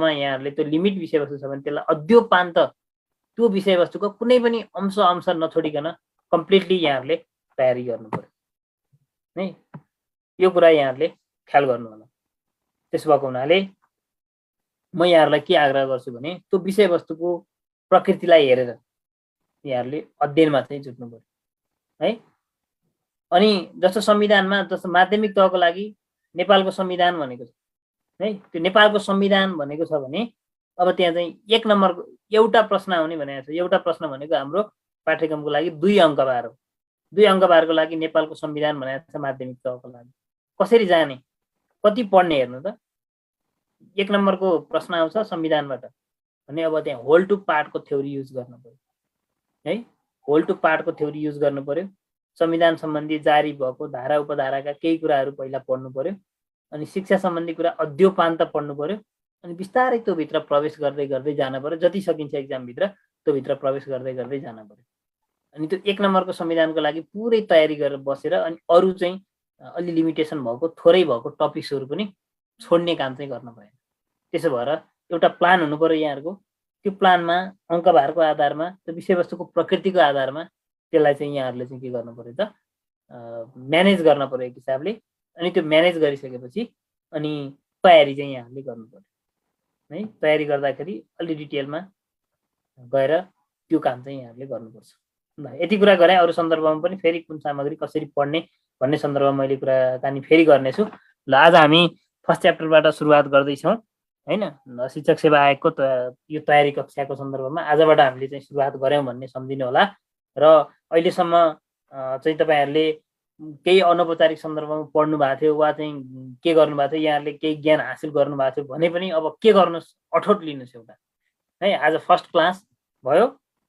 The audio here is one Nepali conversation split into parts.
विषयवस्तुमा यहाँहरूले त्यो लिमिट विषयवस्तु छ भने त्यसलाई अद्योपान्त त्यो विषयवस्तुको कुनै पनि अंश नछोडिकन कम्प्लिटली यहाँहरूले तयारी गर्नु पर्यो है। यो कुरा यहाँहरूले ख्याल गर्नु होला। त्यसो भएको हुनाले म यहाँहरूलाई के आग्रह गर्छु भने त्यो विषयवस्तुको प्रकृतिलाई हेरेर यहाँहरूले अध्ययनमा चाहिँ जुट्नु पर्यो है। अनि जस्तो संविधानमा जस्तो माध्यमिक तहको लागि नेपालको संविधान भनेको छ है। त्यो नेपालको संविधान भनेको छ भने अब त्यहाँ चाहिँ 1 नम्बरको एउटा प्रश्न आउने भनेको छ। एउटा प्रश्न भनेको हाम्रो पाठ्यक्रमको लागि 2 अङ्कभार हो। 2 अङ्कभारको लागि नेपालको संविधान भनेको छ माध्यमिक तहको लागि। कसरी जाने, कति पढ्ने हेर्नु त। 1 नम्बरको प्रश्न आउँछ संविधानबाट भने अब त्यहाँ होल टु पार्टको थ्योरी युज गर्नु पर्यो है। होल टु पार्टको थ्योरी युज गर्नु पर्यो। संविधान सम्बन्धी जारी भएको धारा उपधाराका केही कुराहरू पहिला पढ्नु पर्यो। अनि शिक्षा सम्बन्धी कुरा अद्योपान्त पढ्नु पर्यो। अनि बिस्तारै त्यो भित्र प्रवेश गर्दै गर्दै जान पर्यो। जति सकिन्छ एक्जाम भित्र त्यो भित्र प्रवेश गर्दै गर्दै जान पर्यो। अनि त्यो 1 नम्बरको संविधानको लागि पुरै तयारी गरेर बसेर अनि अरू चाहिँ अलि लिमिटेसन भएको थोरै भएको टपिक्सहरू पनि छोड्ने काम चाहिँ गर्न भएन। त्यसो भएर एउटा प्लान हुनु पर्यो यहाँहरूको। त्यो प्लानमा अङ्कभारको आधारमा त्यो विषयवस्तुको प्रकृतिको आधारमा त्यसलाई चाहिँ यहाँहरूले चाहिँ के गर्नु पर्यो त म्यानेज गर्न पर्यो एक हिसाबले। अनि त्यो म्यानेज गरिसकेपछि अनि तयारी चाहिँ यहाँहरूले गर्नु पर्यो है। तयारी गर्दाखेरि अलि डिटेलमा गएर त्यो काम चाहिँ यहाँहरूले गर्नुपर्छ। ल यति कुरा गरे। अरू सन्दर्भमा पनि फेरि कुन सामग्री कसरी पढ्ने भन्ने सन्दर्भमा मैले कुराकानी फेरि गर्नेछु। ल आज हामी फर्स्ट च्याप्टरबाट सुरुवात गर्दैछौँ हैन। शिक्षक सेवा आयोगको यो तयारी कक्षाको सन्दर्भमा आजबाट हामीले चाहिँ सुरुवात गऱ्यौँ भन्ने सम्झिनु होला। र अहिलेसम्म चाहिँ तपाईँहरूले केही अनौपचारिक सन्दर्भमा पढ्नु भएको थियो वा चाहिँ के गर्नु भएको थियो, यहाँहरूले केही ज्ञान हासिल गर्नु भएको थियो भने पनि अब के गर्नुहोस्, अठोट लिनुहोस् एउटा है। आज फर्स्ट क्लास भयो।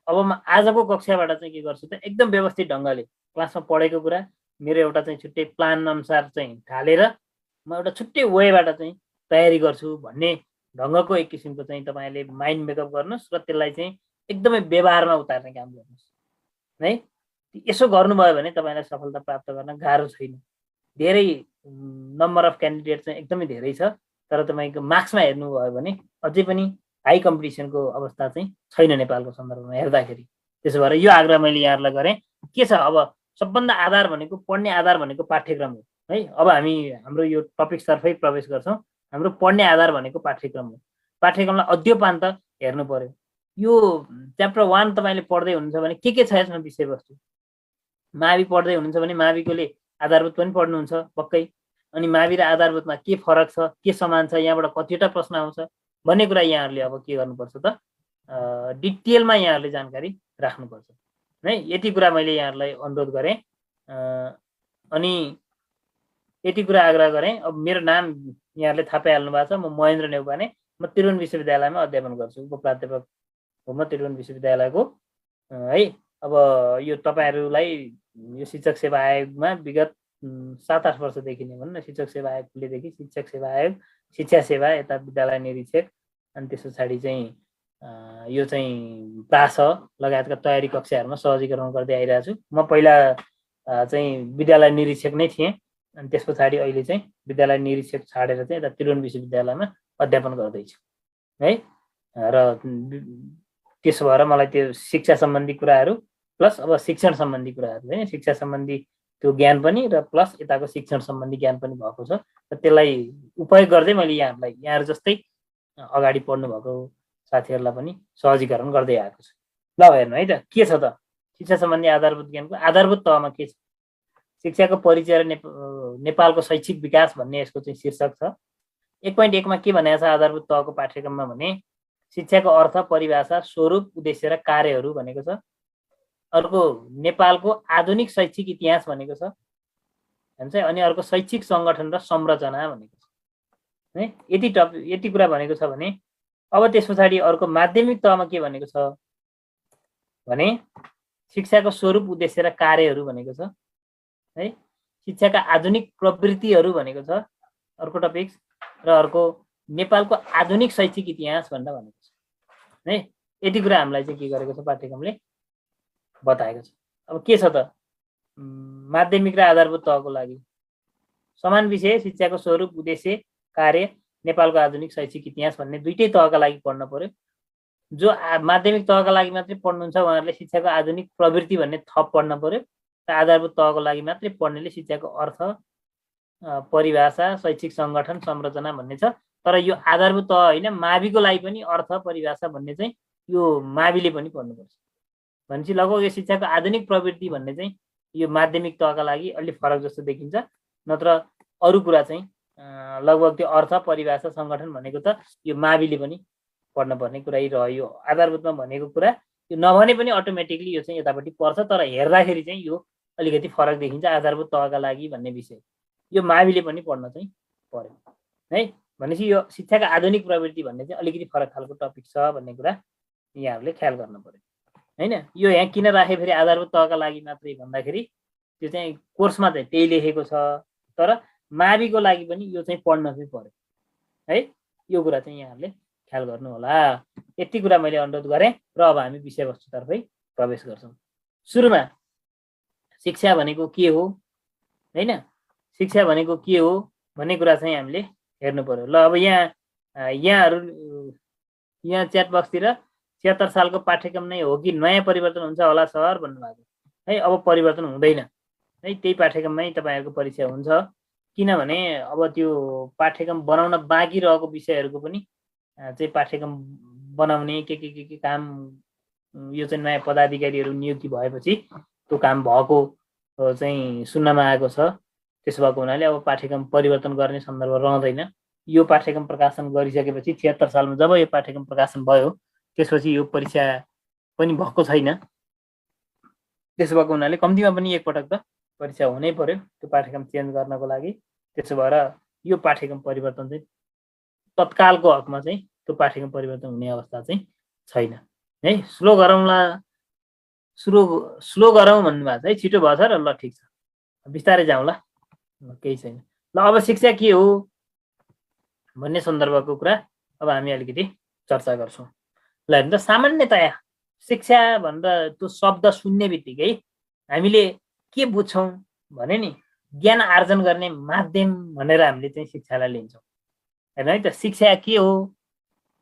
अब म आजको कक्षाबाट चाहिँ के गर्छु त एकदम व्यवस्थित ढङ्गले क्लासमा पढेको कुरा मेरो एउटा चाहिँ छुट्टै प्लान अनुसार चाहिँ ढालेर म एउटा छुट्टै वेबाट चाहिँ तयारी गर्छु भन्ने ढङ्गको एक किसिमको चाहिँ तपाईँले माइन्ड मेकअप गर्नुहोस् र त्यसलाई चाहिँ एकदमै व्यवहारमा उतार्ने काम गर्नुहोस् है। यसो गर्नुभयो भने तपाईँलाई सफलता प्राप्त गर्न गाह्रो छैन। धेरै नम्बर अफ क्यान्डिडेट चाहिँ एकदमै धेरै छ, तर तपाईँको मार्क्समा हेर्नुभयो भने अझै पनि हाई कम्पिटिसनको अवस्था चाहिँ छैन नेपालको सन्दर्भमा हेर्दाखेरि। त्यसो भएर यो आग्रह मैले यहाँहरूलाई गरेँ। के छ अब सबभन्दा आधार भनेको पढ्ने आधार भनेको पाठ्यक्रम हो है। अब हामी हाम्रो यो टपिक्सतर्फै प्रवेश गर्छौँ। हाम्रो पढ्ने आधार भनेको पाठ्यक्रम हो। पाठ्यक्रमलाई अद्योपान्त हेर्नु पर्यो। यो च्याप्टर 1 तपाईँले पढ्दै हुनुहुन्छ भने के छ यसमा विषयवस्तु। मावि पढ्दै हुनुहुन्छ भने माविकोले आधारभूत पनि पढ्नुहुन्छ पक्कै। अनि मावि र आधारभूतमा के फरक छ, के समान छ, यहाँबाट कतिवटा प्रश्न आउँछ भन्ने कुरा यहाँहरूले अब के गर्नुपर्छ त डिटेलमा यहाँहरूले जानकारी राख्नुपर्छ है। यति कुरा मैले यहाँहरूलाई अनुरोध गरेँ। अनि यति कुरा आग्रह गरेँ। अब मेरो नाम यहाँहरूले थाहा पाइहाल्नु भएको छ। म महेन्द्र नेउपाने, म त्रिभुवन विश्वविद्यालयमा अध्यापन गर्छु। उपप्राध्यापक हो म त्रिभुवन विश्वविद्यालयको है। अब यो तपाईँहरूलाई यो शिक्षक सेवा आयोगमा विगत 7-8 वर्षदेखि नै भनौँ न, शिक्षक सेवा आयोग खुलेदेखि शिक्षक सेवा आयोग, शिक्षा सेवा, यता विद्यालय निरीक्षक, अनि त्यस पछाडि चाहिँ यो चाहिँ प्रास लगायतका तयारी कक्षाहरूमा सहजीकरण गर्दै आइरहेको छु। म पहिला चाहिँ विद्यालय निरीक्षक नै थिएँ। अनि त्यस पछाडि अहिले चाहिँ विद्यालय निरीक्षक छाडेर चाहिँ यता त्रिभुवन विश्वविद्यालयमा अध्यापन गर्दैछु है। र त्यसो भएर मलाई त्यो शिक्षा सम्बन्धी कुराहरू प्लस अब शिक्षण सम्बन्धी कुराहरू है, शिक्षा सम्बन्धी त्यो ज्ञान पनि र प्लस यताको शिक्षण सम्बन्धी ज्ञान पनि भएको छ। र त्यसलाई उपयोग गर्दै मैले यहाँहरू जस्तै अगाडि पढ्नु भएको साथीहरूलाई पनि सहजीकरण गर्दै आएको छु। ल हेर्नु है त के छ त शिक्षा सम्बन्धी आधारभूत ज्ञानको आधारभूत तहमा के छ। शिक्षाको परिचय र नेपालको शैक्षिक विकास भन्ने यसको चाहिँ शीर्षक छ। 1.1 मा के भनेको छ आधारभूत तहको पाठ्यक्रममा भने शिक्षाको अर्थ, परिभाषा, स्वरूप, उद्देश्य र कार्यहरू भनेको छ। अर्को नेपालको आधुनिक शैक्षिक इतिहास भनेको छ भन्छ। अनि अर्को शैक्षिक सङ्गठन र संरचना भनेको छ है। यति कुरा भनेको छ भने अब त्यस पछाडि अर्को माध्यमिक तहमा के भनेको छ भने शिक्षाको स्वरूप, उद्देश्य र कार्यहरू भनेको छ है। शिक्षाका आधुनिक प्रवृत्तिहरू भनेको छ अर्को टपिक्स। र अर्को नेपालको आधुनिक शैक्षिक इतिहास भनेर भनेको छ है। यति कुरा हामीलाई चाहिँ के गरेको छ पाठ्यक्रमले बताएको छ। अब के छ त माध्यमिक र आधारभूत तहको लागि समान विषय शिक्षाको स्वरूप, उद्देश्य, कार्य नेपालको आधुनिक शैक्षिक इतिहास भन्ने दुईटै तहका लागि पढ्न पर्यो। जो माध्यमिक तहका लागि मात्रै पढ्नुहुन्छ उहाँहरूले शिक्षाको आधुनिक प्रवृत्ति भन्ने थप पढ्न पर्यो। र आधारभूत तहको लागि मात्रै पढ्नेले शिक्षाको अर्थ, परिभाषा, शैक्षिक सङ्गठन, संरचना भन्ने छ। तर यो आधारभूत तह होइन, माविको लागि पनि अर्थ, परिभाषा भन्ने चाहिँ यो माविले पनि पढ्नुपर्छ। भनेपछि लगभग यो शिक्षाको आधुनिक प्रवृत्ति भन्ने चाहिँ यो माध्यमिक तहका लागि अलि फरक जस्तो देखिन्छ। नत्र अरू कुरा चाहिँ लगभग त्यो अर्थ, परिभाषा, सङ्गठन भनेको त यो माविले पनि पढ्न पर्ने कुरा रह्यो। यो आधारभूतमा भनेको कुरा यो नभने पनि अटोमेटिकली यो चाहिँ यतापट्टि पर्छ। तर हेर्दाखेरि चाहिँ यो अलिकति फरक देखिन्छ। आधारभूत तहका लागि भन्ने विषय यो माविले पनि पढ्न चाहिँ पर्यो है। भनेपछि यो शिक्षाका आधुनिक प्रवृत्ति भन्ने चाहिँ अलिकति फरक खालको टपिक छ भन्ने कुरा यहाँहरूले ख्याल गर्नु पर्यो होइन। यो यहाँ किन राखे फेरि आधारभूत तहका लागि मात्रै भन्दाखेरि त्यो चाहिँ कोर्समा चाहिँ त्यही लेखेको छ। तर माविको लागि पनि यो चाहिँ पढ्न चाहिँ पर्यो है। यो कुरा चाहिँ यहाँहरूले ख्याल गर्नु होला। यति कुरा मैले अनुरोध गरेँ र अब हामी विषयवस्तुतर्फै प्रवेश गर्छौँ। सुरुमा शिक्षा भनेको के हो होइन, शिक्षा भनेको के हो भन्ने कुरा चाहिँ हामीले हेर्नु पर्यो। ल अब यहाँहरू च्याट बक्सतिर 76 सालको पाठ्यक्रम नै हो कि नयाँ परिवर्तन हुन्छ होला सर भन्नुभएको है। अब परिवर्तन हुँदैन है, त्यही पाठ्यक्रममै तपाईँहरूको परीक्षा हुन्छ। किनभने अब त्यो पाठ्यक्रम बनाउन बाँकी रहेको विषयहरूको पनि चाहिँ पाठ्यक्रम बनाउने के काम यो चाहिँ नयाँ पदाधिकारीहरू नियुक्ति भएपछि त्यो काम भएको चाहिँ सुन्नमा आएको छ। त्यसो भएको हुनाले अब पाठ्यक्रम परिवर्तन गर्ने सन्दर्भ रहँदैन। यो पाठ्यक्रम प्रकाशन गरिसकेपछि 76 सालमा जब यो पाठ्यक्रम प्रकाशन भयो त्यसपछि यो परीक्षा पनि भएको छैन। त्यसो भएको हुनाले कम्तीमा पनि एकपटक त परीक्षा हुनै पर्यो त्यो पाठ्यक्रम चेन्ज गर्नको लागि। त्यसो भएर यो पाठ्यक्रम परिवर्तन चाहिँ तत्कालको हकमा चाहिँ त्यो पाठ्यक्रम परिवर्तन हुने अवस्था चाहिँ छैन है। स्लो गरौँला, स्लो गरौँ भन्नुभएको छ है। छिटो भयो सर, ल ठिक छ, बिस्तारै जाउँ ल, केही छैन। ल अब शिक्षा के हो भन्ने सन्दर्भको कुरा अब हामी अलिकति चर्चा गर्छौँ। ल हेर्नु त, सामान्यतया शिक्षा भनेर त्यो शब्द सुन्ने बित्तिकै हामीले के बुझ्छौँ भने नि ज्ञान आर्जन गर्ने माध्यम भनेर हामीले चाहिँ शिक्षालाई लिन्छौँ हेर्नु है त। शिक्षा के हो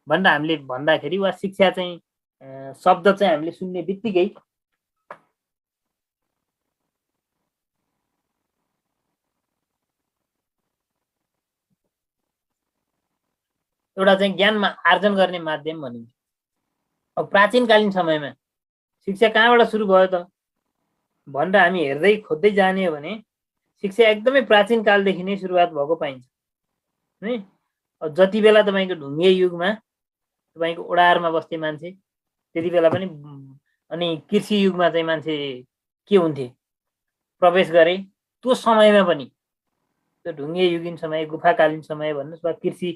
भनेर हामीले भन्दाखेरि वा शिक्षा चाहिँ शब्द चाहिँ हामीले सुन्ने बित्तिकै एउटा चाहिँ ज्ञानमा आर्जन गर्ने माध्यम भनिन्छ। अब प्राचीनकालीन समयमा शिक्षा कहाँबाट सुरु भयो त भनेर हामी हेर्दै खोज्दै जाने हो भने शिक्षा एकदमै प्राचीन कालदेखि नै सुरुवात भएको पाइन्छ है। जति बेला तपाईँको ढुङ्गे युगमा तपाईँको ओडारमा बस्ने मान्छे त्यति बेला पनि, अनि कृषि युगमा चाहिँ मान्छे के हुन्थे प्रवेश गरे, त्यो समयमा पनि त्यो ढुङ्गे युगिन समय, गुफाकालीन समय भन्नुहोस् वा कृषि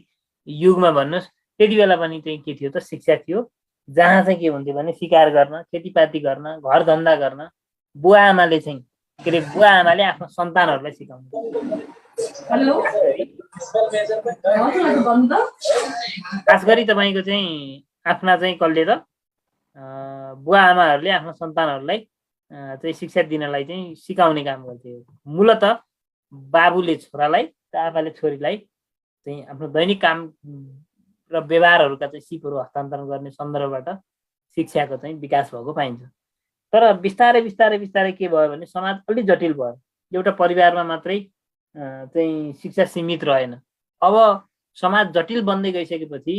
युगमा भन्नुहोस्, त्यति बेला पनि चाहिँ के थियो त शिक्षा थियो। जहाँ चाहिँ के हुन्थ्यो भने शिकार गर्न, खेतीपाती गर्न, घर धन्दा गर्न बुवा आमाले चाहिँ के अरे बुवा आमाले आफ्नो सन्तानहरूलाई सिकाउनु। खास गरी तपाईँको चाहिँ आफ्ना चाहिँ कसले त बुवा आमाहरूले आफ्नो सन्तानहरूलाई चाहिँ शिक्षा दिनलाई चाहिँ सिकाउने काम गर्थे। मूलत बाबुले छोरालाई र आमाले छोरीलाई चाहिँ आफ्नो दैनिक काम र व्यवहारहरूका चाहिँ सिपहरू हस्तान्तरण गर्ने सन्दर्भबाट शिक्षाको चाहिँ विकास भएको पाइन्छ। तर बिस्तारै बिस्तारै बिस्तारै के भयो भने समाज अलि जटिल भयो। एउटा परिवारमा मात्रै चाहिँ शिक्षा सीमित रहेन। अब समाज जटिल बन्दै गइसकेपछि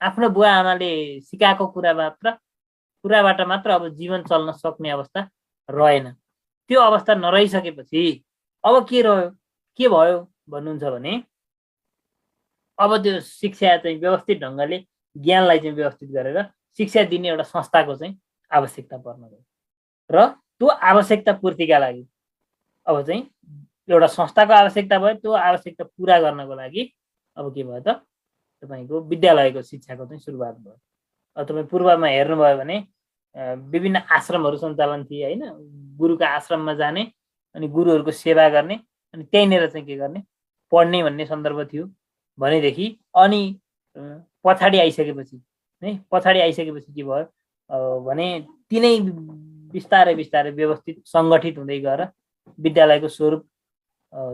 आफ्नो बुवा आमाले सिकाएको कुराबाट मात्र अब जीवन चल्न सक्ने अवस्था रहेन। त्यो अवस्था नरहिसकेपछि अब के रह्यो, के भयो भन्नुहुन्छ भने अब त्यो शिक्षा चाहिँ व्यवस्थित ढङ्गले ज्ञानलाई चाहिँ व्यवस्थित गरेर शिक्षा दिने एउटा संस्थाको चाहिँ आवश्यकता पर्न गयो र त्यो आवश्यकता पूर्तिका लागि अब चाहिँ एउटा संस्थाको आवश्यकता भयो। त्यो आवश्यकता पुरा गर्नको लागि अब के भयो त तपाईँको विद्यालयको शिक्षाको चाहिँ सुरुवात भयो। अब तपाईँ पूर्वमा हेर्नुभयो भने विभिन्न आश्रमहरू सञ्चालन थिए होइन। गुरुका आश्रममा जाने अनि गुरुहरूको सेवा गर्ने अनि त्यहीँनिर चाहिँ के गर्ने पढ्ने भन्ने सन्दर्भ थियो भनेदेखि अनि पछाडि आइसकेपछि के भयो भने तिनै बिस्तारै बिस्तारै व्यवस्थित सङ्गठित हुँदै गएर विद्यालयको स्वरूप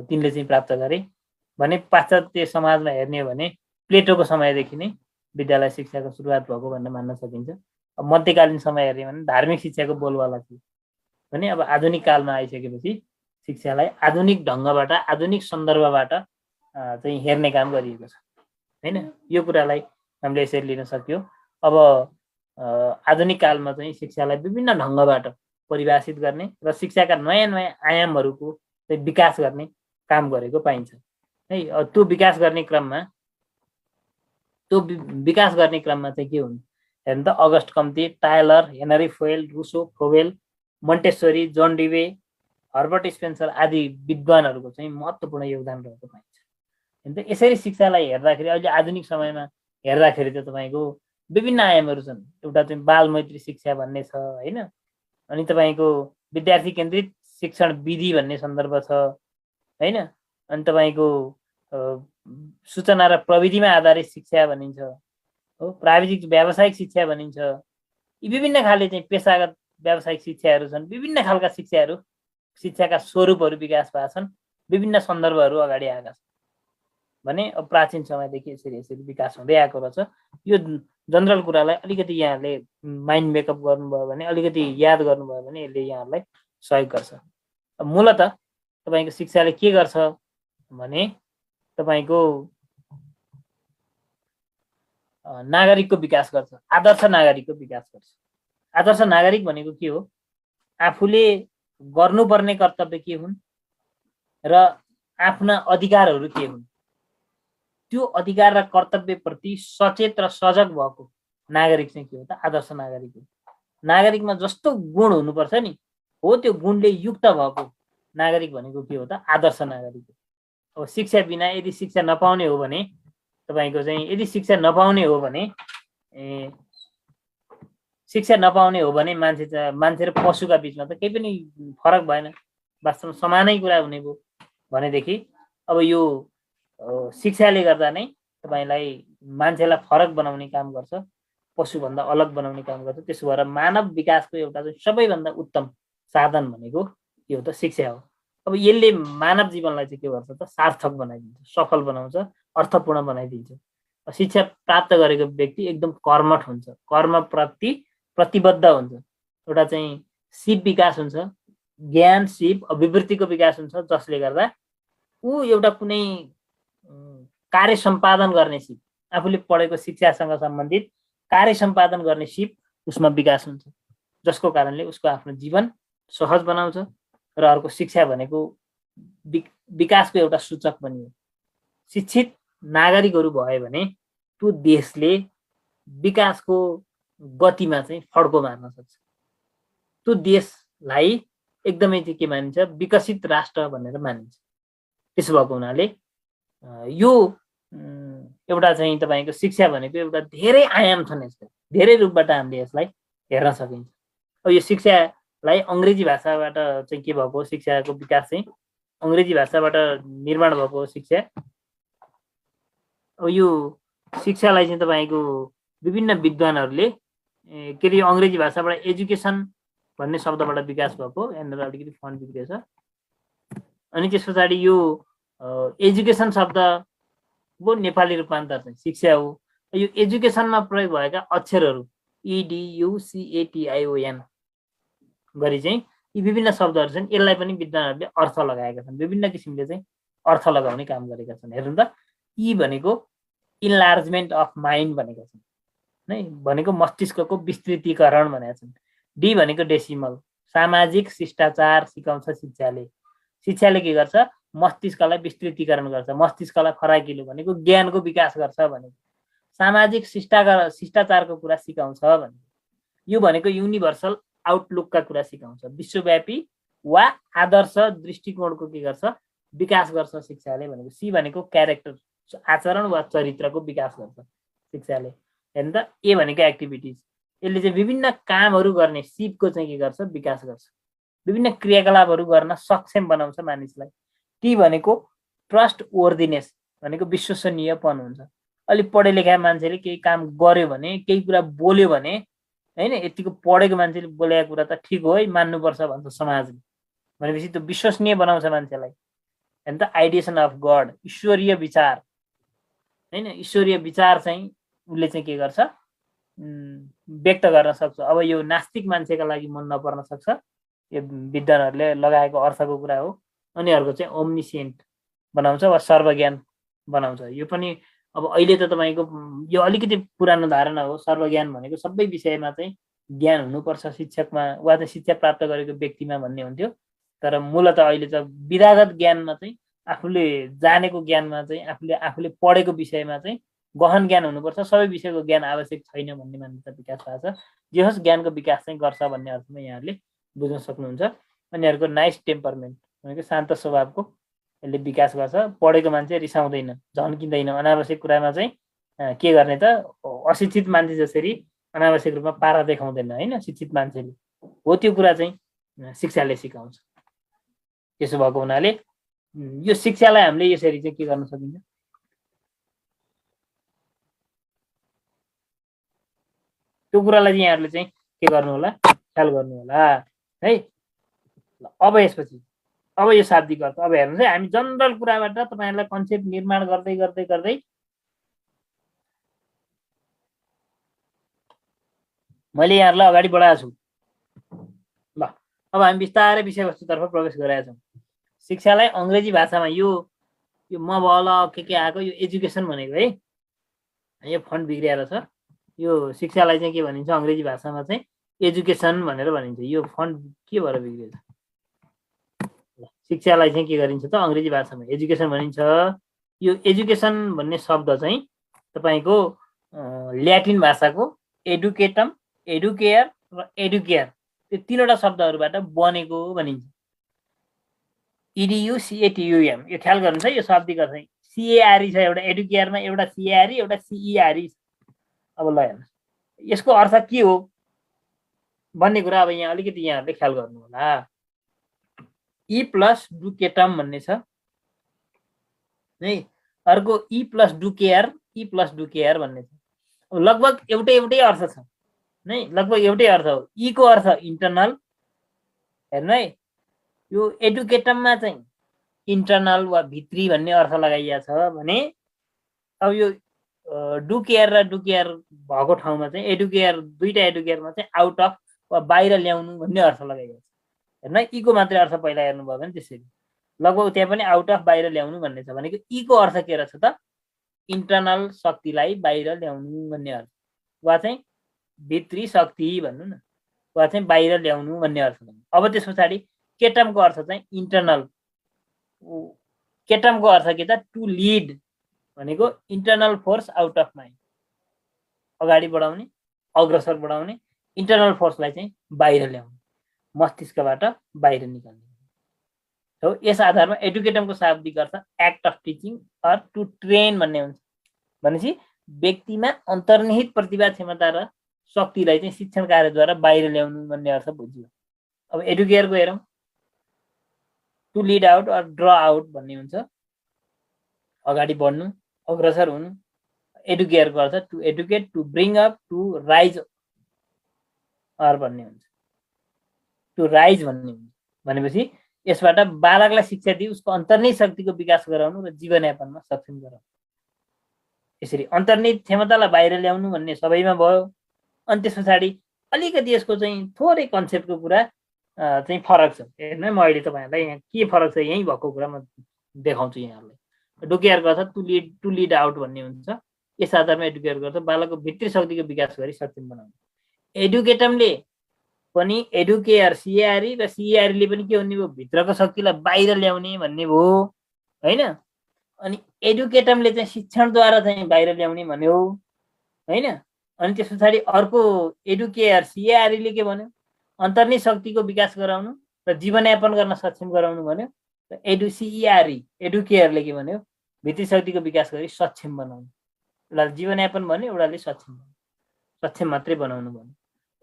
तिनले चाहिँ प्राप्त गरे भने पाश्चात्य समाजमा हेर्ने हो भने प्लेटोको समयदेखि नै विद्यालय शिक्षाको सुरुवात भएको भनेर मान्न सकिन्छ। अब मध्यकालीन समय हेर्ने भने धार्मिक शिक्षाको बोलबाला थियो भने अब आधुनिक कालमा आइसकेपछि शिक्षालाई आधुनिक ढङ्गबाट आधुनिक सन्दर्भबाट चाहिँ हेर्ने काम गरिएको छ हैन। यो कुरालाई हामीले यसरी लिन सक्यो। अब आधुनिक कालमा चाहिँ शिक्षालाई विभिन्न ढङ्गबाट परिभाषित गर्ने र शिक्षाका नयाँ नयाँ आयामहरूको चाहिँ विकास गर्ने काम गरेको पाइन्छ है। त्यो विकास गर्ने क्रममा चाहिँ के हुन् हेर्नु त, Auguste Comte, Tyler, Henri Fayol, Rousseau, Froebel, Montessori, John Dewey, Herbert Spencer आदि विद्वानहरूको चाहिँ महत्त्वपूर्ण योगदान रहेको पाइन्छ। हैन त। यसरी शिक्षालाई हेर्दाखेरि अहिले आधुनिक समयमा हेर्दाखेरि त तपाईँको विभिन्न आयामहरू छन्। एउटा चाहिँ बाल मैत्री शिक्षा भन्ने छ हैन, अनि तपाईँको विद्यार्थी केन्द्रित शिक्षण विधि भन्ने सन्दर्भ छ हैन, अनि तपाईँको सूचना र प्रविधिमा आधारित शिक्षा भनिन्छ हो, प्राविधिक व्यावसायिक शिक्षा भनिन्छ। यी विभिन्न खाले चाहिँ पेसागत व्यावसायिक शिक्षाहरू छन्। विभिन्न खालका शिक्षाहरू, शिक्षाका स्वरूपहरू विकास भएका छन्, विभिन्न सन्दर्भहरू अगाडि आएका छन् भने अब प्राचीन समयदेखि यसरी विकास हुँदै आएको रहेछ। यो जनरल कुरालाई अलिकति यहाँहरूले माइन्ड मेकअप गर्नुभयो भने, अलिकति याद गर्नुभयो भने यसले यहाँहरूलाई सहयोग गर्छ। मूलतः तपाईँको शिक्षाले के गर्छ भने तपाईँको नागरिकको विकास गर्छ, आदर्श नागरिकको विकास गर्छ। आदर्श नागरिक भनेको के हो? आफूले गर्नुपर्ने कर्तव्य के हुन् र आफ्ना अधिकारहरू के हुन्, त्यो अधिकार र कर्तव्यप्रति सचेत र सजग भएको नागरिक चाहिँ के हो त? आदर्श नागरिक हो। नागरिकमा जस्तो गुण हुनुपर्छ नि हो, त्यो गुणले युक्त भएको नागरिक भनेको के हो त? आदर्श नागरिक हो। अब शिक्षा बिना यदि शिक्षा नपाउने हो भने तपाईँको चाहिँ, यदि शिक्षा नपाउने हो भने मान्छे र पशुका बिचमा त केही पनि फरक भएन, वास्तवमा समानै कुरा हुने भयो भनेदेखि अब यो शिक्षाले गर्दा नै तपाईँलाई मान्छेलाई फरक बनाउने काम गर्छ, पशुभन्दा अलग बनाउने काम गर्छ। त्यसो भएर मानव विकासको एउटा चाहिँ सबैभन्दा उत्तम साधन भनेको के हो त? शिक्षा हो। अब यसले मानव जीवनलाई चाहिँ के गर्छ त? सार्थक बनाइदिन्छ, सफल बनाउँछ, अर्थपूर्ण बनाइदिन्छ। शिक्षा प्राप्त गरेको व्यक्ति एकदम कर्मठ हुन्छ, कर्मप्रति प्रतिबद्ध हुन्छ। एउटा चाहिँ सिप विकास हुन्छ, ज्ञान, सिप, अभिवृत्तिको विकास हुन्छ, जसले गर्दा ऊ एउटा कुनै कार्य सम्पादन गर्ने सिप, आफूले पढेको शिक्षासँग सम्बन्धित कार्य सम्पादन गर्ने सिप उसमा विकास हुन्छ, जसको कारणले उसको आफ्नो जीवन सहज बनाउँछ। र अर्को, शिक्षा भनेको विकासको एउटा सूचक पनि हो। शिक्षित नागरिकहरू भयो भने त्यो देशले विकासको गतिमा चाहिँ फड्को मार्न सक्छ। त्यो देशलाई एकदमै चाहिँ के मानिन्छ? विकसित राष्ट्र भनेर मानिन्छ। त्यसो भएको हुनाले यो एउटा चाहिँ तपाईँको शिक्षा भनेको एउटा धेरै आयाम छन्, यसको धेरै रूपबाट हामीले यसलाई हेर्न सकिन्छ। अब यो शिक्षालाई अङ्ग्रेजी भाषाबाट चाहिँ के भएको, शिक्षाको विकास चाहिँ अङ्ग्रेजी भाषाबाट निर्माण भएको शिक्षा। अब यो शिक्षालाई चाहिँ तपाईँको विभिन्न विद्वानहरूले के अरे अङ्ग्रेजी भाषाबाट एजुकेसन भन्ने शब्दबाट विकास भएको, यहाँनिर अलिकति फन्ट बिग्रेछ। अनि त्यस पछाडि यो एजुकेसन शब्दको नेपाली रूपान्तर चाहिँ शिक्षा हो। यो एजुकेसनमा प्रयोग भएका अक्षरहरू EDUCATION गरी चाहिँ यी विभिन्न शब्दहरू छन्, यसलाई पनि विद्वानहरूले अर्थ लगाएका छन्, विभिन्न किसिमले चाहिँ अर्थ लगाउने काम गरेका छन्। हेर्नु त, ई भनेको इन्लार्जमेन्ट अफ माइन्ड भनेका छन् नै, भनेको मस्तिष्कको विस्तृतीकरण भनेका छन्। डी भनेको डेसिमल, सामाजिक शिष्टाचार सिकाउँछ शिक्षाले। शिक्षाले के गर्छ? मस्तिष्कलाई विस्तृतीकरण गर्छ, मस्तिष्कलाई फराकिलो भनेको ज्ञानको विकास गर्छ भनेको, सामाजिक शिष्टाचारको कुरा सिकाउँछ भनेको, यो भनेको युनिभर्सल आउटलुकका कुरा सिकाउँछ, विश्वव्यापी वा आदर्श दृष्टिकोणको के गर्छ? विकास गर्छ शिक्षाले भनेको। सी भनेको क्यारेक्टर, आचरण वा चरित्रको विकास गर्छ शिक्षाले। हेर्नु त, ए भनेको एक्टिभिटिज, यसले चाहिँ विभिन्न कामहरू गर्ने सिपको चाहिँ के गर्छ? विकास गर्छ, विभिन्न क्रियाकलापहरू गर्न सक्षम बनाउँछ मानिसलाई। टी भनेको ट्रस्ट वर्दिनेस, भनेको विश्वसनीयपन हुन्छ। अलि पढे लेखा मान्छेले केही काम गर्यो भने, केही कुरा बोल्यो भने हैन, यतिको पढेको मान्छेले बोलेको कुरा त ठिक हो है, मान्नुपर्छ भन्छ समाजले, भनेपछि त्यो विश्वसनीय बनाउँछ मान्छेलाई। हेर्नु त आइडिएसन अफ गड, ईश्वरीय विचार हैन, ईश्वरीय विचार चाहिँ उसले चाहिँ के गर्छ व्यक्त गर्न सक्छ। अब यो नास्तिक मान्छेका लागि मन नपर्न सक्छ, यो विद्वानहरूले लगाएको अर्थको कुरा हो। अनि अर्को चाहिँ ओम्निसिएन्ट बनाउँछ वा सर्वज्ञान बनाउँछ। यो पनि अब अहिले त तपाईँको यो अलिकति पुरानो धारणा हो, सर्वज्ञान भनेको सबै विषयमा चाहिँ ज्ञान हुनुपर्छ शिक्षकमा वा चाहिँ शिक्षा प्राप्त गरेको व्यक्तिमा भन्ने हुन्थ्यो। तर मूलत अहिले त विधागत ज्ञानमा चाहिँ आफूले जानेको ज्ञानमा चाहिँ आफूले पढेको विषयमा चाहिँ गहन ज्ञान हुनुपर्छ, सबै विषयको ज्ञान आवश्यक छैन भन्ने मान्यता विकास भएको छ। जे होस् ज्ञानको विकास चाहिँ गर्छ भन्ने अर्थमा यहाँहरूले बुझ्न सक्नुहुन्छ। अनि अर्को नाइस टेम्परमेन्ट भनेको शान्त स्वभावको यसले विकास गर्छ। पढेको मान्छे रिसाउँदैन, झन्किँदैन, अनावश्यक कुरामा चाहिँ के गर्ने त अशिक्षित मान्छे जसरी अनावश्यक रूपमा पारा देखाउँदैन होइन शिक्षित मान्छेले, हो त्यो कुरा चाहिँ शिक्षाले सिकाउँछ। त्यसो भएको हुनाले यो शिक्षालाई हामीले यसरी चाहिँ के गर्न सकिन्छ, त्यो कुरालाई चाहिँ यहाँहरूले चाहिँ के गर्नु होला, ख्याल गर्नु होला है। अब यसपछि अब यो शाब्दिक अर्थ अब हेर्नुहोस् है, हामी जनरल कुराबाट तपाईँहरूलाई कन्सेप्ट निर्माण गर्दै गर्दै गर्दै मैले यहाँहरूलाई अगाडि बढाएको छु। ल अब हामी बिस्तारै विषयवस्तुतर्फ प्रवेश गरेका छौँ। शिक्षालाई अङ्ग्रेजी भाषामा यो म बल के आएको यो एजुकेसन भनेको है, यो फन्ट बिग्रिएर छ। यो शिक्षालाई चाहिँ के भनिन्छ अङ्ग्रेजी भाषामा चाहिँ एजुकेसन भनेर भनिन्छ। यो फन्ट के भएर बिग्रिएछ? शिक्षालाई चाहिँ के गरिन्छ त अङ्ग्रेजी भाषामा एजुकेसन भनिन्छ। यो एजुकेसन भन्ने शब्द चाहिँ तपाईँको ल्याटिन भाषाको एडुकेटम, एडुकेयर र एडुकेयर त्यो तीनवटा शब्दहरूबाट बनेको भनिन्छ। इडियुसिएटियुएम यो ख्याल गर्नुहोस् है, यो शाब्दिक अर्थ चाहिँ सिएआरई छ एउटा एडुकेयरमा, एउटा सिएआरई एउटा सिइआरई। अब ल हेर्नुहोस् यसको अर्थ के हो भन्ने कुरा अब यहाँ अलिकति यहाँहरूले ख्याल गर्नु होला। ई प्लस डुकेटम भन्ने छ है, अर्को ई प्लस डुकेयर, ई प्लस डुकेयर भन्ने छ। लगभग एउटै अर्थ छ नै, लगभग एउटै अर्थ हो। ई को अर्थ इन्टरनल, हेर्नु है यो एडुकेटममा चाहिँ इन्टरनल वा भित्री भन्ने अर्थ लगाइएको छ भने अब यो डुकेयर र डुकेयर भएको ठाउँमा चाहिँ एडुकेयर दुईटा एडुकेयरमा चाहिँ आउट अफ वा बाहिर ल्याउनु भन्ने अर्थ लगाइएको छ। हेर्नु है ईको मात्रै अर्थ पहिला हेर्नुभयो भने त्यसरी लगभग त्यहाँ पनि आउट अफ बाहिर ल्याउनु भन्ने छ भनेको ईको अर्थ के रहेछ त इन्टरनल शक्तिलाई बाहिर ल्याउनु भन्ने अर्थ वा चाहिँ भित्री शक्ति भन्नु न वा चाहिँ बाहिर ल्याउनु भन्ने अर्थ। अब त्यस पछाडि केटमको अर्थ चाहिँ इन्टरनल, केटमको अर्थ के त टु लिड भनेको internal force out of mind, अगाडि बढाउने अग्रसर बढाउने इन्टरनल फोर्सलाई चाहिँ बाहिर ल्याउनु, मस्तिष्कबाट बाहिर निकाल्ने हो। यस आधारमा एडुकेटमको शाब्दिक अर्थ act of teaching or to train भन्ने हुन्छ। भनेपछि व्यक्तिमा अन्तर्निहित प्रतिभा क्षमता र शक्तिलाई चाहिँ शिक्षण कार्यद्वारा बाहिर ल्याउनु भन्ने अर्थ बुझ्यो। अब एडुकेयरको हेरौँ to lead out or draw out भन्ने हुन्छ, अगाडि बढ्नु अग्रसर हुनु। एडुकेयरको अर्थ to educate, to bring up, to raise or भन्ने हुन्छ, टु राइज भन्ने हुन्छ। भनेपछि यसबाट बालकलाई शिक्षा दिई उसको अन्तर्निहित शक्तिको विकास गराउनु र जीवनयापनमा सक्षम गराउनु। यसरी अन्तर्निहित क्षमतालाई बाहिर ल्याउनु भन्ने सबैमा भयो। अनि त्यस पछाडि अलिकति यसको चाहिँ थोरै कन्सेप्टको कुरा चाहिँ फरक छ। हेर्नु है म अहिले तपाईँहरूलाई यहाँ के फरक छ यहीँ भएको कुरा म देखाउँछु यहाँहरूलाई। डुकेयरको अर्थ टु लिड आउट भन्ने हुन्छ। यस आधारमा एडुकेयरको अर्थ बालकको भित्री शक्तिको विकास गरी सक्षम बनाउनु। एडुकेटमले पनि एडुकेयर सिएआरई र सिएआरईले पनि के भन्ने भयो भित्रको शक्तिलाई बाहिर ल्याउने भन्ने भयो होइन। अनि एडुकेटमले चाहिँ शिक्षणद्वारा चाहिँ बाहिर ल्याउने भन्यो होइन। अनि त्यस पछाडि अर्को एडुकेयर सिएआरईले के भन्यो अन्तर्निहित शक्तिको विकास गराउनु र जीवनयापन गर्न सक्षम गराउनु भन्यो। र सिइआरई एडुकेयरले के भन्यो भित्री शक्तिको विकास गरी सक्षम बनाउनु। एउटाले जीवनयापन भन्यो, एउटाले सक्षम मात्रै बनाउनु भन्यो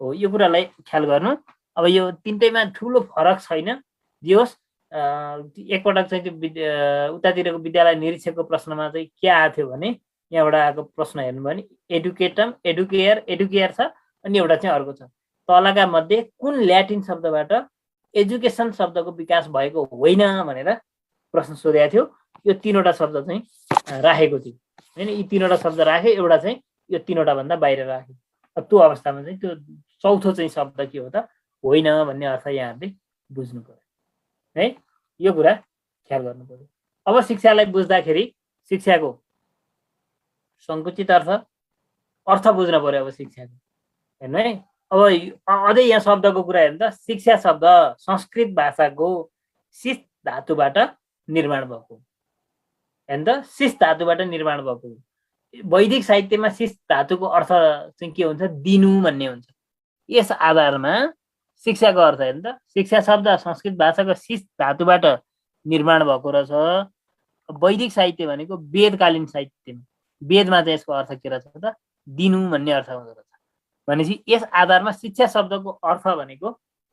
हो। यो कुरालाई ख्याल गर्नु। अब यो तिनटैमा ठुलो फरक छैन। जे होस् एकपटक चाहिँ त्यो उतातिरको विद्यालय निरीक्षकको प्रश्नमा चाहिँ के आएको थियो भने यहाँबाट आएको प्रश्न हेर्नुभयो भने एडुकेटम, एडुकेयर, एडुकेयर छ अनि एउटा चाहिँ अर्को छ। तलका मध्ये कुन ल्याटिन शब्दबाट एजुकेसन शब्दको विकास भएको होइन भनेर प्रश्न सोधेको थियो, यो 3वटा शब्द चाहिँ राखेको थियो हैन। यी 3वटा शब्द राखे, एउटा चाहिँ यो 3वटा भन्दा बाहिर राखे। त्यो अवस्थामा चाहिँ त्यो चौथो चाहिँ शब्द के हो त, होइन भन्ने अर्थ यहाँहरूले बुझ्नु पर्यो है। यो कुरा ख्याल गर्नु पर्यो। अब शिक्षालाई बुझ्दाखेरि शिक्षाको संकुचित अर्थ बुझ्न पर्यो। अब शिक्षाको हेर्नु है। अब अझै यहाँ शब्दको कुरा हेर्नु त, शिक्षा शब्द संस्कृत भाषाको शिष धातुबाट निर्माण भएको हेर्नु त, शिष धातुबाट निर्माण भएको। वैदिक साहित्यमा शिष धातुको अर्थ चाहिँ के हुन्छ, दिनु भन्ने हुन्छ। यस आधारमा शिक्षाको अर्थ हेर्नु त, शिक्षा शब्द संस्कृत भाषाको शिष धातुबाट निर्माण भएको रहेछ। वैदिक साहित्य भनेको वेदकालीन साहित्यमा, वेदमा चाहिँ यसको अर्थ के रहेछ त, दिनु भन्ने अर्थ हुँदो रहेछ। भनेपछि यस आधारमा शिक्षा शब्दको अर्थ भनेको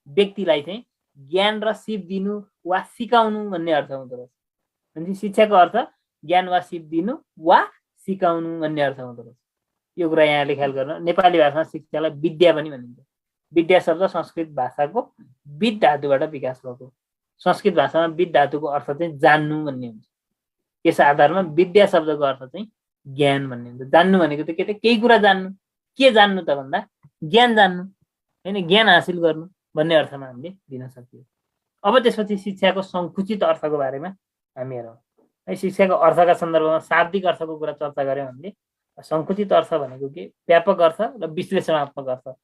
व्यक्तिलाई चाहिँ ज्ञान र सिप दिनु वा सिकाउनु भन्ने अर्थ हुँदो रहेछ। भनेपछि शिक्षाको अर्थ ज्ञान वा सिप दिनु वा सिकाउनु भन्ने अर्थ हुँदो रहेछ। यो कुरा यहाँले ख्याल गर्नु। नेपाली भाषामा शिक्षालाई विद्या पनि भनिन्छ। विद्या शब्द संस्कृत भाषाको विद धातुबाट विकास भएको। संस्कृत भाषामा विद धातुको अर्थ चाहिँ जान्नु भन्ने हुन्छ। यस आधारमा विद्या शब्दको अर्थ चाहिँ ज्ञान भन्ने हुन्छ। जान्नु भनेको त के त, केही कुरा जान्नु। के जान्नु त भन्दा ज्ञान जान्नु हैन, ज्ञान हासिल गर्नु भन्ने अर्थमा हामीले दिन सकियो। अब त्यसपछि शिक्षाको संकुचित अर्थको बारेमा हामी हेरौँ है। शिक्षाको अर्थका सन्दर्भमा शाब्दिक अर्थको कुरा चर्चा गऱ्यौँ हामीले। संकुचित अर्थ भनेको के, व्यापक अर्थ र विश्लेषणात्मक अर्थ।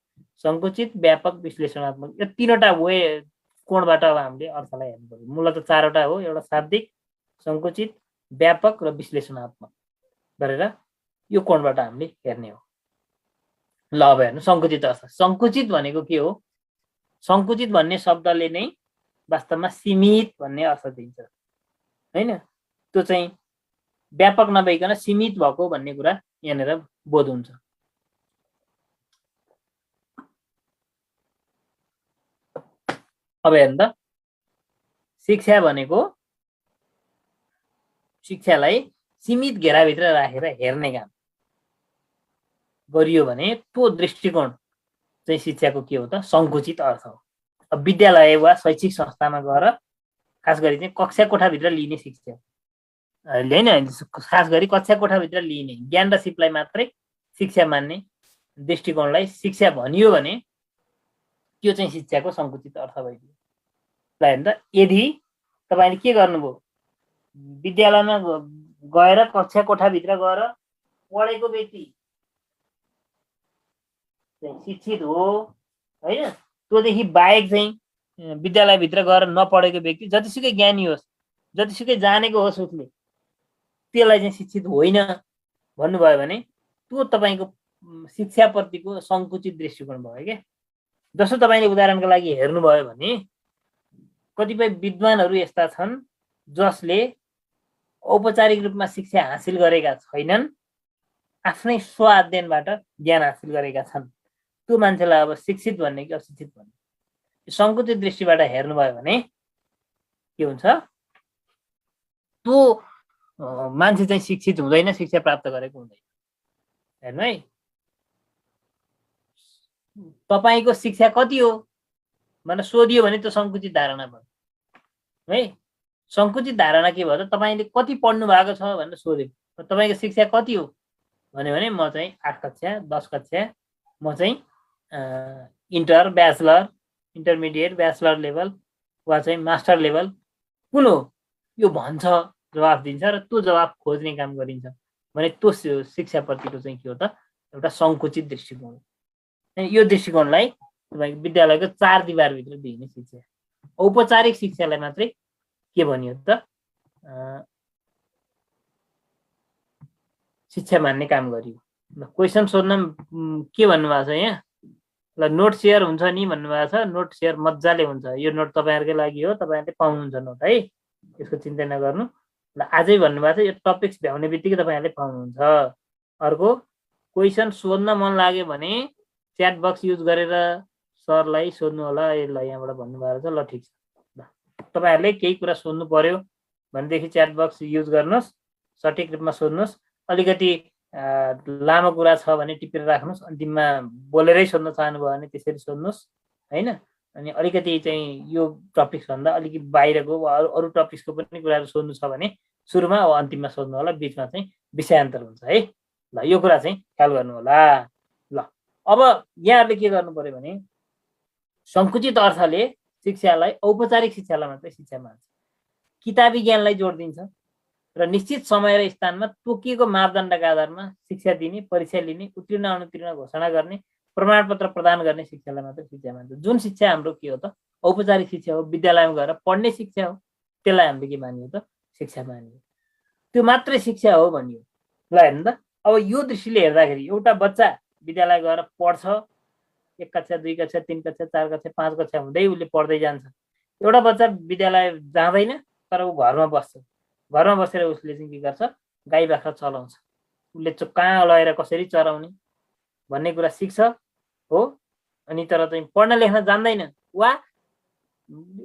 संकुचित, व्यापक, विश्लेषणात्मक, यो 3वटा वे कोणबाट अब हामीले अर्थलाई हेर्नु पर्यो। मूलत 4वटा हो, एउटा शाब्दिक, संकुचित, व्यापक र विश्लेषणात्मक गरेर यो कोणबाट हामीले हेर्ने हो। ल अब हेर्नु संकुचित अर्थ। संकुचित भनेको के हो, संकुचित भन्ने शब्दले नै वास्तवमा सीमित भन्ने अर्थ दिन्छ हैन। त्यो चाहिँ व्यापक नभइकन सीमित भएको भन्ने कुरा यहाँनिर बोध हुन्छ। अब हेर्नु त, शिक्षा भनेको शिक्षालाई सीमित घेराभित्र राखेर हेर्ने काम गरियो भने त्यो दृष्टिकोण चाहिँ शिक्षाको के हो त, संकुचित अर्थ हो। अब विद्यालय वा शैक्षिक संस्थामा गएर खास गरी चाहिँ कक्षा कोठाभित्र लिने शिक्षा हैन, खास गरी कक्षा कोठाभित्र लिने ज्ञान र सिपलाई मात्रै शिक्षा मान्ने दृष्टिकोणलाई शिक्षा भनियो भने त्यो चाहिँ शिक्षाको संकुचित अर्थ भइदियो। ल हेर्नु त, यदि तपाईले के गर्नुभयो, विद्यालयमा गएर कक्षा कोठाभित्र गएर पढेको व्यक्ति शिक्षित हो हैन, त्योदेखि बाहेक चाहिँ विद्यालयभित्र गएर नपढेको व्यक्ति जतिसुकै ज्ञानी होस्, जतिसुकै जानेको होस्, उसले त्यसलाई चाहिँ शिक्षित होइन भन्नुभयो भने त्यो तपाईको शिक्षाप्रतिको संकुचित दृष्टिकोण भयो क्या। जस्तो तपाईले उदाहरणको लागि हेर्नुभयो भने कतिपय विद्वानहरू यस्ता छन् जसले औपचारिक रूपमा शिक्षा हासिल गरेका छैनन्, आफ्नै स्व अध्ययनबाट ज्ञान हासिल गरेका छन्। त्यो मान्छेलाई अब शिक्षित भन्ने कि अशिक्षित भन्ने, संकुचित दृष्टिबाट हेर्नुभयो भने के हुन्छ, त्यो मान्छे चाहिँ शिक्षित हुँदैन, शिक्षा प्राप्त गरेको हुँदैन। हेर्नु है, तपाईको शिक्षा कति हो भनेर सोधियो भने त्यो संकुचित धारणा भयो है। संकुचित धारणा के भयो त, तपाईले कति पढ्नु भएको छ भनेर सोध्यो, तपाईको शिक्षा कति हो भन्यो भने म चाहिँ 8 कक्षा 10 कक्षा, म चाहिँ inter, bachelor, intermediate, bachelor level वा चाहिँ मास्टर लेभल कुन हो यो भन्छ, जवाफ दिन्छ र त्यो जवाफ खोज्ने काम गरिन्छ भने त्यो शिक्षाप्रतिको चाहिँ के हो त, एउटा संकुचित दृष्टिकोण। यो दृष्टिकोणलाई तपाईको विद्यालयको 4 दिवारभित्र दिइने शिक्षा, औपचारिक शिक्षालाई मात्रै के भनियो त, शिक्षा मान्ने काम गरियो। ल क्वेसन सोध्न के भन्नुभएको छ यहाँ, ल नोट सेयर हुन्छ नि भन्नुभएको छ। नोट सेयर मजाले हुन्छ, यो नोट तपाईहरुकै लागि हो, तपाईहरुले पाउनुहुन्छ नोट है, यसको चिन्ता नगर्नु। ल आजै भन्नुभएको छ, यो टपिक्स भ्याउने बित्तिकै तपाईहरुले पाउनुहुन्छ। अर्को, क्वेसन सोध्न मन लाग्यो भने च्याट बक्स युज गरेर सरलाई सोध्नु होला। ल यहाँबाट भन्नुभएको छ, ल ठिक छ। ल तपाईहरुले केही कुरा सोध्नु पर्यो भनेदेखि च्याट बक्स युज गर्नुस्, सठिक रूपमा सोध्नुस्। अलिकति लामो कुरा छ भने टिपेर राख्नुस्, अन्तिममा बोलेरै सोध्न चाहनुभयो भने त्यसरी सोध्नुस् हैन। अनि अलिकति चाहिँ यो टपिक्स भन्दा अलिकति बाहिरको वा अरू टपिक्सको पनि कुराहरू सोध्नु छ भने सुरुमा वा अन्तिममा सोध्नु होला, बिचमा चाहिँ विषयान्तर हुन्छ है। ल यो कुरा चाहिँ ख्याल गर्नु होला। ल अब यहाँहरूले के गर्नु पर्यो भने सङ्कुचित अर्थले शिक्षालाई औपचारिक शिक्षालाई मात्रै शिक्षा मान्छ, किताबी ज्ञानलाई जोड दिन्छ र निश्चित समय र स्थानमा तोकिएको मापदण्डका आधारमा शिक्षा दिने, परीक्षा लिने, उत्तीर्ण अनुत्तीर्ण घोषणा गर्ने, प्रमाणपत्र प्रदान गर्ने शिक्षालाई मात्रै शिक्षा मान्छ। जुन शिक्षा हाम्रो के हो त औपचारिक शिक्षा हो, विद्यालयमा गएर पढ्ने शिक्षा हो, त्यसलाई हामीले के मानियो त शिक्षा मानियो, त्यो मात्रै शिक्षा हो भनियो। ल हेर्नु त अब यो दृष्टिले हेर्दाखेरि एउटा बच्चा विद्यालय गएर पढ्छ, 1 कक्षा 2 कक्षा 3 कक्षा 4 कक्षा 5 कक्षा हुँदै उसले पढ्दै जान्छ। एउटा बच्चा विद्यालय जाँदैन तर ऊ घरमा बस्छ, घरमा बसेर उसले चाहिँ के गर्छ गाई बाख्रा चलाउँछ, उसले कहाँ लगेर कसरी चराउने भन्ने कुरा सिक्छ हो। अनि तर चाहिँ पढ्न लेख्न जान्दैन वा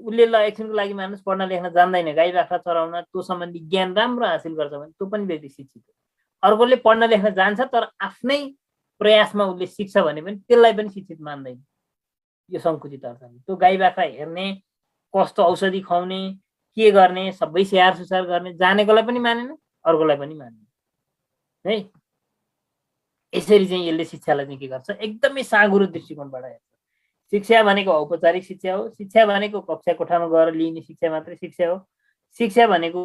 उसले ल एकछिनको लागि मानुस पढ्न लेख्न जान्दैन, गाई बाख्रा चराउन त्यो सम्बन्धी ज्ञान राम्रो हासिल गर्छ भने त्यो पनि व्यक्ति शिक्षित हो। अर्कोले पढ्न लेख्न जान्छ तर आफ्नै प्रयासमा उसले सिक्छ भने पनि त्यसलाई पनि शिक्षित मान्दैन। यो सङ्कुचित अर्थले त्यो गाई बाख्रा हेर्ने, कस्तो औषधि खुवाउने, के गर्ने, सबै स्याहार सुसार गर्ने जानेकोलाई पनि मानेन, अर्कोलाई पनि मानेन है। यसरी चाहिँ यसले शिक्षालाई चाहिँ के गर्छ एकदमै साँघुरो दृष्टिकोणबाट हेर्छ। शिक्षा भनेको औपचारिक शिक्षा हो, शिक्षा भनेको कक्षा कोठामा गएर लिइने शिक्षा मात्रै शिक्षा हो, शिक्षा भनेको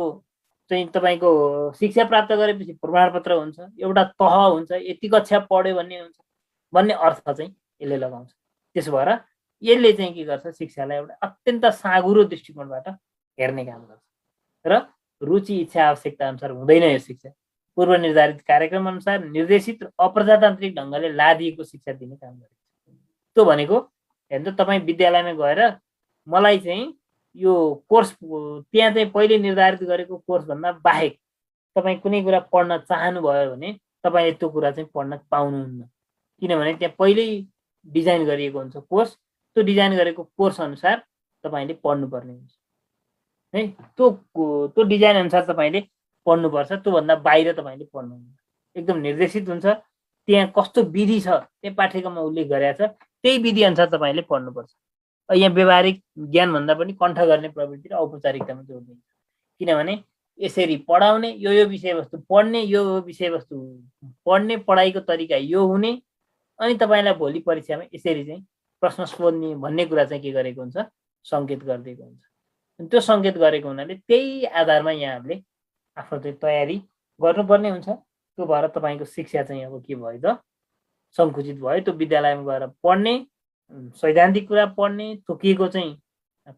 चाहिँ तपाईँको शिक्षा प्राप्त गरेपछि प्रमाणपत्र हुन्छ, एउटा तह हुन्छ, यति कक्षा पढ्यो भन्ने अर्थ चाहिँ यसले लगाउँछ। त्यसो भएर यसले चाहिँ के गर्छ शिक्षालाई एउटा अत्यन्त साँघुरो दृष्टिकोणबाट हेर्ने काम गर्छ र रुचि इच्छा आवश्यकता अनुसार हुँदैन यो शिक्षा। पूर्व निर्धारित कार्यक्रम अनुसार निर्देशित र अप्रजातान्त्रिक ढङ्गले लादिएको शिक्षा दिने काम गरेको छ। त्यो भनेको हेर्नु त तपाईँ विद्यालयमा गएर मलाई चाहिँ यो कोर्स त्यहाँ चाहिँ पहिले निर्धारित गरेको कोर्स भन्दा बाहेक तपाईँ कुनै कुरा पढ्न चाहनुभयो भने तपाईँले त्यो कुरा चाहिँ पढ्न पाउनुहुन्न, किनभने त्यहाँ पहिल्यै डिजाइन गरिएको हुन्छ कोर्स, त्यो डिजाइन गरेको कोर्स अनुसार तपाईँले पढ्नुपर्ने हुन्छ है। त्यो डिजाइन अनुसार तपाईँले पढ्नुपर्छ, त्योभन्दा बाहिर तपाईँले पढ्नुहुन्न। एकदम निर्देशित हुन्छ, त्यहाँ कस्तो विधि छ त्यहाँ पाठ्यक्रममा उल्लेख गरेको छ, त्यही विधि अनुसार तपाईँले पढ्नुपर्छ। यहाँ व्यवहारिक ज्ञान भन्दा पनि कण्ठ गर्ने प्रवृत्ति र औपचारिकतामा जोड दिन्छ, किनभने यसरी पढाउने, यो विषयवस्तु पढ्ने, यो विषयवस्तु पढ्ने, पढाइको तरिका यो हुने, अनि तपाईँलाई भोलि परीक्षामा यसरी चाहिँ प्रश्न सोध्ने भन्ने कुरा चाहिँ के गरेको हुन्छ सङ्केत गरिदिएको हुन्छ। अनि त्यो सङ्केत गरेको हुनाले त्यही आधारमा यहाँहरूले आफ्नो चाहिँ तयारी गर्नुपर्ने हुन्छ। त्यो भएर तपाईँको शिक्षा चाहिँ अब के भयो त सङ्कुचित भयो। त्यो विद्यालयमा गएर पढ्ने, सैद्धान्तिक कुरा पढ्ने, तोकिएको चाहिँ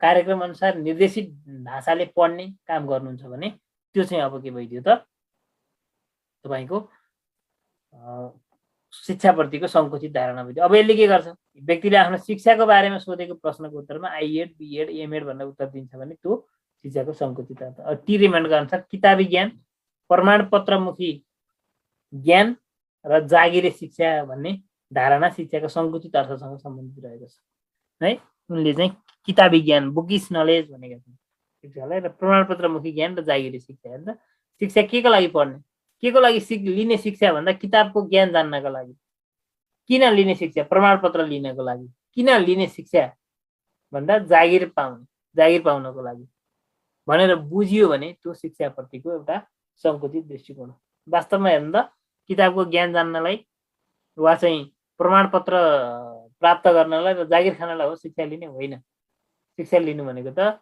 कार्यक्रम अनुसार निर्देशित भाषाले पढ्ने काम गर्नुहुन्छ भने त्यो चाहिँ अब के भइदियो त तपाईँको शिक्षाप्रतिको सङ्कुचित धारणा भइदियो। अब यसले के गर्छ व्यक्तिले आफ्नो शिक्षाको बारेमा सोधेको प्रश्नको उत्तरमा आइएड बिएड एमएड भनेर उत्तर दिन्छ भने त्यो शिक्षाको सङ्कुचित अर्थ। टी रेमन्डको अनुसार किताबी ज्ञान, प्रमाणपत्रमुखी ज्ञान र जागिरे शिक्षा भन्ने धारणा शिक्षाको सङ्कुचित अर्थसँग सम्बन्धित रहेको छ है। उनले चाहिँ किताबी ज्ञान बुकिस नलेज भनेका छन् शिक्षालाई, र प्रमाणपत्रमुखी ज्ञान र जागिरे शिक्षा। हेर्नु त शिक्षा के को लागि पढ्ने, के को लागि लिने शिक्षा भन्दा किताबको ज्ञान जान्नको लागि। किन लिने शिक्षा प्रमाणपत्र लिनको लागि, किन लिने शिक्षा भन्दा जागिर पाउनको लागि भनेर बुझियो भने त्यो शिक्षाप्रतिको एउटा सङ्कुचित दृष्टिकोण हो। वास्तवमा हेर्नु त किताबको ज्ञान जान्नलाई वा चाहिँ प्रमाणपत्र प्राप्त गर्नलाई र जागिर खानलाई हो शिक्षा लिने होइन। शिक्षा लिनु भनेको त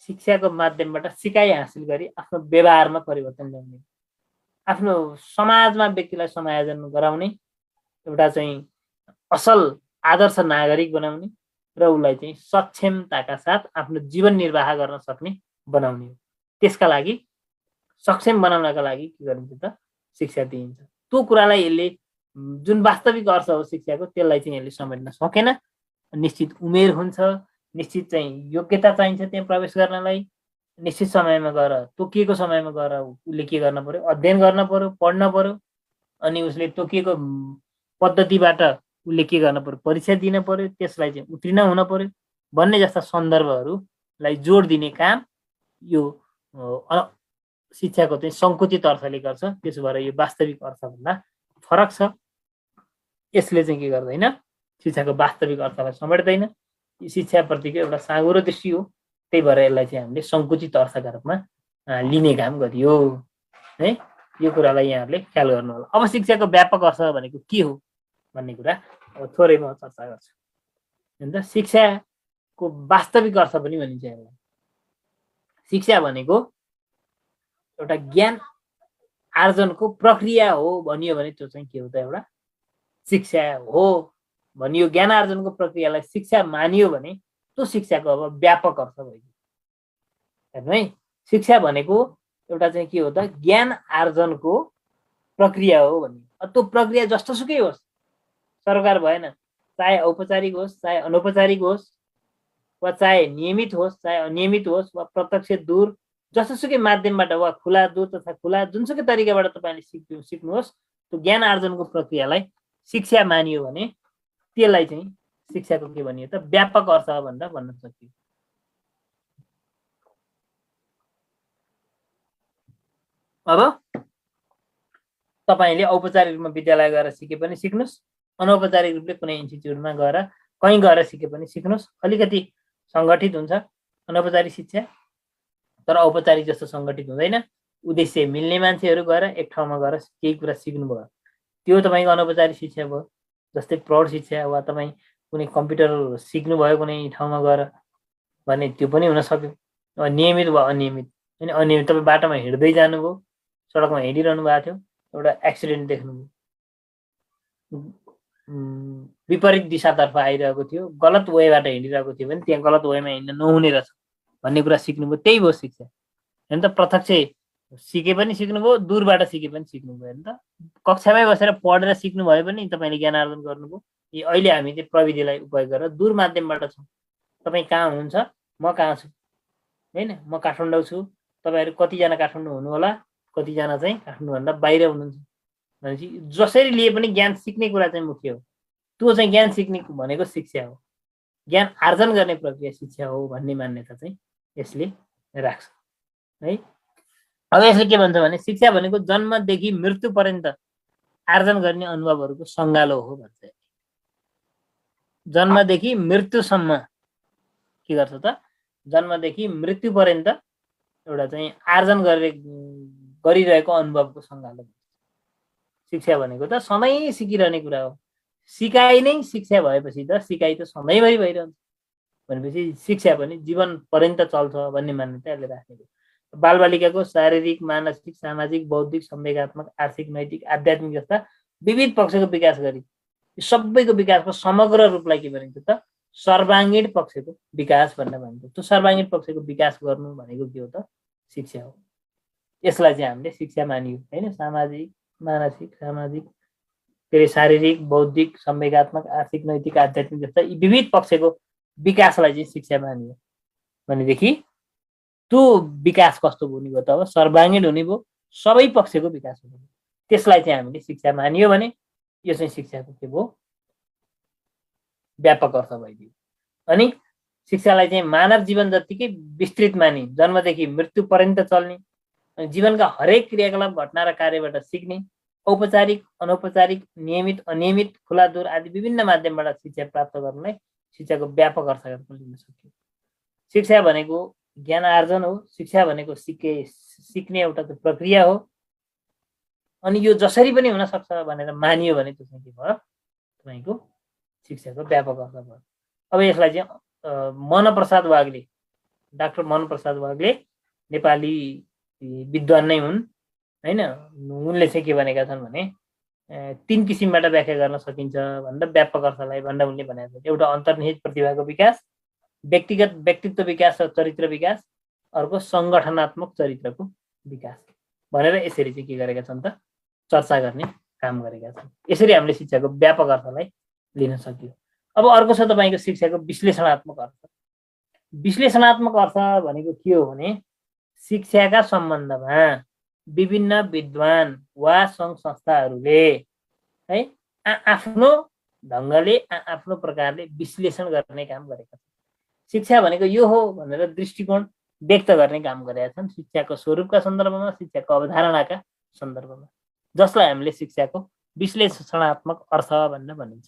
शिक्षाको माध्यमबाट सिकाइ हासिल गरी आफ्नो व्यवहारमा परिवर्तन ल्याउने, आफ्नो समाजमा व्यक्तिलाई समायोजन गराउने, एउटा चाहिँ असल आदर्श नागरिक बनाउने र उसलाई चाहिँ सक्षमताका साथ आफ्नो जीवन निर्वाह गर्न सक्ने बनाउने हो। त्यसका लागि सक्षम बनाउनका लागि के गरिन्छ त शिक्षा दिइन्छ। त्यो कुरालाई यसले जुन वास्तविक अर्थ हो शिक्षाको त्यसलाई चाहिँ यसले समेट्न सकेन। निश्चित उमेर हुन्छ, निश्चित चाहिँ योग्यता चाहिन्छ त्यहाँ प्रवेश गर्नलाई, निश्चित समयमा गएर तोकिएको समयमा गएर उसले के गर्न पर्यो अध्ययन गर्न पर्यो, पढ्न पर्यो, अनि उसले तोकिएको पद्धतिबाट उसले के गर्न पर्यो परीक्षा दिन पर्यो, त्यसलाई चाहिँ उत्तीर्ण हुन पर्यो भन्ने जस्ता सन्दर्भहरूलाई जोड दिने काम यो शिक्षाको चाहिँ सङ्कुचित अर्थले गर्छ। त्यसो भएर यो वास्तविक अर्थभन्दा फरक छ। यसले चाहिँ के गर्दैन शिक्षाको वास्तविक अर्थलाई समेट्दैन शिक्षाप्रतिको एउटा साँघुरो दृष्टि हो। त्यही भएर यसलाई चाहिँ हामीले सङ्कुचित अर्थका रूपमा लिने काम गरियो है। यो कुरालाई यहाँहरूले ख्याल गर्नु होला। अब शिक्षाको व्यापक अर्थ भनेको के हो भन्ने कुरा अब थोरै म चर्चा गर्छु। अन्त शिक्षाको वास्तविक अर्थ पनि भनिन्छ यसलाई। शिक्षा भनेको एउटा ज्ञान आर्जनको प्रक्रिया हो भनियो भने त्यो चाहिँ के हो त एउटा शिक्षा हो भनियो। ज्ञान आर्जनको प्रक्रियालाई शिक्षा मानियो भने त्यो शिक्षाको अब व्यापक अर्थ भयो। हेर्नु है, शिक्षा भनेको एउटा चाहिँ के हो त ज्ञान आर्जनको प्रक्रिया हो भन्ने। त्यो प्रक्रिया जस्तोसुकै होस्, सरकार भएन, चाहे औपचारिक होस् चाहे अनौपचारिक होस्, वा चाहे नियमित होस् चाहे अनियमित होस्, वा प्रत्यक्ष दूर जस्तोसुकै माध्यमबाट वा खुला दूर तथा खुला जुनसुकै तरिकाबाट तपाईँले सिक्नुहोस्, त्यो ज्ञान आर्जनको प्रक्रियालाई शिक्षा मानियो भने त्यसलाई चाहिँ शिक्षाको के भनियो त व्यापक अर्थ भनेर भन्न सकियो। अब तपाईँले औपचारिक रूपमा विद्यालय गएर सिके पनि सिक्नुहोस्, अनौपचारिक रूपले कुनै इन्स्टिट्युटमा गएर कहीँ गएर सिके पनि सिक्नुहोस्। अलिकति सङ्गठित हुन्छ अनौपचारिक शिक्षा, तर औपचारिक जस्तो सङ्गठित हुँदैन। उद्देश्य मिल्ने मान्छेहरू गएर एक ठाउँमा गएर केही कुरा सिक्नुभयो, त्यो तपाईँको अनौपचारिक शिक्षा भयो। जस्तै प्रौढ शिक्षा वा तपाईँ कुनै कम्प्युटर सिक्नुभयो कुनै ठाउँमा गएर भने त्यो पनि हुन सक्यो। नियमित वा अनियमित, होइन अनियमित तपाईँ बाटोमा हिँड्दै जानुभयो, सडकमा हिँडिरहनु भएको थियो, एउटा एक्सिडेन्ट देख्नुभयो, विपरीत दिशातर्फ आइरहेको थियो, गलत वेबाट हिँडिरहेको थियो भने त्यहाँ गलत वेमा हिँड्न नहुने रहेछ भन्ने कुरा सिक्नुभयो, त्यही भयो शिक्षा। होइन त प्रत्यक्ष सिके पनि सिक्नुभयो, दूरबाट सिके पनि सिक्नुभयो। होइन त कक्षामै बसेर पढेर सिक्नुभयो पनि तपाईँले ज्ञान आर्जन गर्नुभयो। अहिले हामी चाहिँ प्रविधिलाई उपयोग गरेर दूर माध्यमबाट छौँ। तपाईँ कहाँ हुनुहुन्छ, म कहाँ छु, होइन म काठमाडौँ छु, तपाईँहरू कतिजना काठमाडौँ हुनु होला, कतिजना चाहिँ काठमाडौँभन्दा बाहिर हुनुहुन्छ भनेपछि जसरी लिए पनि ज्ञान सिक्ने कुरा चाहिँ मुख्य हो। त्यो चाहिँ ज्ञान सिक्ने भनेको शिक्षा हो, ज्ञान आर्जन गर्ने प्रक्रिया शिक्षा हो भन्ने मान्यता चाहिँ यसले राख्छ है। अब यसले के भन्छ भने शिक्षा भनेको जन्मदेखि मृत्यु पर्यन्त आर्जन गर्ने अनुभवहरूको सङ्गालो हो भन्छ। जन्मदेखि मृत्युसम्म के गर्छ त, जन्मदेखि मृत्यु पर्यन्त एउटा चाहिँ आर्जन गरिरहेको अनुभवको सङ्गालो भन्छ। शिक्षा भनेको त सधैँ सिकिरहने कुरा हो। सिकाइ नै शिक्षा भएपछि त सिकाइ त सधैँभरि भइरहन्छ भनेपछि शिक्षा पनि जीवन पर्यन्त चल्छ भन्ने मान्यता यसले राखेको। बालबालिकाको शारीरिक, मानसिक, सामाजिक, बौद्धिक, संवेगात्मक, आर्थिक, नैतिक, आध्यात्मिक जस्ता विविध पक्षको विकास गरी सबैको विकासको समग्र रूपलाई के भनिन्छ त सर्वाङ्गीण पक्षको विकास भनेर भनिन्छ। त्यो सर्वाङ्गीण पक्षको विकास गर्नु भनेको के हो त शिक्षा हो। यसलाई चाहिँ हामीले शिक्षा मानियो होइन। सामाजिक, मानसिक, सामाजिक के अरे शारीरिक, बौद्धिक, संवेगात्मक, आर्थिक, नैतिक, आध्यात्मिक जस्ता यी विविध पक्षको विकासलाई चाहिँ शिक्षा मानियो भनेदेखि त्यो विकास कस्तो हुने भयो त अब सर्वाङ्गीण हुने भयो, सबै पक्षको विकास हुने भयो। त्यसलाई चाहिँ हामीले शिक्षा मानियो भने यो चाहिँ शिक्षाको के भयो व्यापक अर्थ भइदियो। अनि शिक्षालाई चाहिँ मानव जीवन जतिकै विस्तृत मानि जन्मदेखि मृत्यु पर्यन्त चल्ने, अनि जीवनका हरेक क्रियाकलाप, घटना र कार्यबाट सिक्ने, औपचारिक, अनौपचारिक, नियमित, अनियमित, खुला दूर आदि विभिन्न माध्यमबाट शिक्षा प्राप्त गर्नलाई शिक्षाको व्यापक अर्थ लिन सकियो। शिक्षा भनेको ज्ञान आर्जन हो। शिक्षा भनेको सिक्ने एउटा प्रक्रिया हो। अनि यो जसरी पनि हुन सक्छ भनेर मानियो भने त्यो चाहिँ के भयो तपाईँको शिक्षाको व्यापक अर्थ भयो। अब यसलाई चाहिँ मनप्रसाद वाग्ले, डाक्टर मनप्रसाद वाग्ले नेपाली विद्वान नै हुन् होइन। उनले चाहिँ के भनेका छन् भने 3 किसिमबाट व्याख्या गर्न सकिन्छ भनेर व्यापक अर्थलाई भन्दा उनले भनेका छन्। एउटा अन्तर्निहित प्रतिभाको विकास, व्यक्तिगत व्यक्तित्व विकास र चरित्र विकास, अर्को सङ्गठनात्मक चरित्रको विकास भनेर यसरी चाहिँ के गरेका छन् त चर्चा गर्ने काम गरेका छन्। यसरी हामीले शिक्षाको व्यापक अर्थलाई लिन सकियो। अब अर्को छ तपाईँको शिक्षाको विश्लेषणात्मक अर्थ। विश्लेषणात्मक अर्थ भनेको के हो भने शिक्षाका सम्बन्धमा विभिन्न विद्वान वा सङ्घ संस्थाहरूले है आफ्नो ढङ्गले आफ्नो प्रकारले विश्लेषण गर्ने काम गरेका छन्। शिक्षा भनेको यो हो भनेर दृष्टिकोण व्यक्त गर्ने काम गरेका छन् शिक्षाको स्वरूपका सन्दर्भमा, शिक्षाको अवधारणाका सन्दर्भमा, जसलाई हामीले शिक्षाको विश्लेषणात्मक अर्थ भनेर भनिन्छ।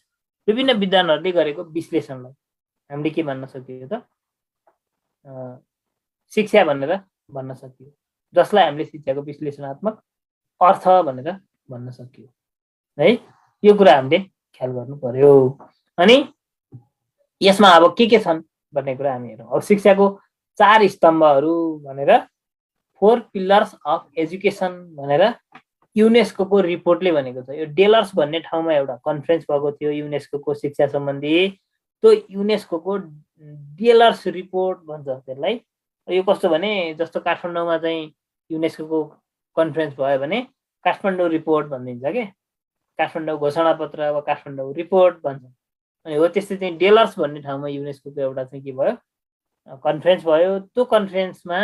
विभिन्न विद्वानहरूले गरेको विश्लेषणलाई हामीले के भन्न सकियो त शिक्षा भनेर भन्न सकियो, जसलाई हामीले शिक्षाको विश्लेषणात्मक अर्थ भनेर भन्न सकियो है। यो कुरा हामीले ख्याल गर्नु पर्यो। अनि यसमा अब के छन् भन्ने कुरा हामी हेरौँ। अब शिक्षाको 4 स्तम्भहरू भनेर 4 पिलर्स अफ एजुकेसन भनेर युनेस्को रिपोर्टले भनेको छ। यो डेलर्स भन्ने ठाउँमा एउटा कन्फरेन्स भएको थियो युनेस्को शिक्षा सम्बन्धी। त्यो युनेस्को डेलर्स रिपोर्ट भन्छ त्यसलाई। यो कस्तो भने जस्तो काठमाडौँमा चाहिँ युनेस्को कन्फरेन्स भयो भने काठमाडौँ रिपोर्ट भनिदिन्छ के, काठमाडौँ घोषणापत्र वा काठमाडौँ रिपोर्ट भन्छ। अनि हो त्यस्तै चाहिँ डेलर्स भन्ने ठाउँमा युनेस्को एउटा चाहिँ के भयो कन्फरेन्स भयो। त्यो कन्फरेन्समा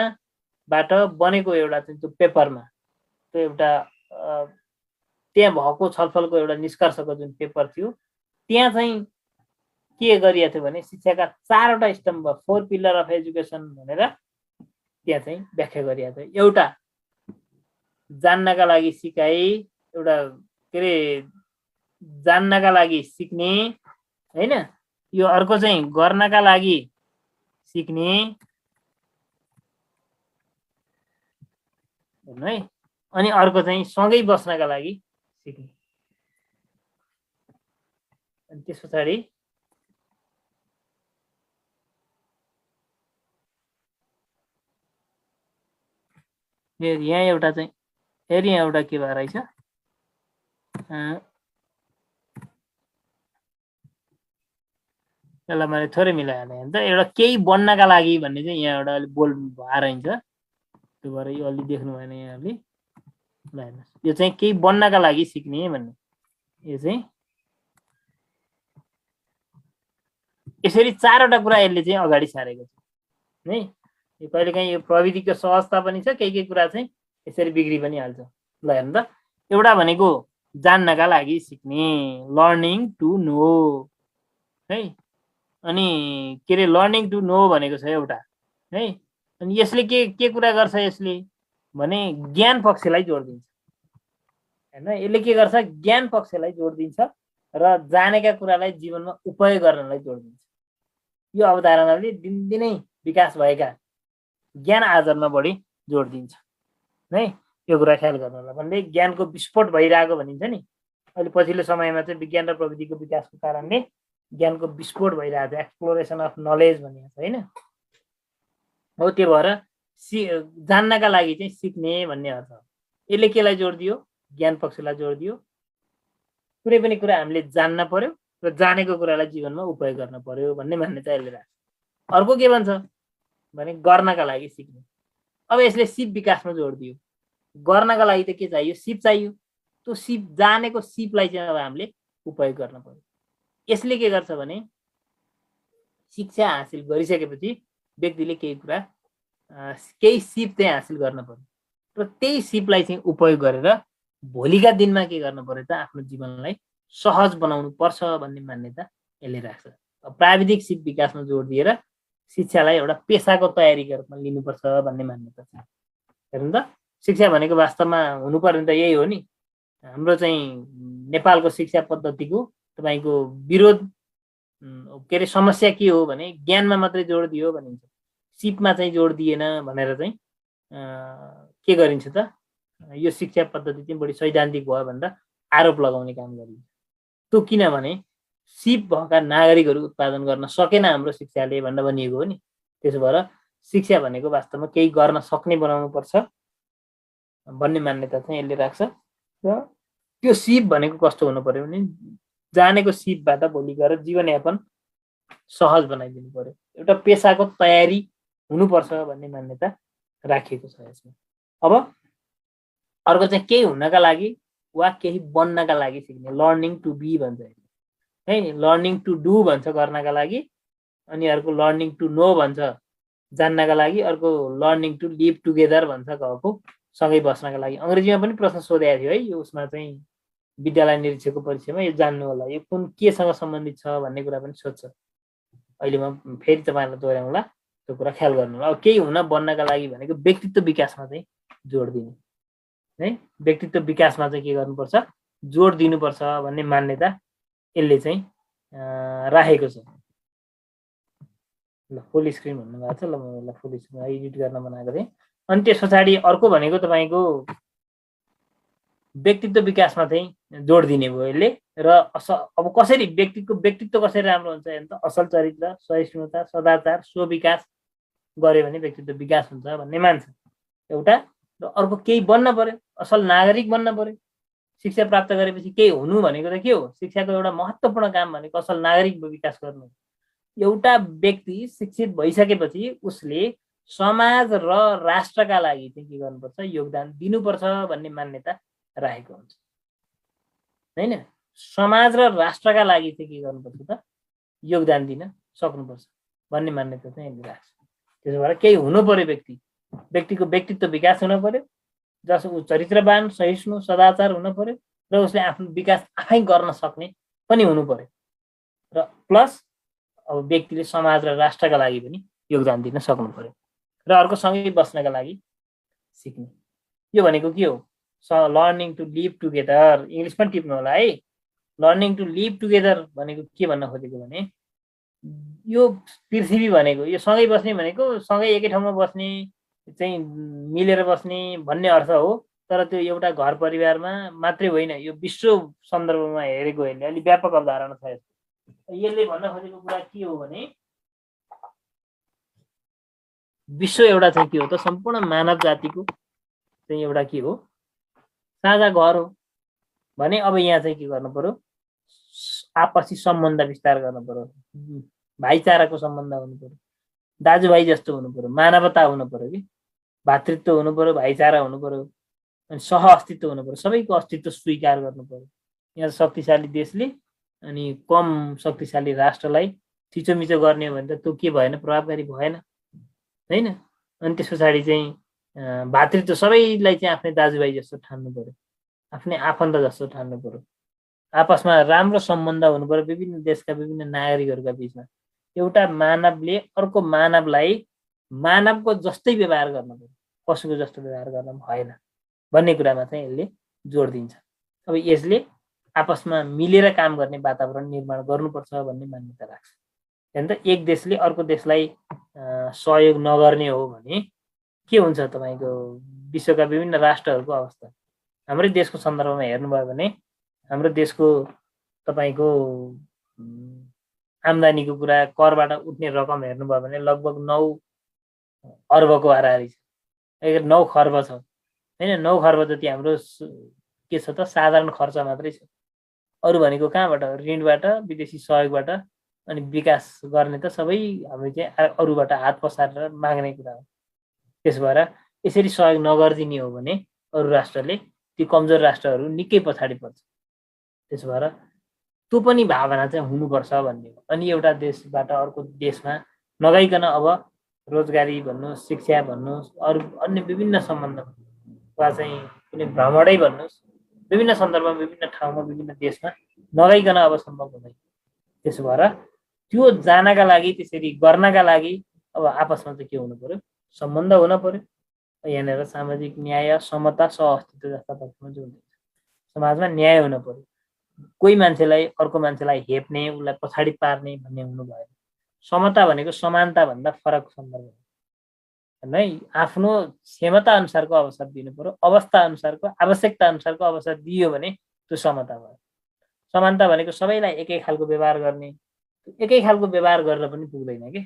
बाट बनेको एउटा चाहिँ त्यो पेपरमा त्यो एउटा त्यहाँ भएको छलफलको एउटा निष्कर्षको जुन पेपर थियो त्यहाँ चाहिँ के गरिएको थियो भने शिक्षाका 4वटा स्तम्भ 4 पिलर अफ एजुकेसन भनेर त्यहाँ चाहिँ व्याख्या गरिएको थियो। एउटा जान्नका लागि सिकाइ, एउटा के अरे जान्नका लागि सिक्ने हैन, यो अर्को चाहिँ गर्नका लागि सिक्ने है, अनि अर्को चाहिँ सँगै बस्नका लागि सिक्ने। अनि त्यस पछाडि यहाँ एउटा चाहिँ फेरि यहाँ एउटा के भएर रहेछ यसलाई मैले थोरै मिलाइहालेँ नि त। एउटा केही बन्नका लागि भन्ने चाहिँ यहाँ एउटा अलि बोल्ड भएर हिँड्छ, त्यो भएर यो अलि देख्नु भएन यहाँले। ल हेर्नुहोस्, यो चाहिँ केही बन्नका लागि सिक्ने भन्ने, यो चाहिँ यसरी 4वटा कुरा यसले चाहिँ अगाडि सारेको छ है। यो कहिलेकाहीँ यो प्रविधिको सहजता पनि छ, केही कुरा चाहिँ यसरी बिग्री पनि हाल्छ। ल हेर्नु त, एउटा भनेको जान्नका लागि सिक्ने, लर्निङ टु नो है। अनि के अरे लर्निङ टु नो भनेको छ एउटा है। अनि यसले के कुरा गर्छ यसले भने ज्ञान पक्षलाई जोड दिन्छ हैन। यसले के गर्छ ज्ञान पक्षलाई जोड दिन्छ र जानेका कुरालाई जीवनमा उपयोग गर्नलाई जोड दिन्छ। यो अवधारणाले दिनदिनै विकास भएका ज्ञान आर्जनमा बढी जोड दिन्छ है। यो कुरा ख्याल गर्नुलाई भन्दै ज्ञानको विस्फोट भइरहेको भनिन्छ नि। अहिले पछिल्लो समयमा चाहिँ विज्ञान र प्रविधिको विकासको कारणले ज्ञानको विस्फोट भइरहेको छ, एक्सप्लोरेसन अफ नलेज भनिएको छ हैन। हो त्यो भएर जान्नका लागि चाहिँ सिक्ने भन्ने अर्थ हो। यसले केलाई जोड दियो ज्ञान पक्षलाई जोड दियो। कुनै पनि कुरा हामीले जान्न पर्यो र जानेको कुरालाई जीवनमा उपयोग गर्न पर्यो भन्ने मान्यता यसले राख्छ। अर्को के भन्छ भने गर्नका लागि सिक्ने। अब यसले सिप विकासमा जोड दियो। गर्नका लागि त के चाहियो सिप चाहियो, त्यो सिप जानेको सिपलाई चाहिँ अब हामीले उपयोग गर्न पर्यो। यसले के गर्छ भने शिक्षा हासिल गरिसकेपछि व्यक्तिले केही सिप चाहिँ हासिल गर्न पर्यो र त्यही सिपलाई चाहिँ उपयोग गरेर भोलिका दिनमा के गर्न पर्यो त आफ्नो जीवनलाई सहज बनाउनु पर्छ भन्ने मान्यता यसले राख्छ। प्राविधिक सिप विकासमा जोड दिएर शिक्षालाई एउटा पेसाको तयारीका रूपमा लिनुपर्छ भन्ने मान्यता छ। हेर्नु त, शिक्षा भनेको वास्तवमा हुनुपर्ने त यही हो नि। हाम्रो चाहिँ नेपालको शिक्षा पद्धतिको तपाईको विरोध के अरे समस्या के हो भने ज्ञानमा मात्रै जोड दियो भनिन्छ, सिपमा चाहिँ जोड दिएन भनेर चाहिँ के गरिन्छ त यो शिक्षा पद्धति चाहिँ बढी सैद्धान्तिक भयो भनेर आरोप लगाउने काम गरिन्छ। त्यो किनभने सिप भएका नागरिकहरू उत्पादन गर्न सकेन हाम्रो शिक्षाले भनेर भनिएको हो नि। त्यसो भएर शिक्षा भनेको वास्तवमा केही गर्न सक्ने बनाउनु पर्छ भन्ने मान्यता चाहिँ यसले राख्छ। र त्यो सिप भनेको कस्तो हुनु पर्यो भने जानेको सिपबाट भोलि गएर जीवनयापन सहज बनाइदिनु पर्यो, एउटा पेसाको तयारी हुनुपर्छ भन्ने मान्यता राखिएको छ यसमा। अब अर्को चाहिँ केही हुनका लागि वा केही बन्नका लागि सिक्ने, लर्निङ टु बी भन्छ है। लर्निङ टु डु भन्छ गर्नका लागि, अनि अर्को लर्निङ टु नो भन्छ जान्नका लागि, अर्को लर्निङ टु लिभ टुगेदर भन्छ घरको सँगै बस्नका लागि। अङ्ग्रेजीमा पनि प्रश्न सोधेको थियो है यो उसमा चाहिँ विद्यालय निरीक्षकको परीक्षामा, यो जान्नु होला यो कुन केसँग सम्बन्धित छ भन्ने कुरा पनि सोध्छ। अहिले म फेरि तपाईँहरूलाई दोहोऱ्याउँला, त्यो कुरा ख्याल गर्नु होला। अब केही हुन बन्नका लागि भनेको व्यक्तित्व विकासमा चाहिँ जोड दिने है। व्यक्तित्व विकासमा चाहिँ के गर्नुपर्छ जोड दिनुपर्छ भन्ने मान्यता यसले चाहिँ राखेको छ। ल फुल स्क्रिन भन्नुभएको छ। ल म यसलाई फुल स्क्रिन एडिट गर्न बनाएको थिएँ। अनि त्यस पछाडि अर्को भनेको तपाईँको व्यक्तित्व विकासमा चाहिँ जोड दिने भयो यसले। र अब कसरी व्यक्तित्व कसरी राम्रो हुन्छ भने त असल चरित्र, सहिष्णुता, सदाचार, स्वविकास गर्यो भने व्यक्तित्व विकास हुन्छ भन्ने मान्छ एउटा। र अर्को केही बन्न पर्यो, असल नागरिक बन्न पर्यो। शिक्षा प्राप्त गरेपछि केही हुनु भनेको त के हो? शिक्षाको एउटा महत्त्वपूर्ण काम भनेको असल नागरिक विकास गर्नु। एउटा व्यक्ति शिक्षित भइसकेपछि उसले समाज र राष्ट्रका लागि चाहिँ के गर्नुपर्छ? योगदान दिनुपर्छ भन्ने मान्यता राखेको हुन्छ हैन। समाज र राष्ट्रका लागि चाहिँ के गर्नुपर्छ त? योगदान दिन सक्नुपर्छ भन्ने मान्यता चाहिँ यसले राख्छ। त्यसो भएर केही हुनु पर्यो, व्यक्तिको व्यक्तित्व विकास हुनु पर्यो, जस ऊ चरित्रवान, सहिष्णु, सदाचार हुनु पर्यो र उसले आफ्नो विकास आफै गर्न सक्ने पनि हुनु पर्यो। र प्लस अब व्यक्तिले समाज र राष्ट्रका लागि पनि योगदान दिन सक्नु पर्यो। र अर्को सँगै बस्नका लागि सिक्ने। यो भनेको के हो? Learning to live together. English पनि टिप्नु होला है। लर्निङ टु लिभ टुगेदर भनेको के भन्न खोजेको भने यो पृथ्वी भनेको यो सँगै बस्ने भनेको सँगै एकै ठाउँमा बस्ने चाहिँ मिलेर बस्ने भन्ने अर्थ हो। तर त्यो एउटा घर परिवारमा मात्रै होइन, यो विश्व सन्दर्भमा हेरेको यसले अलिक व्यापक अवधारणा छ। यसले भन्न खोजेको कुरा के हो भने विश्व एउटा चाहिँ के हो त? सम्पूर्ण मानव जातिको चाहिँ एउटा के हो? साझा घर हो भने अब यहाँ चाहिँ के गर्नु पर्यो? आपसी सम्बन्ध विस्तार गर्नु पर्यो, भाइचाराको सम्बन्ध हुनु पर्यो, दाजुभाइ जस्तो हुनु पर्यो, मानवता हुनु पर्यो कि भातृत्व हुनु पर्यो, भाइचारा हुनु पर्यो, अनि सह अस्तित्व हुनु पर्यो। सबैको अस्तित्व स्वीकार गर्नु पर्यो। यहाँ शक्तिशाली देशले अनि कम शक्तिशाली राष्ट्रलाई थिचोमिचो गर्ने हो भने त त्यो के भएन? प्रभावकारी भएन हैन। अनि त्यस पछाडि चाहिँ भातृत्व सबैलाई चाहिँ आफ्नै दाजुभाइ जस्तो ठान्नु पर्यो, आफ्नै आफन्त जस्तो ठान्नु पर्यो। आपसमा राम्रो सम्बन्ध हुनु पर्यो विभिन्न देशका विभिन्न नागरिकहरूका बिचमा। एउटा मानवले अर्को मानवलाई मानवको जस्तै व्यवहार गर्नु पर्यो, पशुको जस्तो व्यवहार गर्न भएन भन्ने कुरामा चाहिँ यसले जोड दिन्छ। अब यसले आपसमा मिलेर काम गर्ने वातावरण निर्माण गर्नुपर्छ भन्ने मान्यता राख्छ। हेर्नु त एक देशले अर्को देशलाई सहयोग नगर्ने हो भने के हुन्छ? तपाईँको विश्वका विभिन्न राष्ट्रहरूको अवस्था हाम्रै देशको सन्दर्भमा हेर्नुभयो भने हाम्रो देशको तपाईँको आम्दानीको कुरा, करबाट उठ्ने रकम हेर्नुभयो भने लगभग 9 अर्बको हाराहारी छ। 9 खर्ब छ हैन। 9 खर्ब जति हाम्रो के छ त? साधारण खर्च मात्रै छ। अरू भनेको कहाँबाट? ऋणबाट, विदेशी सहयोगबाट अनि विकास गर्ने त सबै हामी चाहिँ अरूबाट हात पसारेर माग्ने कुरा हो। त्यस भएर यसरी सहयोग नगरिदिने हो भने अरू राष्ट्रले ती कमजोर राष्ट्रहरू निकै पछाडि पर्छ। त्यस भएर त्यो पनि भावना चाहिँ हुनुपर्छ भन्ने हो। अनि एउटा देशबाट अर्को देशमा नगइकन अब रोजगारी भन्नुहोस्, शिक्षा भन्नुहोस्, अरू अन्य विभिन्न सम्बन्धमा वा चाहिँ कुनै भ्रमणै भन्नुहोस्, विभिन्न सन्दर्भमा विभिन्न ठाउँमा विभिन्न देशमा नगइकन अब सम्भव हुँदैन। त्यसो भएर त्यो जानका लागि, त्यसरी गर्नका लागि अब आपसमा चाहिँ के हुनु पर्यो? सम्बन्ध हुन पर्यो। यहाँनिर सामाजिक न्याय, समता, सहअस्तित्व जस्ता पक्षमा जोड दिन्छ। समाजमा न्याय हुन पर्यो। कोही मान्छेलाई अर्को मान्छेलाई हेप्ने, उसलाई पछाडि पार्ने भन्ने हुनु भएन। समता भनेको समानता भन्दा फरक सन्दर्भ हो है। आफ्नो क्षमता अनुसारको अवसर दिनु पर्यो, अवस्था अनुसारको, आवश्यकता अनुसारको अवसर दियो भने त्यो समता भयो। समानता भनेको सबैलाई एकै खालको व्यवहार गर्ने, एकै खालको व्यवहार गरेर पनि पुग्दैन के।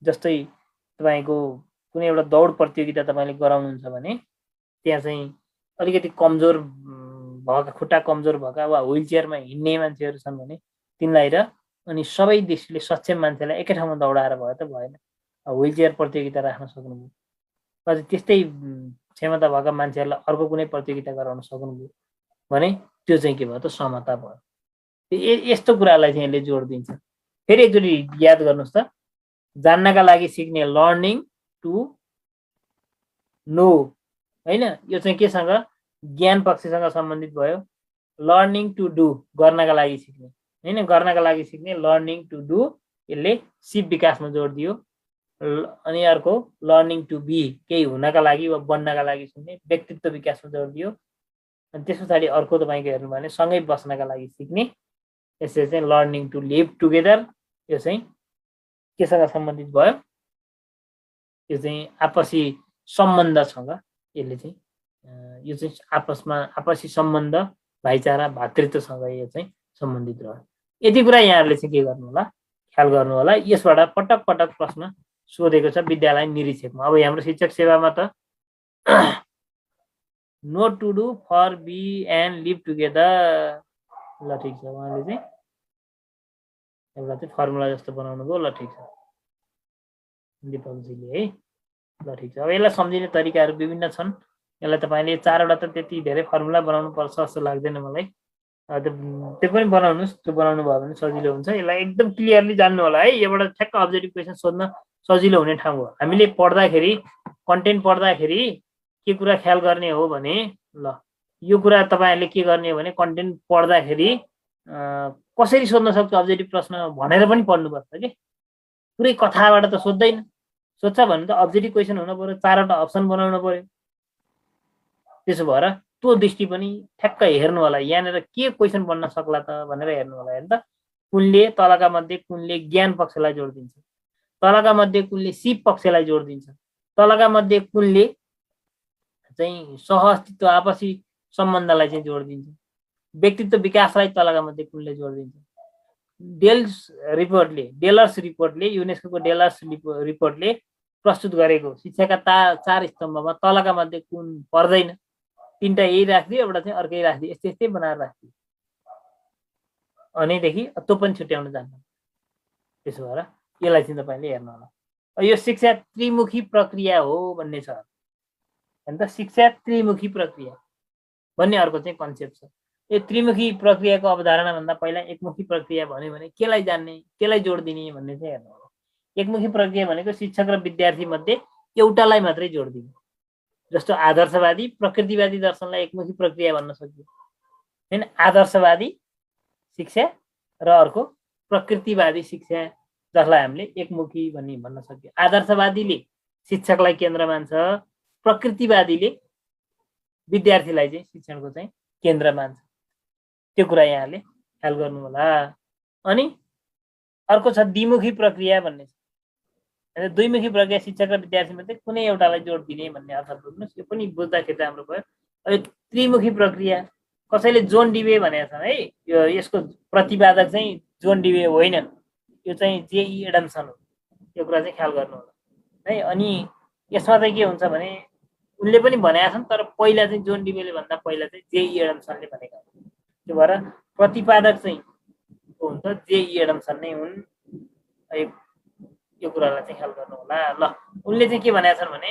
जस्तै तपाईँको कुनै एउटा दौड प्रतियोगिता तपाईँले गराउनुहुन्छ भने त्यहाँ चाहिँ अलिकति कमजोर भएका, खुट्टा कमजोर भएका वा व्हिल चेयरमा हिँड्ने मान्छेहरू छन् भने तिनलाई र अनि सबै देशले सक्षम मान्छेलाई एकै ठाउँमा दौडाएर भयो त भएन। व्हिल चेयर प्रतियोगिता राख्न सक्नुभयो, अझै त्यस्तै क्षमता भएका मान्छेहरूलाई अर्को कुनै प्रतियोगिता गराउन सक्नुभयो भने त्यो चाहिँ के भयो त? समता भयो। यस्तो कुरालाई चाहिँ यसले जोड दिन्छ। फेरि एकचोटि याद गर्नुहोस् त, जान्नका लागि सिक्ने, लर्निङ टु नो हैन। यो चाहिँ केसँग? ज्ञान पक्षसँग सम्बन्धित भयो। लर्निङ टु डु, गर्नका लागि सिक्ने हैन, गर्नका लागि सिक्ने, लर्निङ टु डु, यसले सिप विकासमा जोड दियो। अनि अर्को लर्निङ टु बी, केही हुनका लागि वा बन्नका लागि सिक्ने, व्यक्तित्व विकासमा जोड दियो। अनि त्यस पछाडि अर्को तपाईँको हेर्नु भने सँगै बस्नका लागि सिक्ने, यसले चाहिँ लर्निङ टु लिभ टुगेदर, यो चाहिँ केसँग सम्बन्धित भयो? यो चाहिँ आपसी सम्बन्धसँग यसले चाहिँ यो चाहिँ आपसी सम्बन्ध भाइचारा भातृत्वसँग यो चाहिँ सम्बन्धित रह्यो। यति कुरा यहाँहरूले चाहिँ के गर्नु होला, ख्याल गर्नु होला। यसबाट पटक पटक प्रश्न सोधेको छ विद्यालय निरीक्षकमा। अब हाम्रो शिक्षक सेवामा त know to do for be and live together, ल ठिक छ, उहाँले चाहिँ एउटा चाहिँ फर्मुला जस्तो बनाउनु भयो, ल ठिक छ दिपकजीले है, ल ठिक छ। अब यसलाई सम्झिने तरिकाहरू विभिन्न छन्। यसलाई तपाईँले 4वटा त त्यति धेरै फर्मुला बनाउनु पर्छ जस्तो लाग्दैन मलाई। त्यो पनि बनाउनुहोस्, त्यो बनाउनु भयो भने सजिलो हुन्छ। यसलाई एकदम क्लियरली जान्नु होला है। यहाँबाट ठ्याक्क अब्जेक्टिभ क्वेसन सोध्न सजिलो हुने ठाउँ हो। हामीले पढ्दाखेरि कन्टेन्ट पढ्दाखेरि के कुरा ख्याल गर्ने हो भने, ल यो कुरा तपाईँहरूले के गर्ने हो भने कन्टेन्ट पढ्दाखेरि कसरी सोध्न सक्छ अब्जेक्टिभ प्रश्न भनेर पनि पढ्नुपर्छ कि। पुरै कथाबाट त सोध्दैन। सोध्छ भने त अब्जेक्टिभ क्वेसन हुन पर्यो, 4वटा अप्सन बनाउनु पर्यो। त्यसो भएर त्यो दृष्टि पनि ठ्याक्क हेर्नु होला। यहाँनिर के क्वेसन बन्न सक्ला त भनेर हेर्नु होला। हेर्नु त, कुनले तलका मध्ये कुनले ज्ञान पक्षलाई जोड दिन्छ, तलका मध्ये कुनले सिप पक्षलाई जोड दिन्छ, तलका मध्ये कुनले चाहिँ सहअस्तित्व आपसी सम्बन्धलाई चाहिँ जोड दिन्छ, व्यक्तित्व विकासलाई तलका मध्ये कुनले जोड दिन्छ। डेलर्स रिपोर्टले युनेस्को डेलर्स रिपोर्टले प्रस्तुत गरेको शिक्षाका 4 स्तम्भमा तलका मध्ये कुन पर्दैन, 3टा यही राखिदियो, एउटा चाहिँ अर्कै राखिदियो, यस्तै बनाएर राखिदियो। अनेदेखि त्यो पनि छुट्याउन जान्नु। त्यसो भएर यसलाई चाहिँ तपाईँले हेर्नु होला। यो शिक्षा त्रिमुखी प्रक्रिया हो भन्ने छ। हैन त, शिक्षा त्रिमुखी प्रक्रिया भन्ने अर्को चाहिँ कन्सेप्ट छ। यो त्रिमुखी प्रक्रियाको अवधारणा भन्दा पहिला एकमुखी प्रक्रिया भन्यो भने केलाई जान्ने, केलाई जोड दिने भन्ने चाहिँ हेर्नु होला। एकमुखी प्रक्रिया भनेको शिक्षक र विद्यार्थी मध्ये एउटालाई मात्रै जोड दिने। जस्तो आदर्शवादी प्रकृतिवादी दर्शनलाई एकमुखी प्रक्रिया भन्न सकियो हैन। आदर्शवादी शिक्षा र अर्को प्रकृतिवादी शिक्षा, जसलाई हामीले एकमुखी भन्न सकियो। आदर्शवादीले शिक्षकलाई केन्द्र मान्छ, प्रकृतिवादीले विद्यार्थीलाई चाहिँ शिक्षणको चाहिँ केन्द्र मान्छ। त्यो कुरा यहाँले ख्याल गर्नु होला। अनि अर्को छ द्विमुखी प्रक्रिया भन्ने। दुईमुखी प्रक्रिया शिक्षक र विद्यार्थी मध्ये कुनै एउटालाई जोड दिने भन्ने अर्थ बुझ्नुहोस्। यो पनि बुझ्दाखेरि राम्रो भयो। अब त्रिमुखी प्रक्रिया कसैले जोन डिवे भनेको छ है। यसको प्रतिपादक चाहिँ जोन डिवे होइन, यो चाहिँ जेई एडम्सन हो। यो कुरा चाहिँ ख्याल गर्नु होला है। अनि यसमा चाहिँ के हुन्छ भने उनले पनि भनेका छन्, तर पहिला चाहिँ जोन डिवेले भन्दा पहिला चाहिँ जेई एडम्सनले भनेका हुन्। त्यो भएर प्रतिपादक चाहिँ को हुन्छ, जेई एडम्सन नै हुन्। यो कुरालाई चाहिँ ख्याल गर्नु होला। ल, उनले चाहिँ के भनेका छन् भने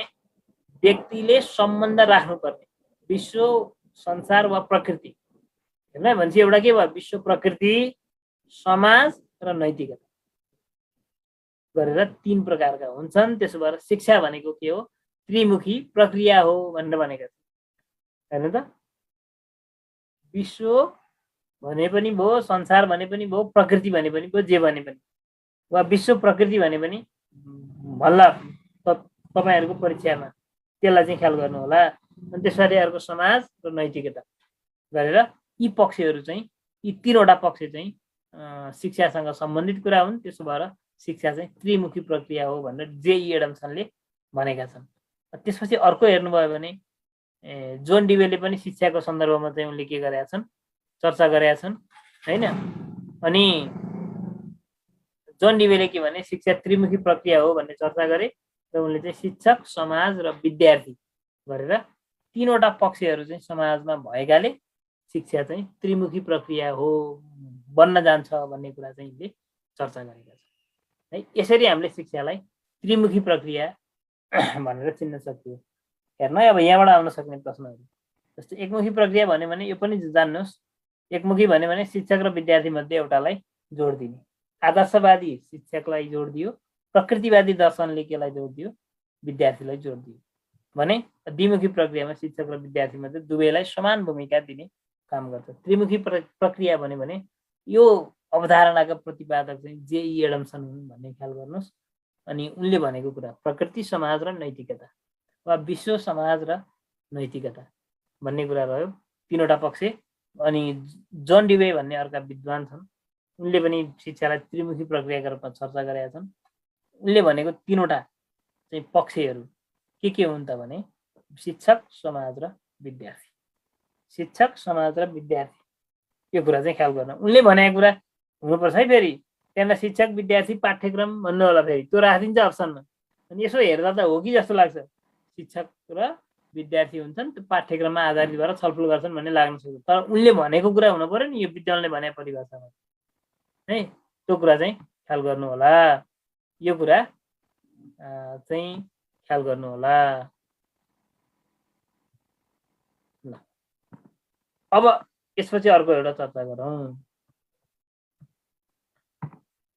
व्यक्तिले सम्बन्ध राख्नुपर्ने विश्व, संसार वा प्रकृति हैन भन्छ। एउटा के भयो, विश्व, प्रकृति, समाज र नैतिकता गरेर 3 प्रकारका हुन्छन्। त्यसो भएर शिक्षा भनेको के हो, त्रिमुखी प्रक्रिया हो भनेर भनेका छन् हैन त। विश्व भने पनि भयो, संसार भने पनि भयो, प्रकृति भने पनि भयो, जे भने पनि, वा विश्व प्रकृति भने पनि भल्ला तपाईहरुको परीक्षामा त्यसलाई चाहिँ ख्याल गर्नु होला। अनि त्यसपछि अर्को समाज र नैतिकता गरेर यी पक्षहरू चाहिँ, यी 3वटा पक्ष चाहिँ शिक्षासँग सम्बन्धित कुरा हुन्। त्यसो भएर शिक्षा चाहिँ त्रिमुखी प्रक्रिया हो भनेर जेई एडम्सनले भनेका छन्। त्यसपछि अर्को हेर्नुभयो भने जोन डिवेले पनि शिक्षाको सन्दर्भमा चाहिँ उनले के गरेका छन्, चर्चा गरेका छन् हैन। अनि जोन डिवेले के भने शिक्षा त्रिमुखी प्रक्रिया हो भन्ने चर्चा गरे र उनले चाहिँ शिक्षक, समाज र विद्यार्थी गरेर 3वटा पक्षहरू चाहिँ समाजमा भएकाले शिक्षा चाहिँ त्रिमुखी प्रक्रिया हो बन्न जान्छ भन्ने कुरा चाहिँ उनले चर्चा गरेका छन् है। यसरी हामीले शिक्षालाई त्रिमुखी प्रक्रिया भनेर चिन्न सकियो। हेर्नु है, अब यहाँबाट आउन सक्ने प्रश्नहरू जस्तो एकमुखी प्रक्रिया भन्यो भने यो पनि जान्नुहोस्। एकमुखी भन्यो भने शिक्षक र विद्यार्थी मध्ये एउटालाई जोड दिने। आदर्शवादी शिक्षकलाई जोड दियो, प्रकृतिवादी दर्शनले केलाई जोड दियो, विद्यार्थीलाई जोड दियो भने द्विमुखी प्रक्रियामा शिक्षक र विद्यार्थी मध्ये दुवैलाई समान भूमिका दिने काम गर्छ। त्रिमुखी प्रक्रिया भन्यो भने यो अवधारणाका प्रतिपादक चाहिँ जेई एडम्सन हुन् भन्ने ख्याल गर्नुहोस्। अनि उनले भनेको कुरा प्रकृति, समाज र नैतिकता वा विश्व, समाज र नैतिकता भन्ने कुरा रह्यो, 3वटा पक्ष। अनि जोन डिवे भन्ने अर्का विद्वान छन्, उनले पनि शिक्षालाई त्रिमुखी प्रक्रियाका रूपमा चर्चा गरेका छन्। उनले भनेको तीनवटा चाहिँ पक्षहरू के हुन् त भने शिक्षक, समाज र विद्यार्थी। शिक्षक, समाज र विद्यार्थी, यो कुरा चाहिँ ख्याल गर्न। उनले भनेको कुरा हुनुपर्छ है। फेरि त्यहाँनिर शिक्षक, विद्यार्थी, पाठ्यक्रम भन्नु होला, फेरि त्यो राखिदिन्छ अप्सनमा। अनि यसो हेर्दा त हो कि जस्तो लाग्छ, शिक्षक र विद्यार्थी हुन्छन्, त्यो पाठ्यक्रममा आधारित भएर छलफल गर्छन् भन्ने लाग्न सक्छ। तर उनले भनेको कुरा हुनु पर्यो नि, यो विद्वानले भने परिभाषामा है, त्यो कुरा चाहिँ ख्याल गर्नु होला। यो कुरा चाहिँ ख्याल गर्नु होला। ल अब यसपछि अर्को एउटा चर्चा गरौँ।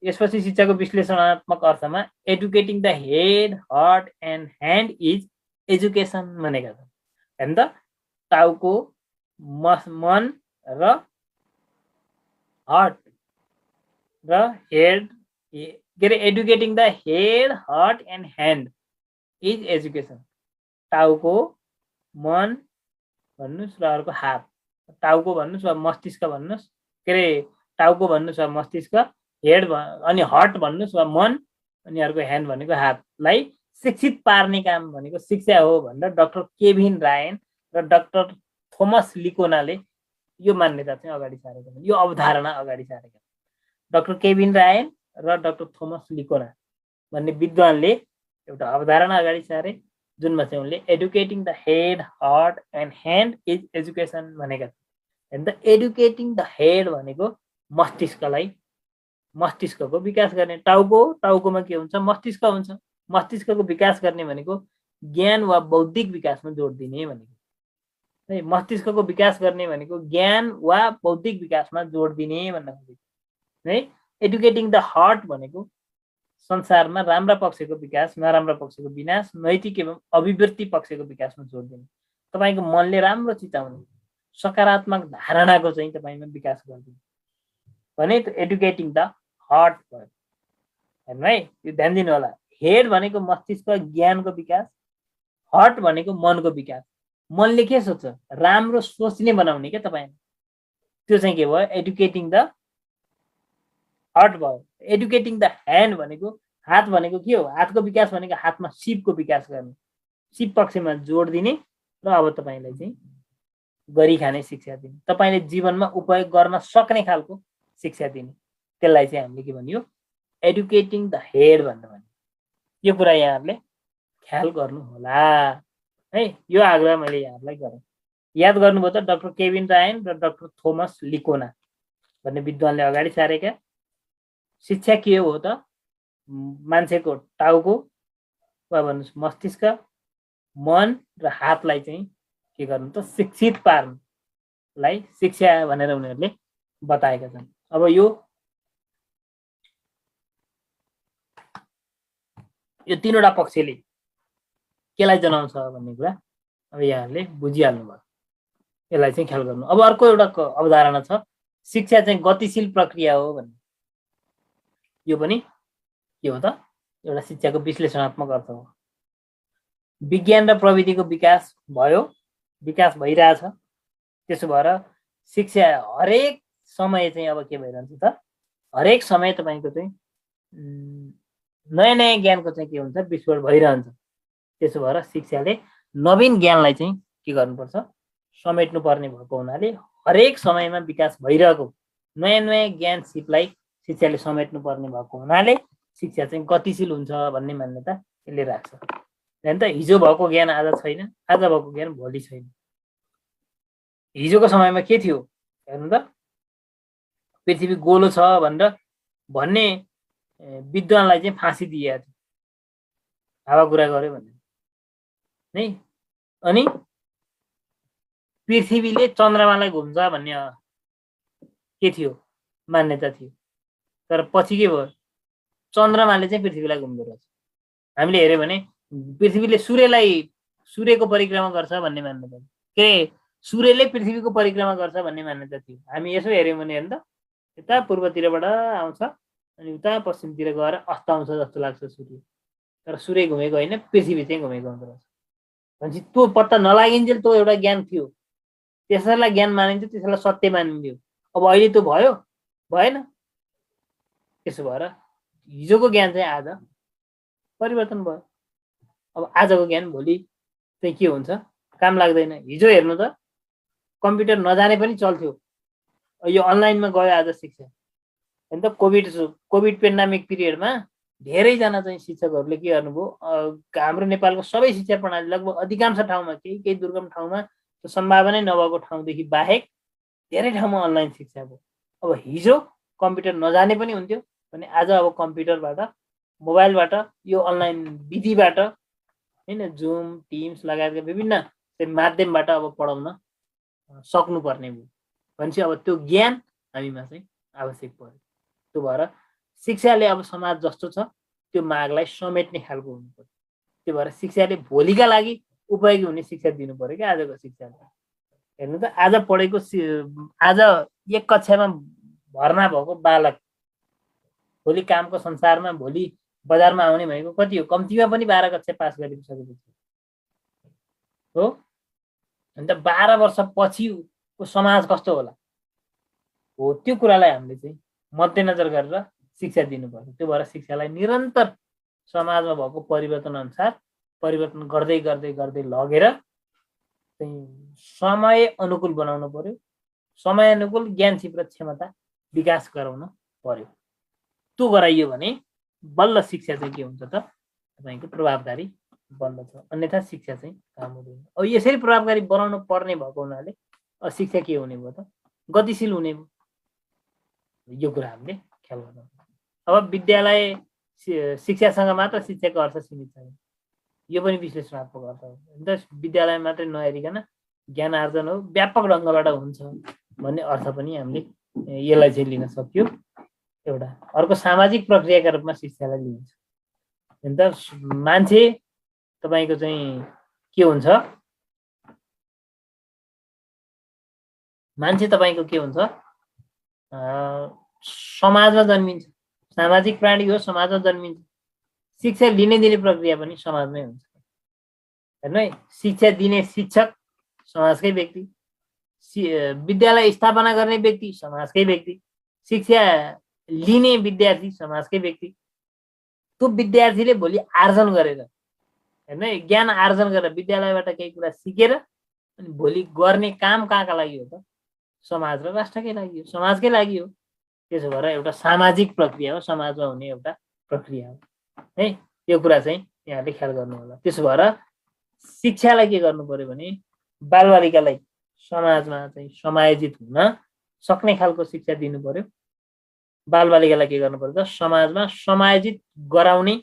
यसपछि शिक्षाको विश्लेषणात्मक अर्थमा educating the head, heart and hand is education भनेका छन्। हेर्नु त, टाउको, मन र हार्ट र हेड, के अरे educating the head, heart and hand is education. टाउको, मन भन्नुहोस् र अर्को हात। टाउको भन्नुहोस् वा मस्तिष्क भन्नुहोस्, के अरे टाउको भन्नुहोस् वा मस्तिष्क, हेड अनि हार्ट भन्नुहोस् वा मन, अनि अर्को ह्यान्ड भनेको हातलाई शिक्षित पार्ने काम भनेको शिक्षा हो भनेर डाक्टर केभिन रायन र डाक्टर थोमस लिकोनाले यो मान्यता चाहिँ अगाडि सारेका छन्, यो अवधारणा अगाडि सारेका छन्। डाक्टर केभिन रायन र डाक्टर थोमस लिकोना भन्ने विद्वानले एउटा अवधारणा अगाडि सारे, जुनमा चाहिँ उनले educating the head, heart and hand is education भनेका छन्। अन्त एडुकेटिङ द हेड भनेको मस्तिष्कलाई, मस्तिष्कको विकास गर्ने। टाउकोमा के हुन्छ? मस्तिष्क हुन्छ। मस्तिष्कको विकास गर्ने भनेको ज्ञान वा बौद्धिक विकासमा जोड दिने भनेको है। मस्तिष्कको विकास गर्ने भनेको ज्ञान वा बौद्धिक विकासमा जोड दिने भन्न खोजेको है। एडुकेटिङ द हार्ट भनेको संसारमा राम्रा पक्षको विकास, नराम्रा पक्षको विनाश, नैतिक एवं अभिवृत्ति पक्षको विकासमा जोड दिने। तपाईँको मनले राम्रो चिताउने, सकारात्मक धारणाको चाहिँ तपाईँमा विकास गरिदिने भने एडुकेटिङ द हार्ट भयो। हेर्नु है, यो ध्यान दिनु होला। हेड भनेको मस्तिष्क, ज्ञानको विकास। हार्ट भनेको मनको विकास। मनले के सोच्छ? राम्रो सोच्ने बनाउने क्या तपाईँ, त्यो चाहिँ के भयो? एडुकेटिङ द हार्ट भयो। एडुकेटिङ द ह्यान्ड भनेको, हात भनेको के हो? हातको विकास भनेको हातमा सिपको विकास गर्ने, सिप पक्षमा जोड दिने र अब तपाईँलाई चाहिँ गरी खाने शिक्षा दिने, तपाईँले जीवनमा उपयोग गर्न सक्ने खालको शिक्षा दिने, त्यसलाई चाहिँ हामीले के भनियो? एडुकेटिङ द हेड भनेर भन्यो। यो कुरा यहाँहरूले ख्याल गर्नु होला है। यो आग्रह मैले यहाँहरूलाई गरेँ। याद गर्नुभयो त, डाक्टर केभिन रायन र डाक्टर थोमस लिकोना भन्ने विद्वानले अगाडि सारेका शिक्षा के हो त? मान्छेको टाउको वा भन्नुहोस् मस्तिष्क, मन र हातलाई चाहिँ के गर्नु त? शिक्षित पार्नुलाई शिक्षा भनेर उनीहरूले बताएका छन्। अब यो तीनवटा पक्षले केलाई जनाउँछ भन्ने कुरा अब यहाँहरूले बुझिहाल्नु भयो। यसलाई चाहिँ ख्याल गर्नु। अब अर्को एउटा अवधारणा छ, शिक्षा चाहिँ गतिशील प्रक्रिया हो भन्ने। यो पनि के हो त? एउटा शिक्षाको विश्लेषणात्मक अर्थ हो। विज्ञान र प्रविधिको विकास भयो, विकास भइरहेछ। त्यसो भएर शिक्षा हरेक समय चाहिँ अब के भइरहन्छ त? हरेक समय तपाईँको चाहिँ नयाँ नयाँ ज्ञानको चाहिँ के हुन्छ? विस्फोट भइरहन्छ। त्यसो भएर शिक्षाले नवीन ज्ञानलाई चाहिँ के गर्नुपर्छ? समेट्नु पर्ने भएको हुनाले हरेक समयमा विकास भइरहेको नयाँ नयाँ ज्ञान सिपलाई शिक्षाले समेट्नु पर्ने भएको हुनाले शिक्षा चाहिँ गतिशील हुन्छ भन्ने मान्यता यसले राख्छ। होइन त, हिजो भएको ज्ञान आज छैन, आज भएको ज्ञान भोलि छैन। हिजोको समयमा के थियो? हेर्नु त, पृथ्वी गोलो छ भनेर भन्ने विद्वानलाई चाहिँ फाँसी दिएको थियो, हावा कुरा गर्यो भने नै। अनि पृथ्वीले चन्द्रमालाई घुम्छ भन्ने के थियो? मान्यता थियो। तर पछि के भयो? चन्द्रमाले चाहिँ पृथ्वीलाई घुम्दो रहेछ। हामीले हेऱ्यो भने पृथ्वीले सूर्यको परिक्रमा गर्छ भन्ने मान्यता थियो, के सूर्यले पृथ्वीको परिक्रमा गर्छ भन्ने मान्यता थियो। हामी यसो हेऱ्यौँ भने हेर्नु त, यता पूर्वतिरबाट आउँछ अनि उता पश्चिमतिर गएर अस्ताउँछ जस्तो लाग्छ सूर्य, तर सूर्य घुमेको होइन, पृथ्वी चाहिँ घुमेको हुँदो रहेछ। भनेपछि त्यो पत्ता नलागिन्जेल त्यो एउटा ज्ञान थियो, त्यसैलाई ज्ञान मानिन्थ्यो, त्यसैलाई सत्य मानिन्थ्यो। अब अहिले त्यो भयो? भएन। त्यसो भएर हिजोको ज्ञान चाहिँ आज परिवर्तन भयो। अब आजको ज्ञान भोलि चाहिँ के हुन्छ, काम लाग्दैन। हिजो हेर्नु त कम्प्युटर नजाने पनि चल्थ्यो, यो अनलाइनमा गयो आज शिक्षा होइन त। कोभिड पेन्डामिक पिरियडमा धेरैजना चाहिँ शिक्षकहरूले के गर्नुभयो, हाम्रो नेपालको सबै शिक्षा प्रणाली लगभग अधिकांश ठाउँमा, केही केही दुर्गम ठाउँमा सम्भावनै नभएको ठाउँदेखि बाहेक धेरै ठाउँमा अनलाइन शिक्षा भयो। अब हिजो कम्प्युटर नजाने पनि हुन्थ्यो भने आज अब कम्प्युटरबाट, मोबाइलबाट, यो अनलाइन विधिबाट होइन, जुम, टिम्स लगायतका विभिन्न माध्यमबाट अब पढाउन सक्नुपर्ने भयो भनेपछि अब त्यो ज्ञान हामीमा चाहिँ आवश्यक पर्यो। त्यो भएर शिक्षाले अब समाज जस्तो छ त्यो मागलाई समेट्ने खालको हुनु पर्यो। त्यो भएर शिक्षाले भोलिका लागि उपयोगी हुने शिक्षा दिनु पर्यो क्या आजको शिक्षाले। हेर्नु त आज पढेको, आज एक कक्षामा भर्ना भएको बालक भोलि कामको संसारमा, भोलि बजारमा आउने भनेको कति हो, कम्तीमा पनि 12 कक्षा पास गरिसकेपछि हो। अन्त 12 वर्षपछिको समाज कस्तो होला हो, त्यो कुरालाई हामीले चाहिँ मध्यनजर गरेर शिक्षा दिनुपर्छ। त्यो भएर शिक्षालाई निरन्तर समाजमा भएको परिवर्तन अनुसार परिवर्तन गर्दै गर्दै गर्दै लगेर चाहिँ समय अनुकूल बनाउनु पर्यो। समय अनुकूल ज्ञान क्षिप्र क्षमता विकास गराउन पर्यो। त्यो गराइयो भने बल्ल शिक्षा चाहिँ के हुन्छ त, तपाईँको प्रभावकारी बन्दछ। अन्यथा शिक्षा चाहिँ काम हुँदैन। अब यसरी प्रभावकारी बनाउनु पर्ने भएको हुनाले शिक्षा के हुने भयो त, गतिशील हुने भयो। यो कुरा हामीले ख्याल गर्नु। अब विद्यालय शिक्षासँग मात्र शिक्षाको अर्थ सीमित छैन, यो पनि विश्लेषणात्मक अर्थ हो। अन्त विद्यालय मात्रै नहेरिकन ज्ञान आर्जन हो, व्यापक ढङ्गबाट हुन्छ भन्ने अर्थ पनि हामीले यसलाई चाहिँ लिन सक्यो। एउटा अर्को सामाजिक प्रक्रियाका रूपमा शिक्षालाई लिइन्छ। अन्त मान्छे तपाईँको चाहिँ के हुन्छ, मान्छे तपाईँको के हुन्छ, समाजमा जन्मिन्छ, सामाजिक प्राणी हो, समाजमा जन्मिन्छ। शिक्षा लिने दिने प्रक्रिया पनि समाजमै हुन्छ हेर्नु है। शिक्षा दिने शिक्षक समाजकै व्यक्ति, विद्यालय स्थापना गर्ने व्यक्ति समाजकै व्यक्ति, शिक्षा लिने विद्यार्थी समाजकै व्यक्ति। त्यो विद्यार्थीले भोलि आर्जन गरेर हेर्नु है, ज्ञान आर्जन गरेर विद्यालयबाट केही कुरा सिकेर अनि भोलि गर्ने काम कहाँका लागि हो त, समाज र राष्ट्रकै लागि हो, समाजकै लागि हो। त्यसो भएर एउटा सामाजिक प्रक्रिया हो, समाजमा हुने एउटा प्रक्रिया हो है। यो कुरा चाहिँ यहाँले ख्याल गर्नु होला। त्यसो भएर शिक्षालाई के गर्नु पर्यो भने बालबालिकालाई समाजमा चाहिँ समायोजित हुन सक्ने खालको शिक्षा दिनु पर्यो। बालबालिकालाई के गर्नु पर्यो त, समाजमा समायोजित गराउने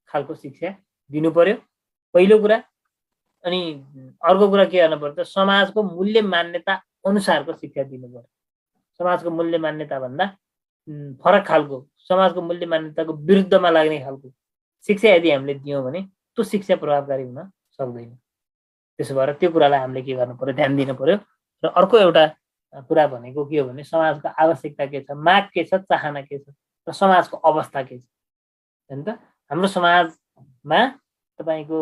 खालको शिक्षा दिनु पर्यो पहिलो कुरा। अनि अर्को कुरा के गर्नु पर्यो त, समाजको मूल्य मान्यता अनुसारको शिक्षा दिनु पर्यो। समाजको मूल्य मान्यता भन्दा फरक खालको, समाजको मूल्य मान्यताको विरुद्धमा लाग्ने खालको शिक्षा यदि हामीले दियौँ भने त्यो शिक्षा प्रभावकारी हुन सक्दैन। त्यसो भएर त्यो कुरालाई हामीले के गर्नु पर्यो, ध्यान दिनु पर्यो। र अर्को एउटा कुरा भनेको के हो भने समाजको आवश्यकता के छ, माग के छ, चाहना के छ, र समाजको अवस्था के छ होइन त। हाम्रो समाजमा तपाईँको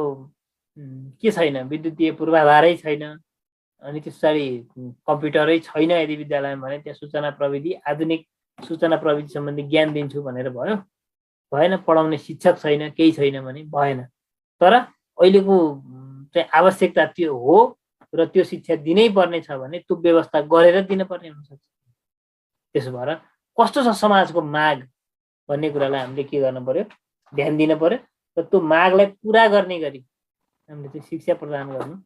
के छैन, विद्युतीय पूर्वाधारै छैन, अनि त्यसरी कम्प्युटरै छैन यदि विद्यालयमा भने त्यहाँ सूचना प्रविधि, आधुनिक सूचना प्रविधि सम्बन्धी ज्ञान दिन्छु भनेर भयो, भएन। पढाउने शिक्षक छैन, केही छैन भने भएन। तर अहिलेको चाहिँ आवश्यकता त्यो हो र त्यो शिक्षा दिनै पर्ने छ भने त्यो व्यवस्था गरेर दिनुपर्ने हुनसक्छ। त्यसो भएर कस्तो छ समाजको माग भन्ने कुरालाई हामीले के गर्नु पर्यो, ध्यान दिनु पर्यो। र त्यो मागलाई पुरा गर्ने गरी हामीले चाहिँ शिक्षा प्रदान गर्नु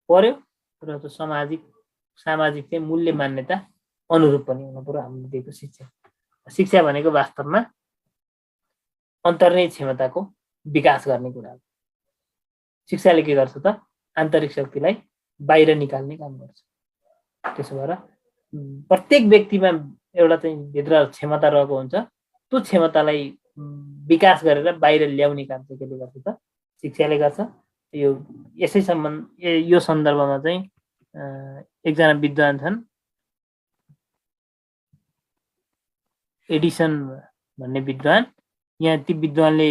पर्यो। र त्यो सामाजिक चाहिँ मूल्य मान्यता अनुरूप पनि हुनु पर्यो हामीले दिएको शिक्षा। शिक्षा भनेको वास्तवमा अन्तर्निहित क्षमताको विकास गर्ने कुरा हो। शिक्षाले के गर्छ त, आन्तरिक शक्तिलाई बाहिर निकाल्ने काम गर्छ। त्यसो भएर प्रत्येक व्यक्तिमा एउटा चाहिँ भित्र क्षमता रहेको हुन्छ, त्यो क्षमतालाई विकास गरेर बाहिर ल्याउने काम चाहिँ केले गर्छ त, शिक्षाले गर्छ। यो सन्दर्भमा चाहिँ एकजना विद्वान छन्, एडिसन भन्ने विद्वान। यहाँ ती विद्वानले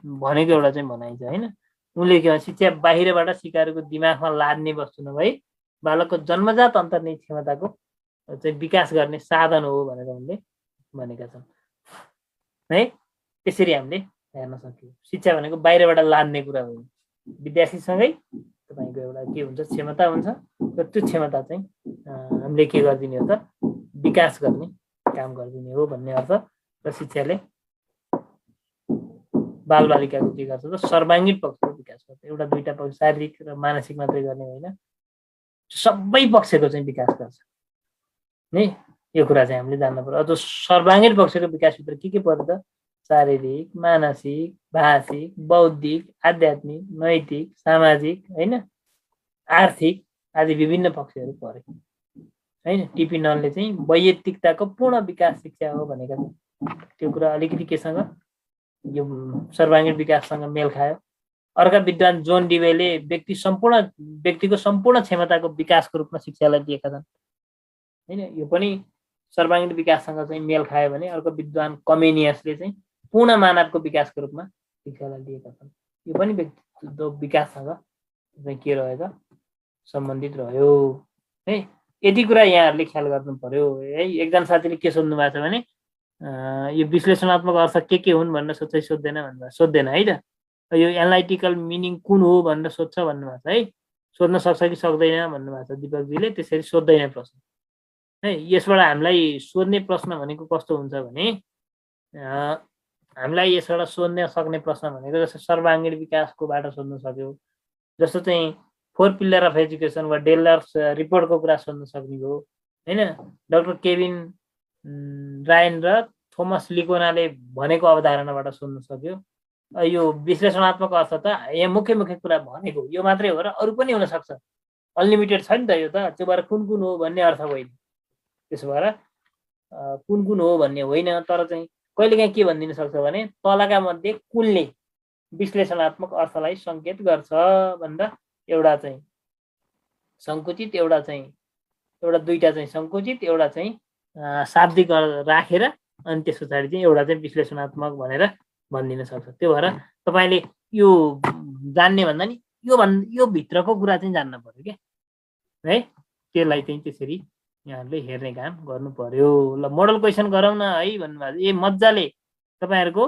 भनेको एउटा चाहिँ भनाइ छ होइन। उनले के भन्छ, शिक्षा बाहिरबाट सिकाएको दिमागमा लाद्ने वस्तु नभई बालकको जन्मजात अन्तर्निहित क्षमताको चाहिँ विकास गर्ने साधन हो भनेर उनले भनेका छन् है। त्यसरी हामीले हेर्न सकियो। शिक्षा भनेको बाहिरबाट लान्ने कुरा होइन, विद्यार्थीसँगै तपाईँको एउटा के हुन्छ क्षमता हुन्छ र त्यो क्षमता चाहिँ हामीले के गरिदिने हो त विकास गर्ने काम गरिदिने हो भन्ने अर्थ र शिक्षाले बालबालिकाको के गर्छ त सर्वाङ्गीण पक्षको विकास गर्छ। एउटा दुईटा पक्ष शारीरिक र मानसिक मात्रै गर्ने होइन, सबै पक्षको चाहिँ विकास गर्छ नि। यो कुरा चाहिँ हामीले जान्नु पर्यो। अझ सर्वाङ्गीण पक्षको विकासभित्र के पर्यो त शारीरिक, मानसिक, भाषिक, बौद्धिक, आध्यात्मिक, नैतिक, सामाजिक होइन, आर्थिक आदि विभिन्न पक्षहरू परे होइन। टिपी ननले चाहिँ वैयक्तिकताको पूर्ण विकास शिक्षा हो भनेका छन्। त्यो कुरा अलिकति केसँग यो सर्वाङ्गीण विकाससँग मेल खायो। अर्का विद्वान जोन डिवेले व्यक्तिको सम्पूर्ण क्षमताको विकासको रूपमा शिक्षालाई दिएका छन् होइन। यो पनि सर्वाङ्गीण विकाससँग चाहिँ मेल खायो भने अर्को विद्वान कमेनियसले चाहिँ पूर्ण मानवको विकासको रूपमा शिक्षालाई दिएका छन्। यो पनि व्यक्तित्व विकाससँग चाहिँ के रह्यो त सम्बन्धित रह्यो है। यति कुरा यहाँहरूले ख्याल गर्नु पर्यो है। एकजना साथीले के सोध्नु भएको छ भने यो विश्लेषणात्मक अर्थ के हुन् भनेर सोध्दैन भन्नुभयो, सोध्दैन है त। यो एनालाइटिकल मिनिङ कुन हो भनेर सोध्छ भन्नुभएको छ है। सोध्न सक्छ कि सक्दैन भन्नुभएको छ दिपकजीले। त्यसरी सोध्दैन प्रश्न है। यसबाट हामीलाई सोध्ने प्रश्न भनेको कस्तो हुन्छ भने हामीलाई यसबाट सोध्न सक्ने प्रश्न भनेको जस्तो सर्वाङ्गीण विकासकोबाट सोध्न सक्यो, जस्तो चाहिँ 4 पिलर अफ एजुकेसन वा डेलर्स रिपोर्टको कुरा सोध्न सक्ने हो होइन। डाक्टर केभिन रायन र थोमस लिकोनाले भनेको अवधारणाबाट सोध्न सक्यो। यो विश्लेषणात्मक अर्थ त यहाँ मुख्य कुरा भनेको यो मात्रै हो र अरू पनि हुनसक्छ, अनलिमिटेड छ नि त यो त। त्यो भएर कुन हो भन्ने अर्थ होइन, त्यसो भएर कुन हो भन्ने होइन। तर चाहिँ कहिलेकाहीँ के भनिदिन सक्छ भने तलका मध्ये कुनले विश्लेषणात्मक अर्थलाई सङ्केत गर्छ भन्दा एउटा चाहिँ सङ्कुचित, एउटा दुईटा चाहिँ सङ्कुचित, एउटा चाहिँ शाब्दिक राखेर अनि त्यस पछाडि चाहिँ एउटा चाहिँ विश्लेषणात्मक भनेर भनिदिन सक्छ। त्यो भएर तपाईँले यो जान्ने भन्दा नि यो भित्रको कुरा चाहिँ जान्न पर्यो क्या है। त्यसलाई चाहिँ त्यसरी यहाँहरूले हेर्ने काम गर्नु पर्यो। ल मोडल क्वेसन गरौँ न है भन्नुभएको। ए मजाले तपाईँहरूको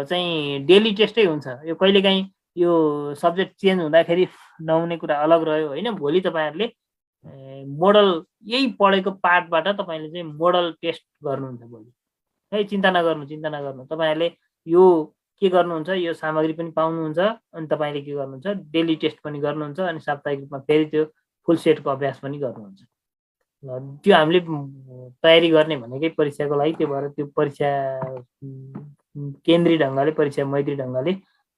चाहिँ डेली टेस्टै हुन्छ यो। कहिलेकाहीँ यो सब्जेक्ट चेन्ज हुँदाखेरि नहुने कुरा अलग रह्यो होइन। भोलि तपाईँहरूले मोडल यही पढेको पार्टबाट तपाईँले चाहिँ मोडल टेस्ट गर्नुहुन्छ भोलि है। चिन्ता नगर्नु। तपाईँहरूले यो के गर्नुहुन्छ, यो सामग्री पनि पाउनुहुन्छ अनि तपाईँले के गर्नुहुन्छ डेली टेस्ट पनि गर्नुहुन्छ अनि साप्ताहिक रूपमा फेरि त्यो फुल सेटको अभ्यास पनि गर्नुहुन्छ। त्यो हामीले तयारी गर्ने भनेकै परीक्षाको लागि। त्यो भएर त्यो परीक्षा केन्द्रीय ढङ्गले, परीक्षा मैत्री ढङ्गले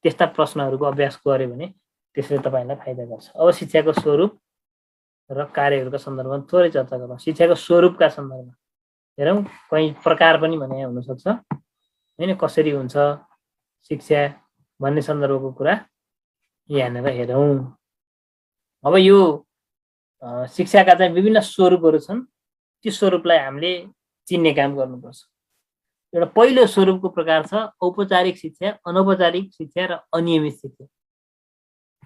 त्यस्ता प्रश्नहरूको अभ्यास गऱ्यो भने त्यसले तपाईँलाई फाइदा गर्छ। अब शिक्षाको स्वरूप र कार्यहरूका सन्दर्भमा थोरै चर्चा गरौँ। शिक्षाको स्वरूपका सन्दर्भमा हेरौँ, कहीँ प्रकार पनि भने हुनसक्छ होइन। कसरी हुन्छ शिक्षा भन्ने सन्दर्भको कुरा यहाँनिर हेरौँ। अब यो शिक्षाका चाहिँ विभिन्न स्वरूपहरू छन्। त्यो स्वरूपलाई हामीले चिन्ने काम गर्नुपर्छ। एउटा पहिलो स्वरूपको प्रकार छ औपचारिक शिक्षा, अनौपचारिक शिक्षा र अनियमित शिक्षा।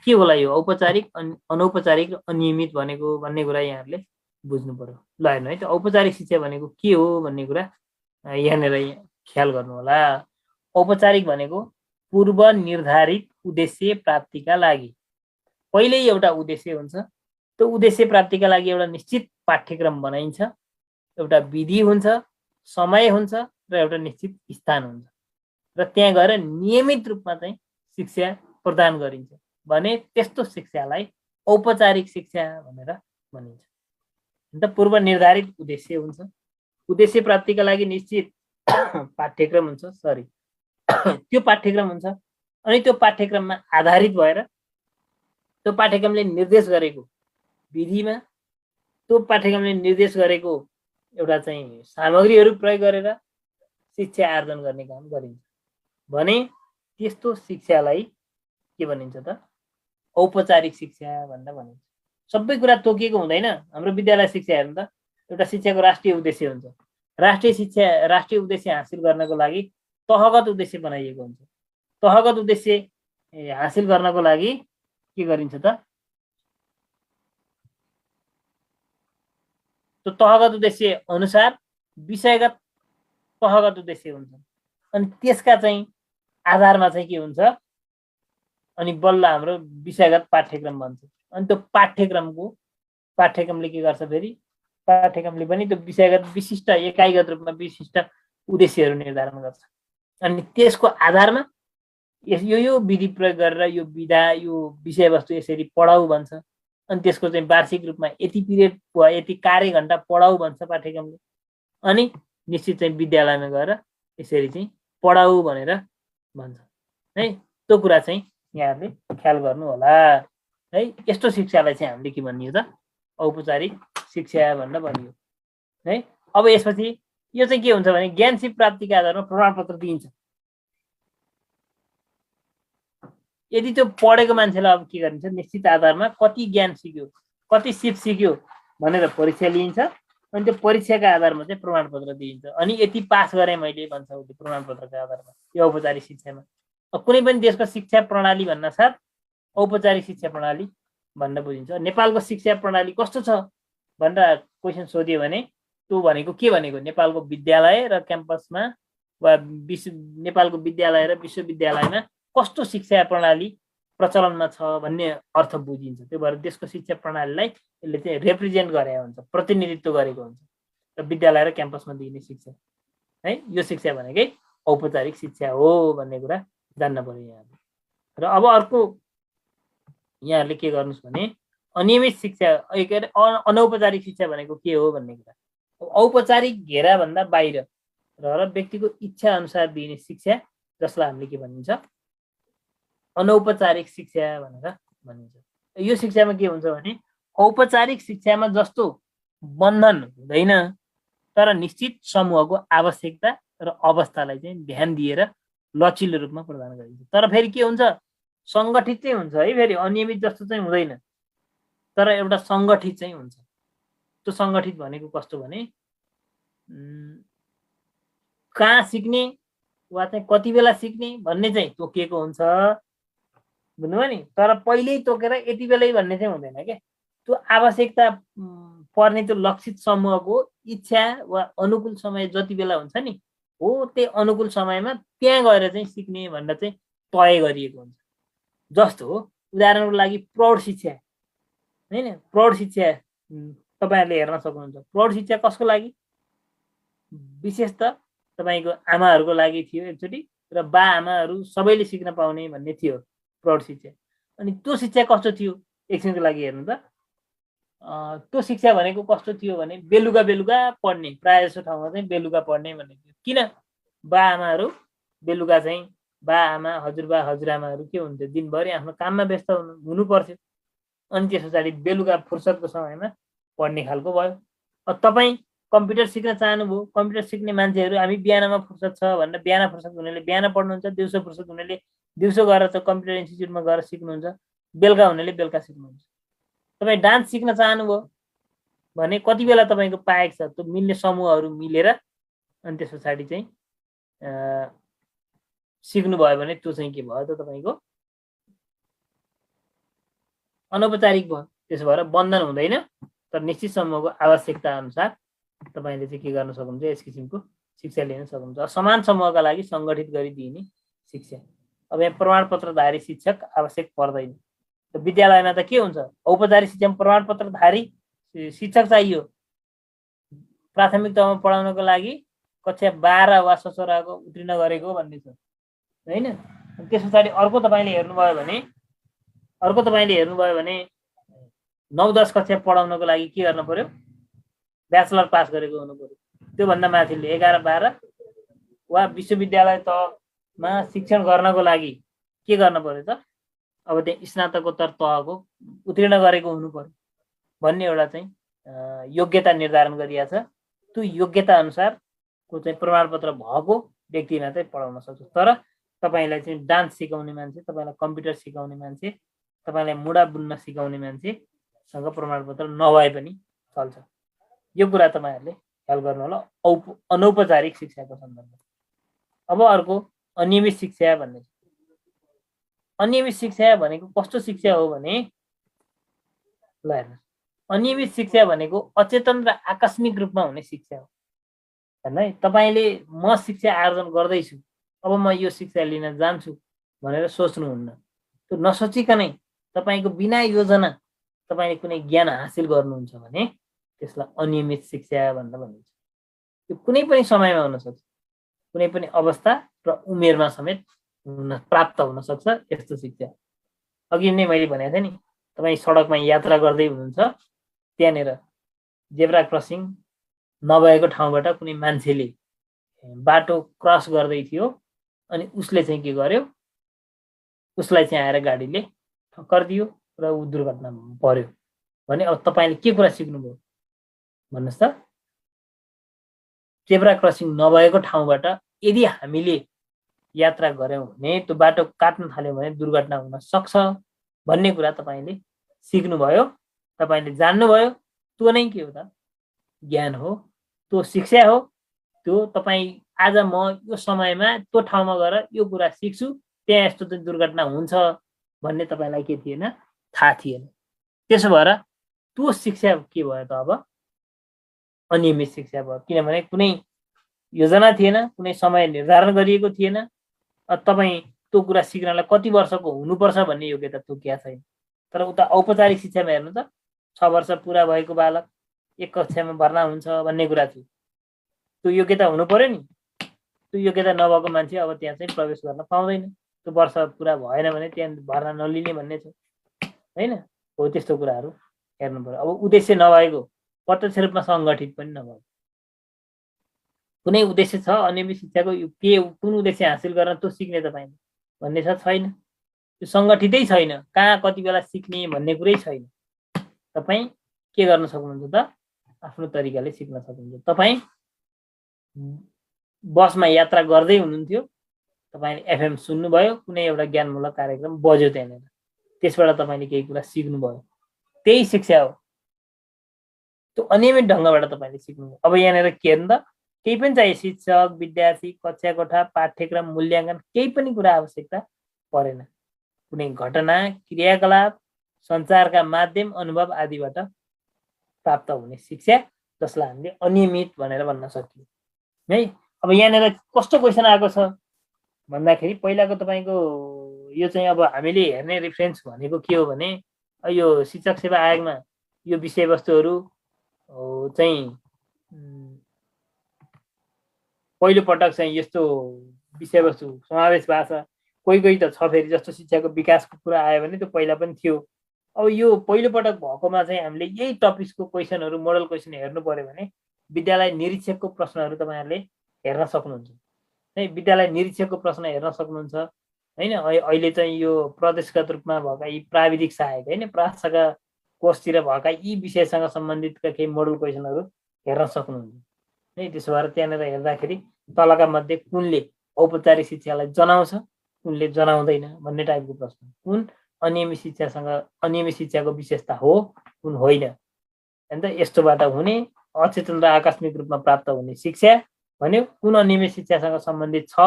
के होला यो औपचारिक, अनौपचारिक र अनियमित भन्ने कुरा यहाँहरूले बुझ्नु पर्यो। ल हेर्नु है त, औपचारिक शिक्षा भनेको के हो भन्ने कुरा यहाँनिर ख्याल गर्नु होला। औपचारिक भनेको पूर्व निर्धारित उद्देश्य प्राप्तिका लागि पहिल्यै एउटा उद्देश्य हुन्छ। त्यो उद्देश्य प्राप्तिका लागि एउटा निश्चित पाठ्यक्रम बनाइन्छ, एउटा विधि हुन्छ, समय हुन्छ र एउटा निश्चित स्थान हुन्छ र त्यहाँ गएर नियमित रूपमा चाहिँ शिक्षा प्रदान गरिन्छ भने त्यस्तो शिक्षालाई औपचारिक शिक्षा भनेर भनिन्छ। अन्त पूर्व निर्धारित उद्देश्य हुन्छ, उद्देश्य प्राप्तिका लागि निश्चित पाठ्यक्रम हुन्छ, त्यो पाठ्यक्रम हुन्छ अनि त्यो पाठ्यक्रममा आधारित भएर त्यो पाठ्यक्रमले निर्देश गरेको विधिमा, त्यो पाठ्यक्रमले निर्देश गरेको एउटा चाहिँ सामग्रीहरू प्रयोग गरेर शिक्षा आर्जन गर्ने काम गरिन्छ भने त्यस्तो शिक्षालाई के भनिन्छ त औपचारिक शिक्षा भनेर भनिन्छ। सबै कुरा तोकिएको हुँदैन। हाम्रो विद्यालय शिक्षा हेर्नु त, एउटा शिक्षाको राष्ट्रिय उद्देश्य हुन्छ। राष्ट्रिय उद्देश्य हासिल गर्नको लागि तहगत उद्देश्य बनाइएको हुन्छ। तहगत उद्देश्य हासिल गर्नको लागि के गरिन्छ त त्यो तहगत उद्देश्य अनुसार विषयगत तहगत उद्देश्य हुन्छ अनि त्यसका चाहिँ आधारमा चाहिँ के हुन्छ अनि बल्ल हाम्रो विषयगत पाठ्यक्रम बन्छ। अनि त्यो पाठ्यक्रमले के गर्छ फेरि पाठ्यक्रमले पनि त्यो विषयगत विशिष्ट एकाइगत रूपमा विशिष्ट उद्देश्यहरू निर्धारण गर्छ। अनि त्यसको आधारमा यो विधि प्रयोग गरेर यो विषयवस्तु यसरी पढाउ भन्छ। अनि त्यसको चाहिँ वार्षिक रूपमा यति पिरियड वा यति कार्य घण्टा पढाउ भन्छ पाठ्यक्रमले। अनि निश्चित चाहिँ विद्यालयमा गएर यसरी चाहिँ पढाउ भनेर भन्छ है। त्यो कुरा चाहिँ यहाँहरूले ख्याल गर्नु होला है। यस्तो शिक्षालाई चाहिँ हामीले के भनियो त औपचारिक शिक्षा भनेर भनियो है। अब यसपछि यो चाहिँ के हुन्छ भने ज्ञान सिप प्राप्तिका आधारमा प्रमाणपत्र दिइन्छ। यदि त्यो पढेको मान्छेलाई अब के गरिन्छ निश्चित आधारमा कति ज्ञान सिक्यो कति सिप सिक्यो भनेर परीक्षा लिइन्छ। अनि त्यो परीक्षाका आधारमा चाहिँ प्रमाणपत्र दिइन्छ। अनि यति पास गरेँ मैले भन्छ उसले प्रमाणपत्रका आधारमा यो औपचारिक शिक्षामा। कुनै पनि देशको शिक्षा प्रणाली भन्नासाथ औपचारिक शिक्षा प्रणाली भन्न बुझिन्छ। नेपालको शिक्षा प्रणाली कस्तो छ भनेर क्वेसन सोधियो भने त्यो भनेको के भनेको नेपालको विद्यालय र क्याम्पसमा वा नेपालको विद्यालय र विश्वविद्यालयमा कस्तो शिक्षा प्रणाली प्रचलनमा छ भन्ने अर्थ बुझिन्छ। त्यो भएर देशको शिक्षा प्रणालीलाई यसले चाहिँ रिप्रेजेन्ट गरेको हुन्छ, प्रतिनिधित्व गरेको हुन्छ र विद्यालय र क्याम्पसमा दिइने शिक्षा है यो शिक्षा भनेकै औपचारिक शिक्षा हो भन्ने कुरा जान्न पर्यो यहाँले। र अब अर्को यहाँहरूले के गर्नुहोस् भने अनियमित शिक्षा के अरे अनौपचारिक शिक्षा भनेको के हो भन्ने कुरा। औपचारिक घेराभन्दा बाहिर र व्यक्तिको इच्छा अनुसार दिइने शिक्षा जसलाई हामीले के भनिन्छ अनौपचारिक शिक्षा भनेर भनिन्छ। यो शिक्षामा के हुन्छ भने औपचारिक शिक्षामा जस्तो बन्धन हुँदैन तर निश्चित समूहको आवश्यकता र अवस्थालाई चाहिँ ध्यान दिएर लचिलो रूपमा प्रदान गरिन्छ। तर फेरि के हुन्छ सङ्गठित चाहिँ हुन्छ है। फेरि अनियमित जस्तो चाहिँ हुँदैन तर एउटा सङ्गठित चाहिँ हुन्छ। त्यो सङ्गठित भनेको कस्तो भने कहाँ सिक्ने वा चाहिँ कति बेला सिक्ने भन्ने चाहिँ तोकिएको हुन्छ बुझ्नुभयो नि। तर पहिल्यै तोकेर यति बेलै भन्ने चाहिँ हुँदैन क्या। त्यो आवश्यकता पर्ने त्यो लक्षित समूहको इच्छा वा अनुकूल समय जति बेला हुन्छ नि हो त्यही अनुकूल समयमा त्यहाँ गएर चाहिँ सिक्ने भनेर चाहिँ तय गरिएको हुन्छ। जस्तो हो उदाहरणको लागि प्रौढ शिक्षा होइन। प्रौढ शिक्षा तपाईँहरूले हेर्न सक्नुहुन्छ। प्रौढ शिक्षा कसको लागि विशेष त तपाईँको आमाहरूको लागि थियो एकचोटि र बा आमाहरू सबैले सिक्न पाउने भन्ने थियो प्रौढ शिक्षा। अनि त्यो शिक्षा कस्तो थियो एकछिनको लागि हेर्नु त। त्यो शिक्षा भनेको कस्तो थियो भने बेलुका पढ्ने प्रायः जसो ठाउँमा चाहिँ बेलुका पढ्ने भन्ने थियो। किन बा आमाहरू बेलुका चाहिँ बा आमा हजुरबा हजुरआमाहरू के हुन्थ्यो दिनभरि आफ्नो काममा व्यस्त हुनु पर्थ्यो। अनि त्यस पछाडि बेलुका फुर्सदको समयमा पढ्ने खालको भयो। तपाईँ कम्प्युटर सिक्न चाहनुभयो कम्प्युटर सिक्ने मान्छेहरू हामी बिहानमा फुर्सद छ भनेर बिहान फुर्सद हुनेले बिहान पढ्नुहुन्छ, दिउँसो फुर्सद हुनेले दिउँसो गएर त कम्प्युटर इन्स्टिट्युटमा गएर सिक्नुहुन्छ, बेलुका हुनेले बेलुका सिक्नुहुन्छ। तपाईँ डान्स सिक्न चाहनुभयो भने कति बेला तपाईँको पाएको छ त्यो मिल्ने समूहहरू मिलेर अनि त्यस पछाडि चाहिँ सिक्नुभयो भने त्यो चाहिँ के भयो त तपाईँको अनौपचारिक भयो। त्यसो भएर बन्धन हुँदैन तर निश्चित समूहको आवश्यकता अनुसार तपाईँले चाहिँ के गर्न सक्नुहुन्छ यस किसिमको शिक्षा लिन सक्नुहुन्छ। समान समूहका लागि सङ्गठित गरिदिने शिक्षा। अब यहाँ प्रमाणपत्रधारी शिक्षक आवश्यक पर्दैन। विद्यालयमा त के हुन्छ औपचारिक शिक्षामा प्रमाणपत्रधारी शिक्षक चाहियो। प्राथमिक तहमा पढाउनको लागि कक्षा 12 वा ससोराको उत्तीर्ण गरेको भन्ने छ होइन। त्यस पछाडि अर्को तपाईँले हेर्नुभयो भने 9-10 कक्षा पढाउनको लागि के गर्नु पर्यो ब्याचलर पास गरेको हुनु पर्यो। त्योभन्दा माथिले 11-12 वा विश्वविद्यालय तहमा शिक्षण गर्नको लागि के गर्नु पर्यो त अब त्यहाँ स्नातकोत्तर तहको उत्तीर्ण गरेको हुनु पर्यो भन्ने एउटा चाहिँ योग्यता निर्धारण गरिएको छ। त्यो योग्यता अनुसारको चाहिँ प्रमाणपत्र भएको व्यक्तिमा चाहिँ पढाउन सक्छ। तर तपाईँलाई चाहिँ डान्स सिकाउने मान्छे, तपाईँलाई कम्प्युटर सिकाउने मान्छे, तपाईँलाई मुढा बुन्न सिकाउने मान्छेसँग प्रमाणपत्र नभए पनि चल्छ। यो कुरा तपाईँहरूले ख्याल गर्नु होला अनौपचारिक शिक्षाको सन्दर्भमा। अब अर्को अनियमित शिक्षा भन्ने। अनियमित शिक्षा भनेको कस्तो शिक्षा हो भने ल हेर्नुहोस् अनियमित शिक्षा भनेको अचेतन र आकस्मिक रूपमा हुने शिक्षा हो हैन। तपाईले म शिक्षा आर्जन गर्दैछु अब म यो शिक्षा लिन जान्छु भनेर सोच्नुहुन्न। त्यो नसोचिकनै तपाईँको बिना योजना तपाईँले कुनै ज्ञान हासिल गर्नुहुन्छ भने त्यसलाई अनियमित शिक्षा भनेर भनिन्छ। त्यो कुनै पनि समयमा हुन सक्छ, कुनै पनि अवस्था र उमेरमा समेत प्राप्त हुन सक्छ यस्तो शिक्षा। अघि नै मैले भनेको थिएँ नि, तपाईँ सडकमा यात्रा गर्दै हुनुहुन्छ, त्यहाँनिर जेब्रा क्रसिङ नभएको ठाउँबाट कुनै मान्छेले बाटो क्रस गर्दै थियो अनि उसले चाहिँ के गर्यो, उसलाई चाहिँ आएर गाडीले ठक्कर दियो र ऊ दुर्घटनामा पर्यो भने अब तपाईँले के कुरा सिक्नुभयो भन्नुहोस् त? जेब्रा क्रसिङ नभएको ठाउँबाट यदि हामीले यात्रा गऱ्यौँ भने त्यो बाटो काट्न थाल्यो भने दुर्घटना हुन सक्छ भन्ने कुरा तपाईँले सिक्नुभयो, तपाईँले जान्नुभयो। त्यो नै के हो त? ज्ञान हो, त्यो शिक्षा हो। त्यो तपाईँ आज म यो समयमा त्यो ठाउँमा गएर यो कुरा सिक्छु, त्यहाँ यस्तो चाहिँ दुर्घटना हुन्छ भन्ने तपाईँलाई के थिएन? थाहा थिएन। त्यसो भएर त्यो शिक्षा के भयो त? अब अनियमित शिक्षा भयो, किनभने कुनै योजना थिएन, कुनै समय निर्धारण गरिएको थिएन। तपाईँ त्यो कुरा सिक्नलाई कति वर्षको हुनुपर्छ भन्ने योग्यता तोकिया छैन। तर उता औपचारिक शिक्षामा हेर्नु त, 6 वर्ष पुरा भएको बालक 1 कक्षामा भर्ना हुन्छ भन्ने कुरा थियो। त्यो योग्यता हुनु पर्यो नि। त्यो योग्यता नभएको मान्छे अब त्यहाँ चाहिँ प्रवेश गर्न पाउँदैन। त्यो वर्ष पुरा भएन भने त्यहाँ भर्ना नलिने भन्ने छ, होइन? हो, त्यस्तो कुराहरू हेर्नु पर्यो। अब उद्देश्य नभएको, प्रत्यक्ष रूपमा सङ्गठित पनि नभएको, कुनै उद्देश्य छ अनियमित शिक्षाको, के कुन उद्देश्य हासिल गर्न त्यो सिक्ने तपाईँले भन्ने छ? छैन। त्यो सङ्गठितै छैन। कहाँ कति बेला सिक्ने भन्ने कुरै छैन। तपाईँ के गर्न सक्नुहुन्छ त? आफ्नो तरिकाले सिक्न सक्नुहुन्छ। तपाईँ बसमा यात्रा गर्दै हुनुहुन्थ्यो, तपाईँले एफएम सुन्नुभयो, कुनै एउटा ज्ञानमूलक कार्यक्रम बज्यो त्यहाँनिर, त्यसबाट तपाईँले केही कुरा सिक्नुभयो, त्यही शिक्षा हो। त्यो अनियमित ढङ्गबाट तपाईँले सिक्नुभयो। अब यहाँनिर के हेर्नु त, केही पनि चाहिए, शिक्षक, विद्यार्थी, कक्षा कोठा, पाठ्यक्रम, मूल्याङ्कन, केही पनि कुरा आवश्यकता परेन। कुनै घटना, क्रियाकलाप, सञ्चारका माध्यम, अनुभव आदिबाट प्राप्त हुने शिक्षा, जसलाई हामीले अनियमित भनेर भन्न सकियो है। अब यहाँनिर कस्तो क्वेसन आएको छ भन्दाखेरि, पहिलाको तपाईँको यो चाहिँ अब हामीले हेर्ने रेफरेन्स भनेको के हो भने, यो शिक्षक सेवा आयोगमा यो विषयवस्तुहरू चाहिँ पहिलो पटक चाहिँ यस्तो विषयवस्तु समावेश भएको छ। कोही कोही त छ फेरि, जस्तो शिक्षाको विकासको कुरा आयो भने त्यो पहिला पनि थियो। अब यो पहिलो पटक भएकोमा चाहिँ हामीले यही टपिक्सको क्वेसनहरू, मोडल क्वेसन हेर्नु पर्यो भने विद्यालय निरीक्षकको प्रश्नहरू तपाईँहरूले हेर्न सक्नुहुन्छ है। विद्यालय निरीक्षकको प्रश्न हेर्न सक्नुहुन्छ होइन। अहिले चाहिँ यो प्रदेशगत रूपमा भएका यी प्राविधिक सहायक होइन, प्रासका कोर्सतिर भएका यी विषयसँग सम्बन्धितका केही मोडल क्वेसनहरू हेर्न सक्नुहुन्छ है। त्यसो भएर त्यहाँनिर हेर्दाखेरि तलका मध्ये कुनले औपचारिक शिक्षालाई जनाउँछ, कुनले जनाउँदैन भन्ने टाइपको प्रश्न, कुन अनियमित शिक्षासँग, अनियमित शिक्षाको विशेषता हो, कुन होइन, अन्त यस्तोबाट हुने अचेतन र आकस्मिक रूपमा प्राप्त हुने शिक्षा भन्यो। कुन अनियमित शिक्षासँग सम्बन्धित छ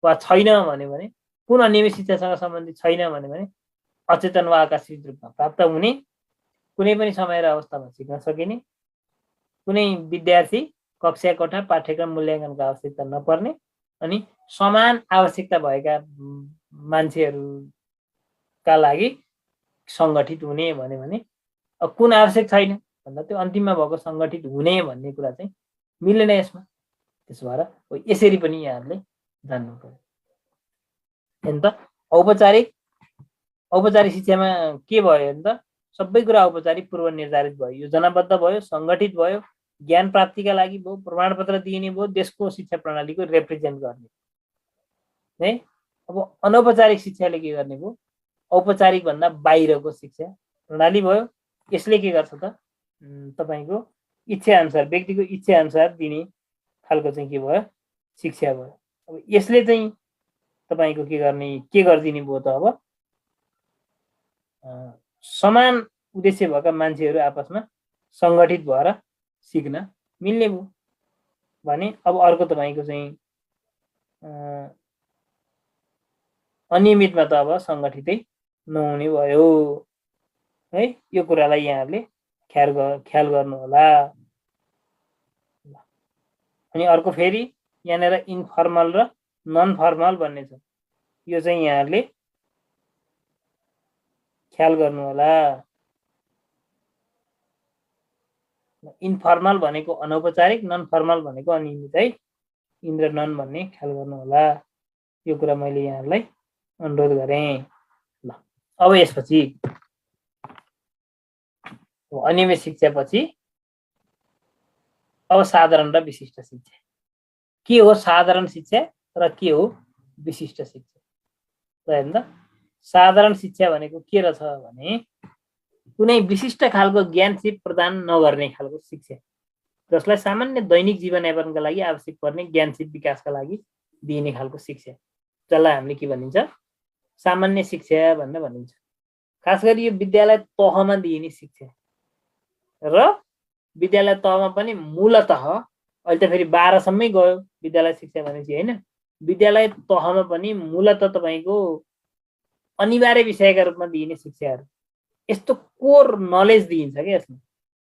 वा छैन भन्यो भने, कुन अनियमित शिक्षासँग सम्बन्धित छैन भन्यो भने अचेतन वा आकस्मिक रूपमा प्राप्त हुने, कुनै पनि समय र अवस्थामा सिक्न सकिने, कुनै विद्यार्थी, कक्षा कोठा, पाठ्यक्रम, मूल्याङ्कनको आवश्यकता नपर्ने, अनि समान आवश्यकता भएका मान्छेहरूका लागि सङ्गठित हुने भन्यो भने, अब कुन आवश्यक छैन भन्दा त्यो अन्तिममा भएको सङ्गठित हुने भन्ने कुरा चाहिँ मिलेन यसमा। त्यसो भएर यसरी पनि यहाँहरूले जान्नु पर्यो। अन्त औपचारिक शिक्षामा के भयो भने त, सबै कुरा औपचारिक पूर्व निर्धारित भयो, योजनाबद्ध भयो, सङ्गठित भयो, ज्ञान प्राप्तिका लागि भयो, प्रमाणपत्र दिइने भयो, देशको शिक्षा प्रणालीको रिप्रेजेन्ट गर्ने है। अब अनौपचारिक शिक्षाले के गर्ने भयो? औपचारिक भन्दा बाहिरको शिक्षा प्रणाली भयो। यसले के गर्छ त, तपाईँको इच्छा अनुसार, व्यक्तिको इच्छा अनुसार दिने खालको चाहिँ के भयो? शिक्षा भयो। अब यसले चाहिँ तपाईँको के गरिदिने भयो त, अब समान उद्देश्य भएका मान्छेहरू आपसमा सङ्गठित भएर सिक्न मिल्ने भयो भने। अब अर्को तपाईँको चाहिँ अनियमितमा त अब सङ्गठितै नहुने भयो है। यो कुरालाई यहाँहरूले ख्याल गर्नु होला। अनि अर्को फेरि यहाँनिर इन्फर्मल र नन फर्मल भन्ने छ, यो चाहिँ यहाँहरूले ख्याल गर्नु होला। इन्फर्मल भनेको अनौपचारिक, नन फर्मल भनेको अनियमित है। इन र नन भन्ने ख्याल गर्नु होला। यो कुरा मैले यहाँहरूलाई अनुरोध गरेँ। ल अब यसपछि अनियमित शिक्षापछि अब साधारण र विशिष्ट शिक्षा के हो? साधारण शिक्षा र के हो विशिष्ट शिक्षा? हेर्नु त, साधारण शिक्षा भनेको के रहेछ भने कुनै विशिष्ट खालको ज्ञान सिप प्रदान नगर्ने खालको शिक्षा, जसलाई सामान्य दैनिक जीवनयापनका लागि आवश्यक पर्ने ज्ञान सिप विकासका लागि दिइने खालको शिक्षा, जसलाई हामीले के भनिन्छ? सामान्य शिक्षा भनेर भनिन्छ। खास गरी यो विद्यालय तहमा दिइने शिक्षा र विद्यालय तहमा पनि मूलतः अहिले त फेरि 12 सम्मै गयो विद्यालय शिक्षा भनेपछि हैन। विद्यालय तहमा पनि मूलतः तपाईको अनिवार्य विषयका रूपमा दिइने शिक्षाहरू, यस्तो कोर नलेज दिइन्छ के यसमा,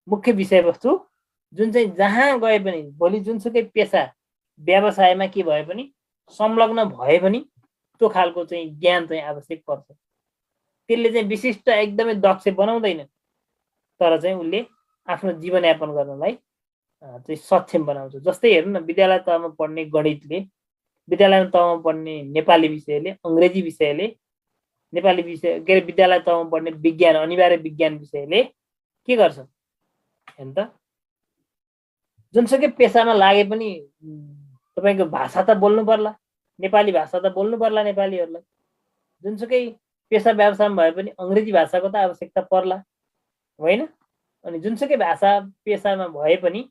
मुख्य विषयवस्तु जुन चाहिँ जहाँ गए पनि भोलि जुनसुकै पेसा व्यवसायमा के भए पनि संलग्न भए पनि त्यो खालको चाहिँ ज्ञान चाहिँ आवश्यक पर्छ। त्यसले चाहिँ विशिष्ट एकदमै दक्ष बनाउँदैन, तर चाहिँ उसले आफ्नो जीवनयापन गर्नलाई चाहिँ सक्षम बनाउँछ। जस्तै हेर्नु न, विद्यालय तहमा पढ्ने गणितले, विद्यालय तहमा पढ्ने नेपाली विषयले, अङ्ग्रेजी विषयले, नेपाली विषय के अरे विद्यालय तहमा पढ्ने विज्ञान, अनिवार्य विज्ञान विषयले के गर्छ हेर्नु त, जुनसुकै पेसामा लागे पनि तपाईको भाषा त बोल्नु पर्ला, नेपाली भाषा त बोल्नु पर्ला नेपालीहरूलाई। जुनसुकै पेसा व्यवसायमा भए पनि अङ्ग्रेजी भाषाको त आवश्यकता पर्ला होइन? अनि जुनसुकै भाषा पेसामा भए पनि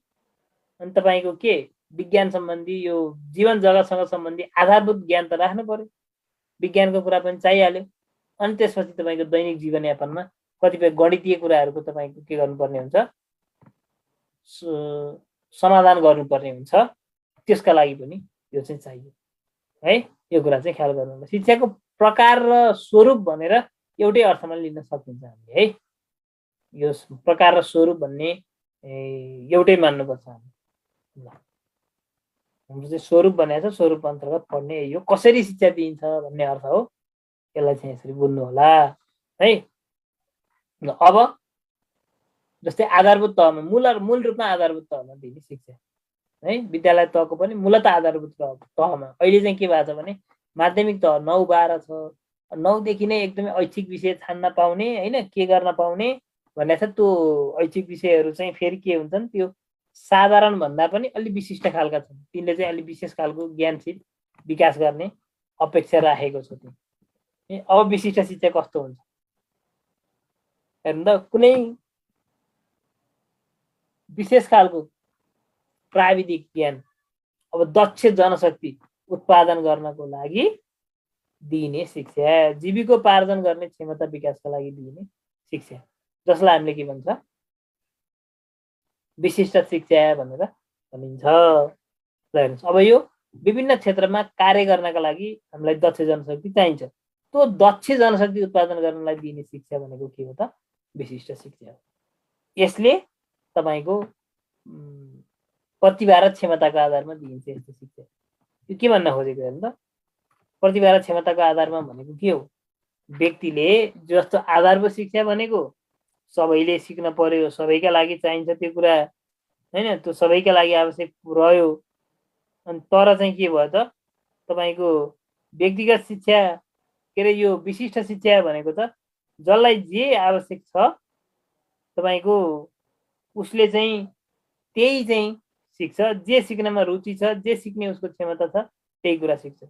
अनि तपाईको के विज्ञान सम्बन्धी यो जीवन जगतसँग सम्बन्धी आधारभूत ज्ञान त राख्नु पर्यो, विज्ञानको कुरा पनि चाहिहाल्यो। अनि त्यसपछि तपाईको दैनिक जीवनयापनमा कतिपय गणितीय कुराहरूको तपाईको के गर्नुपर्ने हुन्छ, समाधान गर्नुपर्ने हुन्छ। त्यसका लागि पनि यो चाहिँ चाहियो है। यो कुरा चाहिँ ख्याल गर्नु होला। शिक्षाको प्रकार र स्वरूप भनेर एउटै अर्थमा लिन सकिन्छ हामीले है। यो प्रकार र स्वरूप भन्ने एउटै मान्नुपर्छ हामी। हाम्रो चाहिँ स्वरूप भनेको छ, स्वरूप अन्तर्गत पढ्ने यो कसरी शिक्षा दिइन्छ भन्ने अर्थ हो। यसलाई चाहिँ यसरी बुझ्नु होला है। अब जस्तै आधारभूत तहमा मूल रूपमा आधारभूत तहमा दिने शिक्षा है, विद्यालय तहको पनि मूलतः आधारभूत तहमा। अहिले चाहिँ के भएको छ भने माध्यमिक तह 9, 12 छ। 9 देखि नै एकदमै ऐच्छिक विषय छान्न पाउने हैन, के गर्न पाउने भन्ने छ। त्यो ऐच्छिक विषयहरू चाहिँ फेरि के हुन्छन्, त्यो साधारण भन्दा पनि अलि विशिष्ट खालका छन्। तिनले चाहिँ अलि विशेष खालको ज्ञानशील विकास गर्ने अपेक्षा राखेको छ। अब विशिष्ट शिक्षा कस्तो हुन्छ हेर्नु त, कुनै विशेष खालको प्राविधिक ज्ञान, अब दक्ष जनशक्ति उत्पादन गर्नको लागि दिइने शिक्षा, जीविकोपार्जन गर्ने क्षमता विकासका लागि दिइने शिक्षा, जसलाई हामीले के भन्छ विशिष्ट शिक्षा भनेर भनिन्छ। हेर्नुहोस्, अब यो विभिन्न क्षेत्रमा कार्य गर्नका लागि हामीलाई दक्ष जनशक्ति चाहिन्छ। त्यो दक्ष जनशक्ति उत्पादन गर्नलाई दिइने शिक्षा भनेको के हो त, विशिष्ट शिक्षा हो। यसले तपाईको प्रतिभा र क्षमताको आधारमा दिइन्छ यस्तो शिक्षा। यो के भन्न खोजेको हेर्नु त, प्रतिभा र क्षमताको आधारमा भनेको के हो, व्यक्तिले जस्तो आधारभूत शिक्षा भनेको सबैले सिक्न पर्यो, सबैका लागि चाहिन्छ त्यो कुरा हैन, त्यो सबैका लागि आवश्यक रह्यो। अनि तर चाहिँ के भयो त, तपाईको व्यक्तिगत शिक्षा के अरे यो विशिष्ट शिक्षा भनेको त जसलाई जे आवश्यक छ तपाईको उसले चाहिँ त्यही चाहिँ सिक्छ, जे सिक्नमा रुचि छ, जे सिक्ने उसको क्षमता छ त्यही कुरा सिक्छ।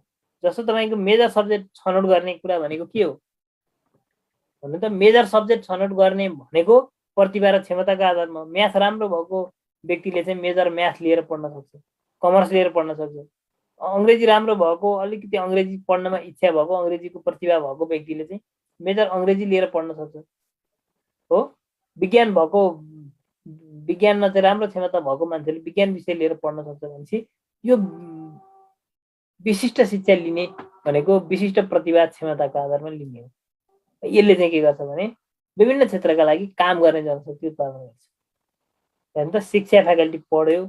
जस्तो तपाईको मेजर सब्जेक्ट छनौट गर्ने कुरा भनेको के हो भन्नु त, मेजर सब्जेक्ट छनौट गर्ने भनेको प्रतिभा र क्षमताको आधारमा। म्याथ राम्रो भएको व्यक्तिले चाहिँ मेजर म्याथ लिएर पढ्न सक्छ, कमर्स लिएर पढ्न सक्छ। अङ्ग्रेजी राम्रो भएको, अलिकति अङ्ग्रेजी पढ्नमा इच्छा भएको, अङ्ग्रेजीको प्रतिभा भएको व्यक्तिले चाहिँ मेजर अङ्ग्रेजी लिएर पढ्न सक्छ हो। विज्ञान भएको, विज्ञानमा चाहिँ राम्रो क्षमता भएको मान्छेले विज्ञान विषय लिएर पढ्न सक्छ भनेपछि यो विशिष्ट शिक्षा लिने भनेको विशिष्ट प्रतिभा क्षमताको आधारमा लिने हो। यसले चाहिँ के गर्छ भने विभिन्न क्षेत्रका लागि काम गर्ने जनशक्ति उत्पादन गर्छ। हेर्नु त, शिक्षा फ्याकल्टी पढ्यो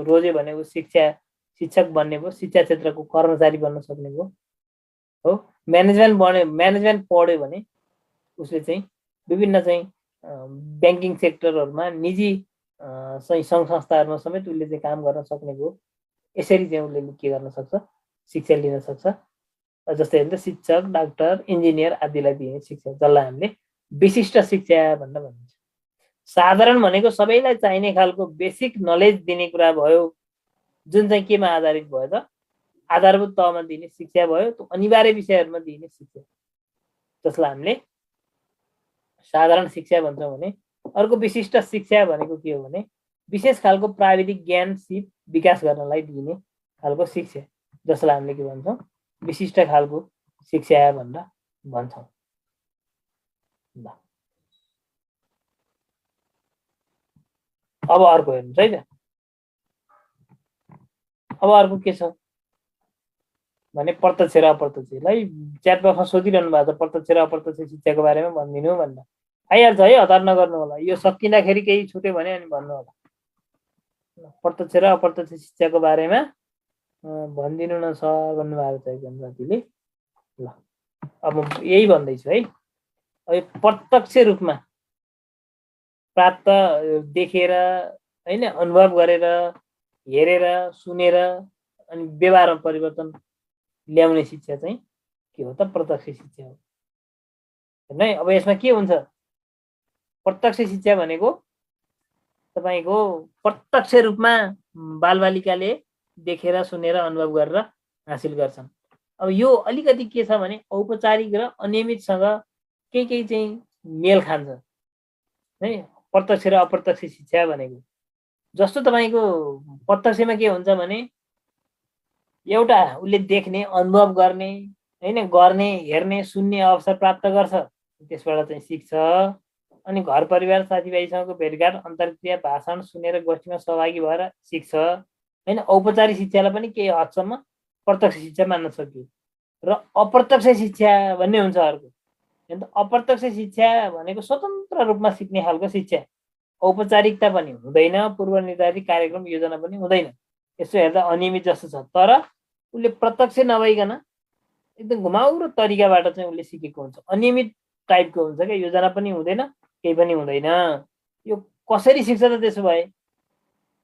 रोज्यो भने ऊ शिक्षा शिक्षक बन्ने भयो, शिक्षा क्षेत्रको कर्मचारी बन्न सक्ने भयो हो। म्यानेजमेन्ट पढ्यो भने उसले चाहिँ विभिन्न चाहिँ ब्याङ्किङ सेक्टरहरूमा निजी चाहिँ सङ्घ संस्थाहरूमा समेत उसले चाहिँ काम गर्न सक्ने भयो। यसरी चाहिँ उसले के गर्न सक्छ, शिक्षा लिन सक्छ। जस्तै हेर्नु त शिक्षक, डाक्टर, इन्जिनियर आदिलाई दिने शिक्षा, जसलाई हामीले विशिष्ट शिक्षा भनेर भनिन्छ। साधारण भनेको सबैलाई चाहिने खालको बेसिक नलेज दिने कुरा भयो, जुन चाहिँ केमा आधारित भयो त, आधारभूत तहमा दिने शिक्षा भयो, त्यो अनिवार्य विषयहरूमा दिने शिक्षा, जसलाई हामीले साधारण शिक्षा भन्छौँ भने। अर्को विशिष्ट शिक्षा भनेको के हो भने विशेष खालको प्राविधिक ज्ञान सिप विकास गर्नलाई दिने खालको शिक्षा, जसलाई हामीले के भन्छौँ, विशिष्ट खालको शिक्षा भनेर भन्छौँ। ल अब अर्को हेर्नुहोस् है त। अब अर्को के छ भने प्रत्यक्ष र अप्रत्यक्षलाई च्याट बक्समा सोधिरहनु भएको छ, प्रत्यक्ष र अप्रत्यक्ष शिक्षाको बारेमा भनिदिनु भनेर। आइहाल्छ है, हतार नगर्नु होला, यो सकिँदाखेरि केही छुट्यो भने अनि भन्नु होला। प्रत्यक्ष र अप्रत्यक्ष शिक्षाको बारेमा भनिदिनु न सर भन्नुभएको छ एकजना साथीले। ल अब यही भन्दैछु है। अब प्रत्यक्ष रूपमा प्राप्त देखेर हैन, अनुभव गरेर, हेरेर, सुनेर अनि व्यवहारमा परिवर्तन ल्याउने शिक्षा चाहिँ के हो त, प्रत्यक्ष शिक्षा हो हैन। अब यसमा के हुन्छ, प्रत्यक्ष शिक्षा भनेको तपाईको प्रत्यक्ष रूपमा बालबालिकाले देखेर, सुनेर, अनुभव गरेर हासिल गर्छन्। अब यो अलिकति के छ भने औपचारिक र अनियमितसँग केही चाहिँ मेल खान्छ है, प्रत्यक्ष र अप्रत्यक्ष शिक्षा भनेको। जस्तो तपाईको प्रत्यक्षमा के हुन्छ भने एउटा उसले देख्ने, अनुभव गर्ने हैन, गर्ने, हेर्ने, सुन्ने अवसर प्राप्त गर्छ, त्यसबाट चाहिँ सिक्छ। अनि घर परिवार साथीभाइसँगको भेटघाट, अन्तर्क्रिया, भाषण सुनेर गोष्ठीमा सहभागी भएर सिक्छ हैन। औपचारिक शिक्षालाई पनि केही हदसम्म प्रत्यक्ष शिक्षा मान्न सकियो। र अप्रत्यक्ष शिक्षा भन्ने हुन्छ अर्को। अप्रत्यक्ष शिक्षा भनेको स्वतन्त्र रूपमा सिक्ने खालको शिक्षा, औपचारिकता पनि हुँदैन, पूर्व निर्धारित कार्यक्रम योजना पनि हुँदैन। यसो हेर्दा अनियमित जस्तो छ, तर उसले प्रत्यक्ष नभइकन एकदम घुमाउरो तरिकाबाट चाहिँ उसले सिकेको हुन्छ। अनियमित टाइपको हुन्छ क्या, योजना पनि हुँदैन, केही पनि हुँदैन। यो कसरी सिक्छ त त्यसो भए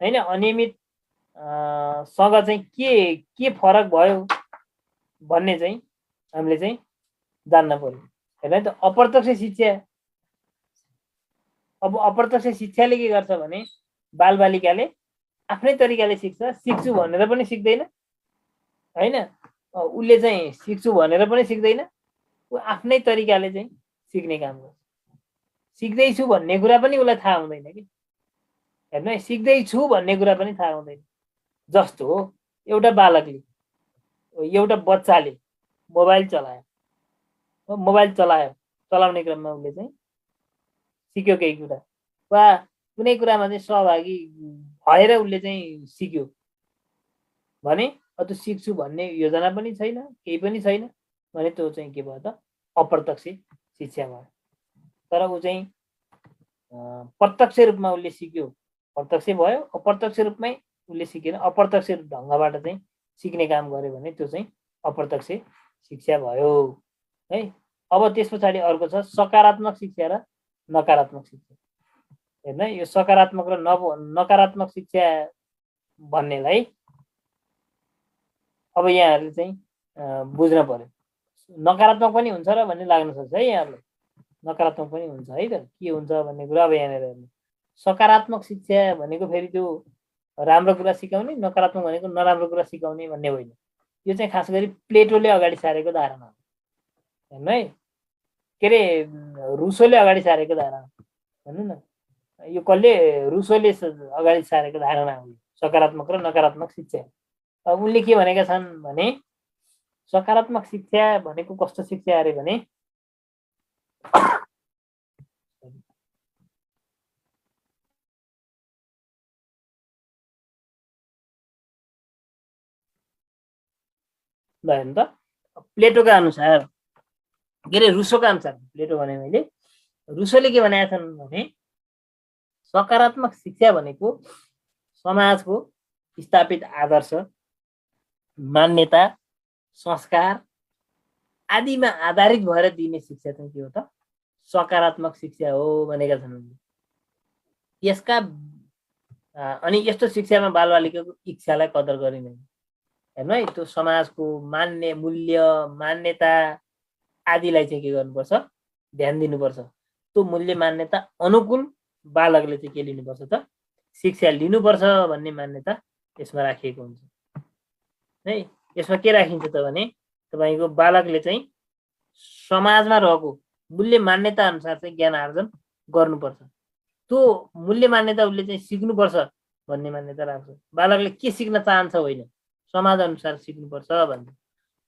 हैन। अनियमित सँग चाहिँ के फरक भयो भन्ने चाहिँ हामीले चाहिँ जान्न पर्यो हैन त। अप्रत्यक्ष शिक्षा, अब अप्रत्यक्ष शिक्षाले के गर्छ भने बालबालिकाले आफ्नै तरिकाले सिक्छ। सिक्छु भनेर पनि सिक्दैन हैन, उसले चाहिँ सिक्छु भनेर पनि सिक्दैन, ऊ आफ्नै तरिकाले चाहिँ सिक्ने काम गर्छ। सिक्दैछु भन्ने कुरा पनि उसलाई थाहा हुँदैन कि हेर्नु है, सिक्दैछु भन्ने कुरा पनि थाहा हुँदैन। जस्तो हो एउटा बालकले, एउटा बच्चाले मोबाइल चलायो, चलाउने क्रममा उसले चाहिँ सिक्यो केही कुरा, वा कुनै कुरामा चाहिँ सहभागी भएर उसले चाहिँ सिक्यो भने त्यो सिक्छु भन्ने योजना पनि छैन, केही पनि छैन भने त्यो चाहिँ के भयो त, अप्रत्यक्ष शिक्षा भयो। तर ऊ चाहिँ प्रत्यक्ष रूपमा उसले सिक्यो, प्रत्यक्ष भयो। अप्रत्यक्ष रूपमै उसले सिकेन, अप्रत्यक्ष ढङ्गबाट चाहिँ सिक्ने काम गर्यो भने त्यो चाहिँ अप्रत्यक्ष शिक्षा भयो है। अब त्यस पछाडि अर्को छ सकारात्मक शिक्षा र नकारात्मक शिक्षा। हेर्नु है, यो सकारात्मक र नकारात्मक शिक्षा भन्नेलाई अब यहाँहरूले चाहिँ बुझ्न पर्यो। नकारात्मक पनि हुन्छ र भन्ने लाग्न सक्छ है यहाँहरूलाई, नकारात्मक पनि हुन्छ है त, के हुन्छ भन्ने कुरा अब यहाँनिर हेर्नु। सकारात्मक शिक्षा भनेको फेरि त्यो राम्रो कुरा सिकाउने, नकारात्मक भनेको नराम्रो कुरा सिकाउने भन्ने होइन। यो चाहिँ खास गरी प्लेटोले अगाडि सारेको धारणा हो हेर्नु है, के अरे रुसोले अगाडि सारेको धारणा भन्नु न, यो कसले, रुसोले अगाडि सारेको धारणा हो सकारात्मक र नकारात्मक शिक्षा। अब उनले के भनेका छन् भने सकारात्मक शिक्षा भनेको कस्तो शिक्षा अरे भने ल हेर्नु त, प्लेटोका अनुसार, के अरे रुसोका अनुसार, प्लेटो भने मैले, रुसोले के भनेका छन् भने सकारात्मक शिक्षा भनेको समाजको स्थापित आदर्श मान्यता, संस्कार आदिमा आधारित भएर दिने शिक्षा चाहिँ के हो त? सकारात्मक शिक्षा हो भनेका छन् उनले। यसका अनि यस्तो शिक्षामा बालबालिकाको इच्छालाई कदर गरिँदैन। हेर्नु है, त्यो समाजको मान्ने मूल्य, मान्यता आदिलाई चाहिँ के गर्नुपर्छ? ध्यान दिनुपर्छ। त्यो मूल्य मान्यता अनुकूल बालकले चाहिँ के लिनुपर्छ त? शिक्षा लिनुपर्छ भन्ने मान्यता यसमा राखिएको हुन्छ है। यसमा के राखिन्छ त भने तपाईँको बालकले चाहिँ समाजमा रहेको मूल्य मान्यता अनुसार चाहिँ ज्ञान आर्जन गर्नुपर्छ। त्यो मूल्य मान्यता उसले चाहिँ सिक्नुपर्छ भन्ने मान्यता राख्छ। बालकले के सिक्न चाहन्छ होइन, समाज अनुसार सिक्नुपर्छ भन्ने।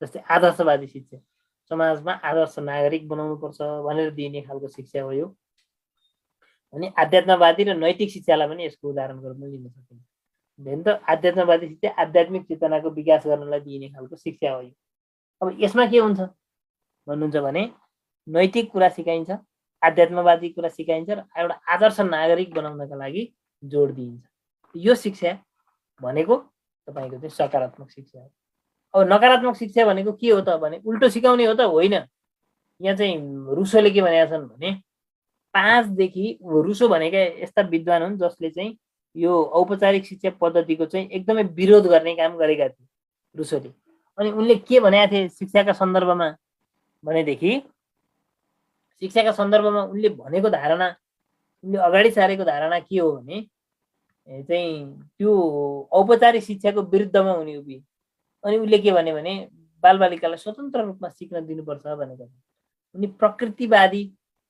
जस्तै आदर्शवादी शिक्षा, समाजमा आदर्श नागरिक बनाउनुपर्छ भनेर दिने खालको शिक्षा हो यो। अनि आध्यात्मवादी र नैतिक शिक्षालाई पनि यसको उदाहरण गर्न लिन सकिन्छ। होइन त, आध्यात्मवादी शिक्षा आध्यात्मिक चेतनाको विकास गर्नलाई दिने खालको शिक्षा हो यो। अब यसमा के हुन्छ भन्नुहुन्छ भने नैतिक कुरा सिकाइन्छ, आध्यात्मवादी कुरा सिकाइन्छ र एउटा आदर्श नागरिक बनाउनका लागि जोड दिइन्छ। यो शिक्षा भनेको तपाईँको चाहिँ सकारात्मक शिक्षा हो। अब नकारात्मक शिक्षा भनेको के हो त भने उल्टो सिकाउने हो त होइन। यहाँ चाहिँ रुसोले के भनेका छन् भने 5 देखि, रुसो भनेका यस्ता विद्वान हुन् जसले चाहिँ यो औपचारिक शिक्षा पद्धतिको चाहिँ एकदमै विरोध गर्ने काम गरेका थिए रुसोले। अनि उनले के भनेका थिए शिक्षाका सन्दर्भमा भनेदेखि, शिक्षाका सन्दर्भमा उनले भनेको धारणा, उनले अगाडि सारेको धारणा के हो भने चाहिँ त्यो औपचारिक शिक्षाको विरुद्धमा उनी उभिए। अनि उसले के भने बालबालिकालाई स्वतन्त्र रूपमा सिक्न दिनुपर्छ भनेको। उनी प्रकृतिवादी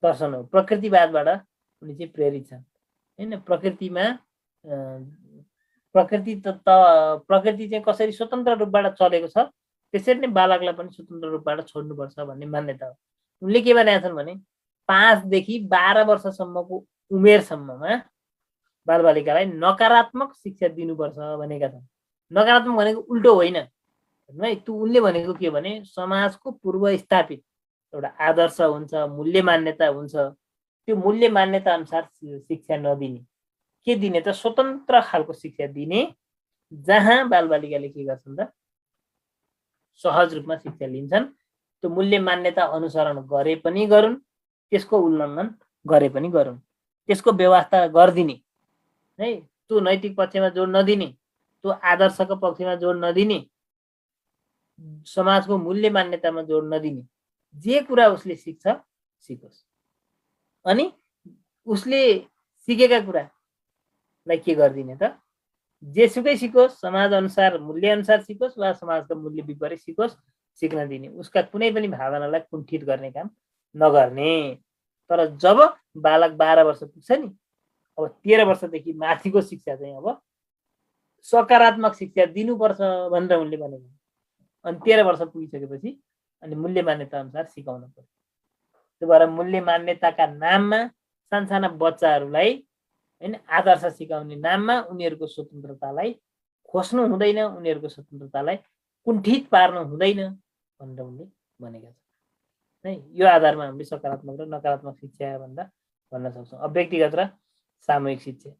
दर्शन हो, प्रकृतिवादबाट उनी चाहिँ प्रेरित छन् होइन। प्रकृतिमा प्रकृति चाहिँ कसरी स्वतन्त्र रूपबाट चलेको छ त्यसरी नै बालकलाई पनि स्वतन्त्र रूपबाट छोड्नुपर्छ भन्ने मान्यता हो। उनले के भनेका छन् भने 5 देखि 12 वर्षसम्मको उमेरसम्ममा बालबालिकालाई नकारात्मक शिक्षा दिनुपर्छ भनेका छन्। नकारात्मक भनेको उल्टो होइन है। त्यो उनले भनेको के भने समाजको पूर्व स्थापित एउटा आदर्श हुन्छ, मूल्य मान्यता हुन्छ, त्यो मूल्य मान्यता अनुसार शिक्षा नदिने, के दिने त स्वतन्त्र खालको शिक्षा दिने, जहाँ बालबालिकाले के गर्छन् त सहज रूपमा शिक्षा लिन्छन्। त्यो मूल्य मान्यता अनुसरण गरे पनि गरून्, त्यसको उल्लङ्घन गरे पनि गरून्, त्यसको व्यवस्था गरिदिने है। त्यो नैतिक पक्षमा जोड नदिने, त्यो आदर्शको पक्षमा जोड नदिने, समाजको मूल्य मान्यतामा जोड नदिने, जे कुरा उसले सिक्छ सिकोस्। अनि उसले सिकेका कुरालाई के गरिदिने त? जेसुकै सिकोस्, समाज अनुसार मूल्य अनुसार सिकोस् वा समाजको मूल्य विपरीत सिकोस्, सिक्न दिने। उसका कुनै पनि भावनालाई कुण्ठित गर्ने काम नगर्ने। तर जब बालक 12 वर्ष पुग्छ नि, अब 13 वर्षदेखि माथिको शिक्षा चाहिँ अब सकारात्मक शिक्षा दिनुपर्छ भनेर उनले भनेको। अनि 13 वर्ष पुगिसकेपछि अनि मूल्य मान्यता अनुसार सिकाउनु पर्छ। त्यो भएर मूल्य मान्यताका नाममा सानसाना बच्चाहरूलाई होइन आदर्श सिकाउने नाममा उनीहरूको स्वतन्त्रतालाई खोज्नु हुँदैन, उनीहरूको स्वतन्त्रतालाई कुण्ठित पार्नु हुँदैन भनेर उनले भनेका छन् है। यो आधारमा हामीले सकारात्मक र नकारात्मक शिक्षा भनेर भन्न सक्छौँ। अब व्यक्तिगत र सामूहिक शिक्षा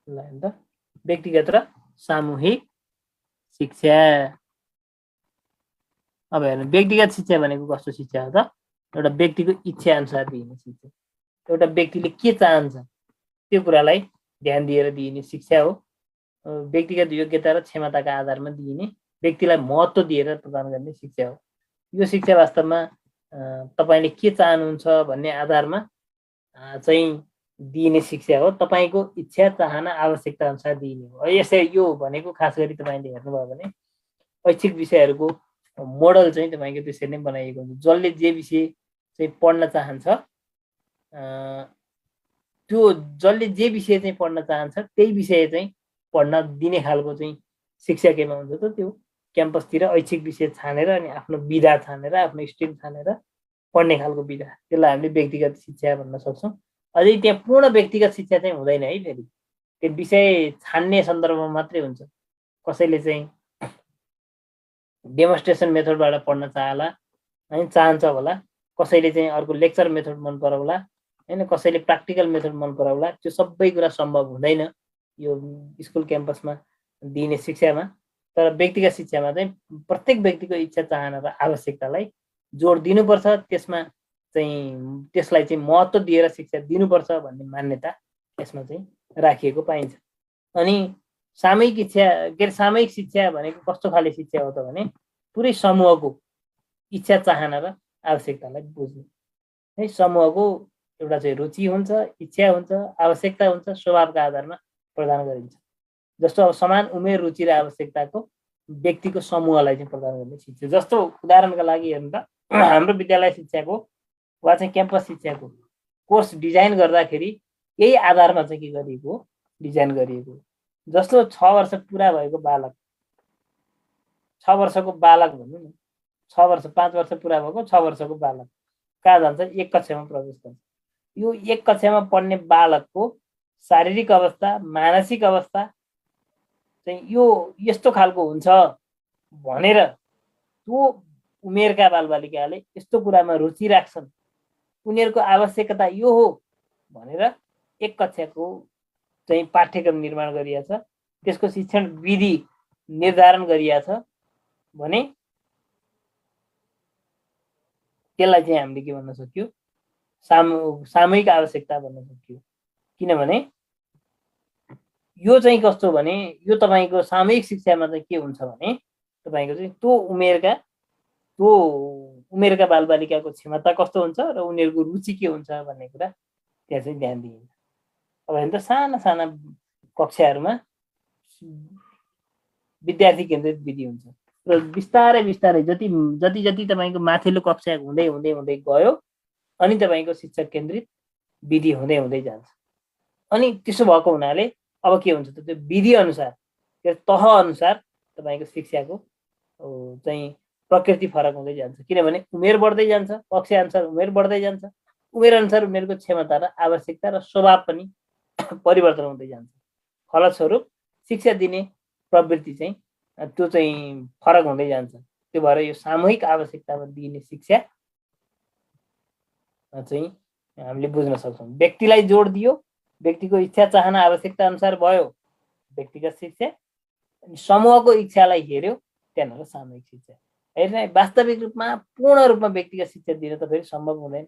ल त, व्यक्तिगत र सामूहिक शिक्षा। अब हेर्नु, व्यक्तिगत शिक्षा भनेको कस्तो शिक्षा हो त? एउटा व्यक्तिको इच्छा अनुसार दिइने शिक्षा, एउटा व्यक्तिले के चाहन्छ त्यो कुरालाई ध्यान दिएर दिइने शिक्षा हो। व्यक्तिगत योग्यता र क्षमताका आधारमा दिइने, व्यक्तिलाई महत्त्व दिएर प्रदान गर्ने शिक्षा हो। यो शिक्षा वास्तवमा तपाईँले के चाहनुहुन्छ भन्ने आधारमा चाहिँ दिइने शिक्षा हो। तपाईँको इच्छा, चाहना, आवश्यकता अनुसार दिइने हो। यसै यो भनेको खास गरी तपाईँले हेर्नुभयो भने ऐच्छिक विषयहरूको मोडल चाहिँ तपाईँको त्यसरी नै बनाइएको हुन्छ। जसले जे विषय चाहिँ पढ्न चाहन्छ, त्यो जसले जे विषय चाहिँ पढ्न चाहन्छ त्यही विषय चाहिँ पढ्न दिने खालको चाहिँ शिक्षा केमा हुन्छ त? त्यो क्याम्पसतिर ऐच्छिक विषय छानेर अनि आफ्नो विधा छानेर, आफ्नो स्ट्रिम छानेर पढ्ने खालको विधा, त्यसलाई हामीले व्यक्तिगत शिक्षा भन्न सक्छौँ। अझै त्यहाँ पूर्ण व्यक्तिगत शिक्षा चाहिँ हुँदैन है। फेरि त्यो विषय छान्ने सन्दर्भमा मात्रै हुन्छ। कसैले चाहिँ डेमोन्स्ट्रेसन मेथडबाट पढ्न चाहला होइन, चाहन्छ होला, कसैले चाहिँ अर्को लेक्चर मेथड मन पराउला होइन, कसैले प्र्याक्टिकल मेथड मन पराउला। त्यो सबै कुरा सम्भव हुँदैन यो स्कुल क्याम्पसमा दिइने शिक्षामा। तर व्यक्तिगत शिक्षामा चाहिँ प्रत्येक व्यक्तिको इच्छा चाहना र आवश्यकतालाई जोड दिनुपर्छ, त्यसलाई चाहिँ महत्त्व दिएर शिक्षा दिनुपर्छ भन्ने मान्यता यसमा चाहिँ राखिएको पाइन्छ। अनि सामूहिक शिक्षा भनेको कस्तो खाले शिक्षा हो त भने पुरै समूहको इच्छा चाहना र आवश्यकतालाई बुझ्ने है। समूहको एउटा चाहिँ रुचि हुन्छ, इच्छा हुन्छ, आवश्यकता हुन्छ, स्वभावका आधारमा प्रदान गरिन्छ। जस्तो अब समान उमेर, रुचि र आवश्यकताको व्यक्तिको समूहलाई चाहिँ प्रदान गर्ने शिक्षा। जस्तो उदाहरणका लागि हेर्नु त, हाम्रो विद्यालय शिक्षाको वा चाहिँ क्याम्पस शिक्षाको कोर्स डिजाइन गर्दाखेरि यही आधारमा चाहिँ के गरिएको, डिजाइन गरिएको। जस्तो 6 वर्ष पुरा भएको बालक, 6 वर्षको बालक भनौँ न, 6 वर्ष 5 वर्ष पुरा भएको 6 वर्षको बालक कहाँ जान्छ? एक कक्षामा प्रवेश गर्छ। यो एक कक्षामा पढ्ने बालकको शारीरिक अवस्था, मानसिक अवस्था चाहिँ यो यस्तो खालको हुन्छ भनेर त्यो उमेरका बालबालिकाले यस्तो कुरामा रुचि राख्छन्, उनीहरूको आवश्यकता यो हो भनेर एक कक्षाको चाहिँ पाठ्यक्रम निर्माण गरिएको छ, त्यसको शिक्षण विधि निर्धारण गरिएको छ भने त्यसलाई चाहिँ हामीले के भन्न सक्यो? सामूहिक आवश्यकता भन्न सक्यो। किनभने यो चाहिँ कस्तो भने यो तपाईँको सामूहिक शिक्षामा चाहिँ के हुन्छ भने तपाईँको चाहिँ त्यो उमेरका बालबालिकाको क्षमता कस्तो हुन्छ र उनीहरूको रुचि के हुन्छ भन्ने कुरा त्यहाँ चाहिँ ध्यान दिइन्छ। अब हेर्नु त साना साना कक्षाहरूमा विद्यार्थी केन्द्रित विधि हुन्छ र बिस्तारै बिस्तारै जति तपाईँको माथिल्लो कक्षा हुँदै हुँदै हुँदै गयो अनि तपाईँको शिक्षक केन्द्रित विधि हुँदै हुँदै जान्छ। अनि त्यसो भएको हुनाले अब के हुन्छ त, त्यो विधि अनुसार, त्यो तह अनुसार तपाईँको शिक्षाको चाहिँ प्रकृति फरक हुँदै जान्छ। किनभने उमेर बढ्दै जान्छ, कक्षा अनुसार उमेर बढ्दै जान्छ, उमेर अनुसार उनीहरूको क्षमता र आवश्यकता र स्वभाव पनि परिवर्तन हुँदै जान्छ। फलस्वरूप शिक्षा दिने प्रवृत्ति चाहिँ त्यो चाहिँ फरक हुँदै जान्छ। त्यो भएर यो सामूहिक आवश्यकतामा दिइने शिक्षा चाहिँ हामीले बुझ्न सक्छौँ। व्यक्तिलाई जोड दियो, व्यक्तिको इच्छा चाहना आवश्यकता अनुसार भयो व्यक्तिगत शिक्षा, अनि समूहको इच्छालाई हेर्यो त्यहाँबाट सामूहिक शिक्षा। हेर्ने वास्तविक रूपमा पूर्ण रूपमा व्यक्तिगत शिक्षा दिन त फेरि सम्भव हुँदैन।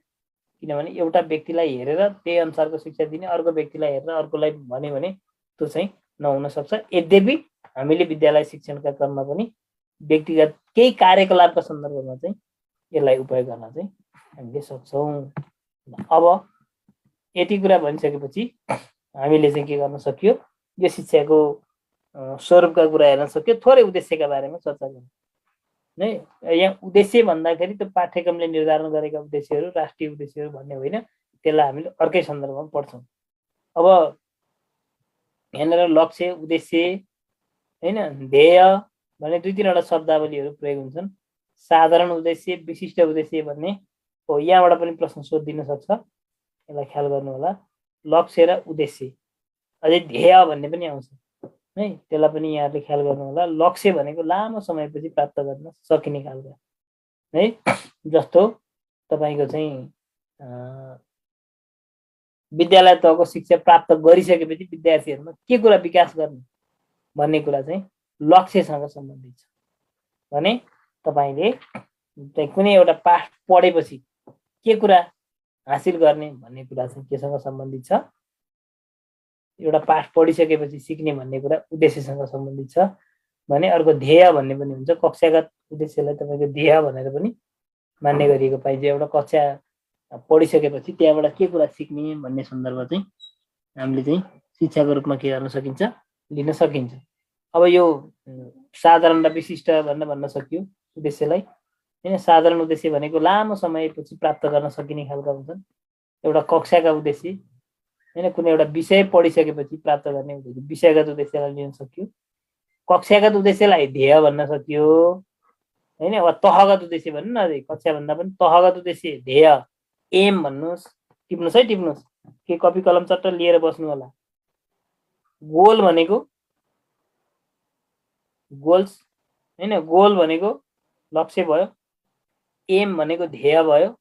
किनभने एउटा व्यक्तिलाई हेरेर त्यही अनुसारको शिक्षा दिने, अर्को व्यक्तिलाई हेरेर अर्कोलाई भन्यो भने त्यो चाहिँ नहुन सक्छ। यद्यपि हामीले विद्यालय शिक्षणका क्रममा पनि व्यक्तिगत केही कार्यकलापका सन्दर्भमा चाहिँ यसलाई उपयोग गर्न चाहिँ हामीले सक्छौँ। अब यति कुरा भनिसकेपछि हामीले चाहिँ के गर्न सक्यो, यो शिक्षाको स्वरूपका कुरा हेर्न सक्यो, थोरै उद्देश्यका बारेमा चर्चा गर्नु नै। यहाँ उद्देश्य भन्दाखेरि त्यो पाठ्यक्रमले निर्धारण गरेका उद्देश्यहरू, राष्ट्रिय उद्देश्यहरू भन्ने होइन, त्यसलाई हामीले अर्कै सन्दर्भमा पढ्छौँ। अब यहाँनिर लक्ष्य, उद्देश्य होइन, ध्येय भन्ने 2-3वटा शब्दावलीहरू प्रयोग हुन्छन्। साधारण उद्देश्य, विशिष्ट उद्देश्य भन्ने हो, यहाँबाट पनि प्रश्न सोधिदिन सक्छ, यसलाई ख्याल गर्नु होला। लक्ष्य र उद्देश्य, अझै ध्येय भन्ने पनि आउँछ है, त्यसलाई पनि यहाँले ख्याल गर्नु होला। लक्ष्य भनेको लामो समयपछि प्राप्त गर्न सकिने खालको है। जस्तो तपाईँको चाहिँ विद्यालय तहको शिक्षा प्राप्त गरिसकेपछि विद्यार्थीहरूमा के कुरा विकास गर्ने भन्ने कुरा चाहिँ लक्ष्यसँग सम्बन्धित छ भने तपाईँले चाहिँ कुनै एउटा पाठ पढेपछि के कुरा हासिल गर्ने भन्ने कुरा चाहिँ केसँग सम्बन्धित छ? एउटा पाठ पढिसकेपछि सिक्ने भन्ने कुरा उद्देश्यसँग सम्बन्धित छ भने अर्को ध्येय भन्ने पनि हुन्छ। कक्षागत उद्देश्यलाई तपाईँको ध्येय भनेर पनि मान्ने गरिएको पाइन्छ। एउटा कक्षा पढिसकेपछि त्यहाँबाट के कुरा सिक्ने भन्ने सन्दर्भ चाहिँ हामीले चाहिँ शिक्षाको रूपमा के गर्न सकिन्छ, लिन सकिन्छ। अब यो साधारण र विशिष्ट भन्न सकियो उद्देश्यलाई होइन। साधारण उद्देश्य भनेको लामो समयपछि प्राप्त गर्न सकिने खालका हुन्छन्। एउटा कक्षाका उद्देश्य होइन, कुनै एउटा विषय पढिसकेपछि प्राप्त गर्ने उद्देश्य, विषयगत उद्देश्यलाई लिन सक्यो। कक्षागत उद्देश्यलाई ध्येय भन्न सकियो होइन, वा तहगत उद्देश्य भन्नु न, कक्षाभन्दा पनि तहगत उद्देश्य, ध्येय, एम भन्नुहोस्। टिप्नुहोस् है, टिप्नुहोस्, के कपी कलम चट्ट लिएर बस्नु होला। गोल भनेको गोल्स होइन, गोल भनेको लक्ष्य भयो, एम भनेको ध्येय भयो,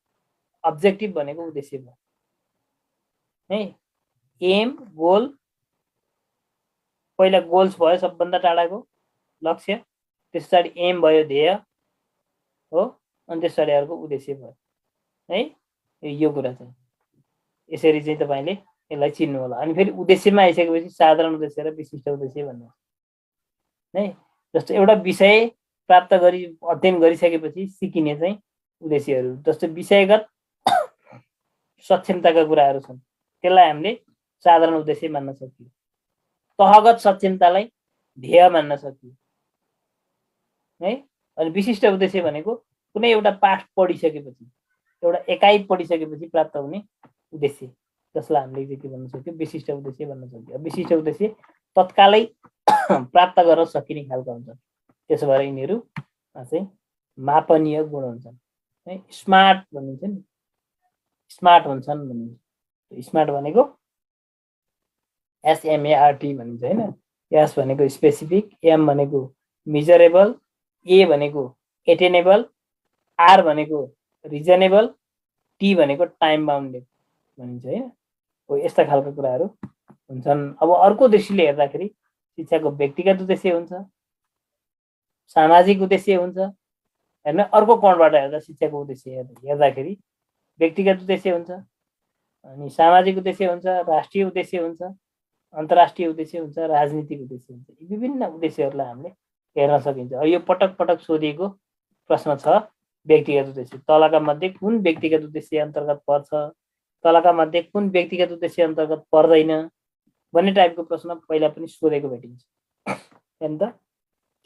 अब्जेक्टिभ भनेको उद्देश्य भयो है। एम, गोल, पहिला गोल्स भयो सबभन्दा टाढाको लक्ष्य, त्यस पछाडि एम भयो ध्येय हो, अनि त्यस पछाडि अर्को उद्देश्य भयो है। यो कुरा चाहिँ यसरी चाहिँ तपाईँले यसलाई चिन्नु होला। अनि फेरि उद्देश्यमा आइसकेपछि साधारण उद्देश्य र विशिष्ट उद्देश्य भन्नु है। जस्तो एउटा विषय प्राप्त गरी अध्ययन गरिसकेपछि सिकिने चाहिँ उद्देश्यहरू, जस्तो विषयगत सक्षमताका कुराहरू छन्, त्यसलाई हामीले साधारण उद्देश्य मान्न सकियो। तहगत सक्षमतालाई ध्येय मान्न सकियो है। अनि विशिष्ट उद्देश्य भनेको कुनै एउटा पाठ पढिसकेपछि, एउटा एकाइ पढिसकेपछि प्राप्त हुने उद्देश्य, जसलाई हामीले के भन्न सक्यो, विशिष्ट उद्देश्य भन्न सक्यो। विशिष्ट उद्देश्य तत्कालै प्राप्त गर्न सकिने खालका हुन्छन्, त्यसो भएर यिनीहरूमा चाहिँ मापनीय गुण हुन्छन् है। स्मार्ट भनिन्छ नि, स्मार्ट हुन्छन् भनिन्छ। स्मार्ट भनेको SMART भनिन्छ होइन। एस भनेको स्पेसिफिक, एम भनेको मेजरेबल, ए भनेको एटेनेबल, आर भनेको रिजनेबल, टी भनेको टाइम बाउन्डेड भनिन्छ होइन। हो यस्ता खालका कुराहरू हुन्छन्। अब अर्को दृष्टिले हेर्दाखेरि शिक्षाको व्यक्तिगत उद्देश्य हुन्छ, सामाजिक उद्देश्य हुन्छ हैन। अर्को कोणबाट हेर्दा शिक्षाको उद्देश्य हेर्दाखेरि व्यक्तिगत उद्देश्य हुन्छ, अनि सामाजिक उद्देश्य हुन्छ, राष्ट्रिय उद्देश्य हुन्छ, अन्तर्राष्ट्रिय उद्देश्य हुन्छ, राजनीतिक उद्देश्य हुन्छ। यी विभिन्न उद्देश्यहरूलाई हामीले हेर्न सकिन्छ। यो पटक पटक सोधिएको प्रश्न छ, व्यक्तिगत उद्देश्य तलका मध्ये कुन व्यक्तिगत उद्देश्य अन्तर्गत पर्छ, तलका मध्ये कुन व्यक्तिगत उद्देश्य अन्तर्गत पर्दैन भन्ने टाइपको प्रश्न पहिला पनि सोधेको भेटिन्छ हैन त।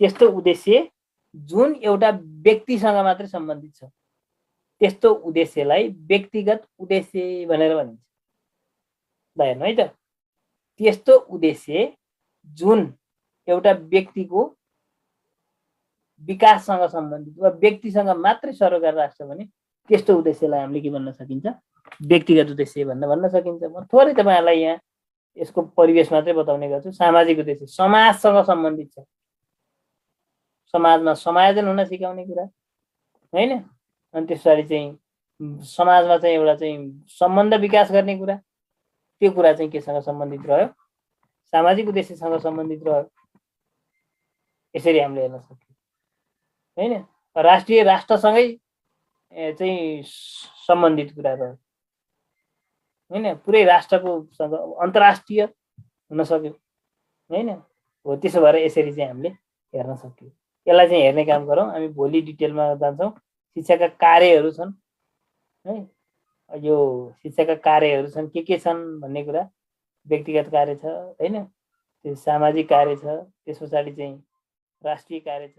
त्यस्तो उद्देश्य जुन एउटा व्यक्तिसँग मात्रै सम्बन्धित छ, त्यस्तो उद्देश्यलाई व्यक्तिगत उद्देश्य भनेर भनिन्छ। ल हेर्नु है त, त्यस्तो उद्देश्य जुन एउटा व्यक्तिको विकाससँग सम्बन्धित वा व्यक्तिसँग मात्रै सरोकार राख्छ भने त्यस्तो उद्देश्यलाई हामीले के भन्न सकिन्छ, व्यक्तिगत उद्देश्य भन्न सकिन्छ। म थोरै तपाईँहरूलाई यहाँ यसको परिवेश मात्रै बताउने गर्छु। सामाजिक उद्देश्य समाजसँग सम्बन्धित छ, समाजमा समायोजन हुन सिकाउने कुरा हैन। अनि त्यसरी चाहिँ समाजमा चाहिँ एउटा चाहिँ सम्बन्ध विकास गर्ने कुरा, त्यो कुरा चाहिँ केसँग सम्बन्धित रह्यो, सामाजिक उद्देश्यसँग सम्बन्धित रह्यो। यसरी हामीले हेर्न सक्छौँ हैन। राष्ट्रिय राष्ट्रसँगै चाहिँ सम्बन्धित कुरा रह्यो हैन, पुरै राष्ट्रको सँग अन्तर्राष्ट्रिय हुन सक्यो हैन। हो त्यसो भएर यसरी चाहिँ हामीले हेर्न सक्यौँ। यसलाई चाहिँ हेर्ने काम गरौँ। हामी भोलि डिटेलमा जान्छौँ। शिक्षाका कार्यहरू छन् है, यो शिक्षाका कार्यहरू छन् के छन् भन्ने कुरा। व्यक्तिगत कार्य छ हैन, त्यो सामाजिक कार्य छ, त्यस पछाडि चाहिँ राष्ट्रिय कार्य छ।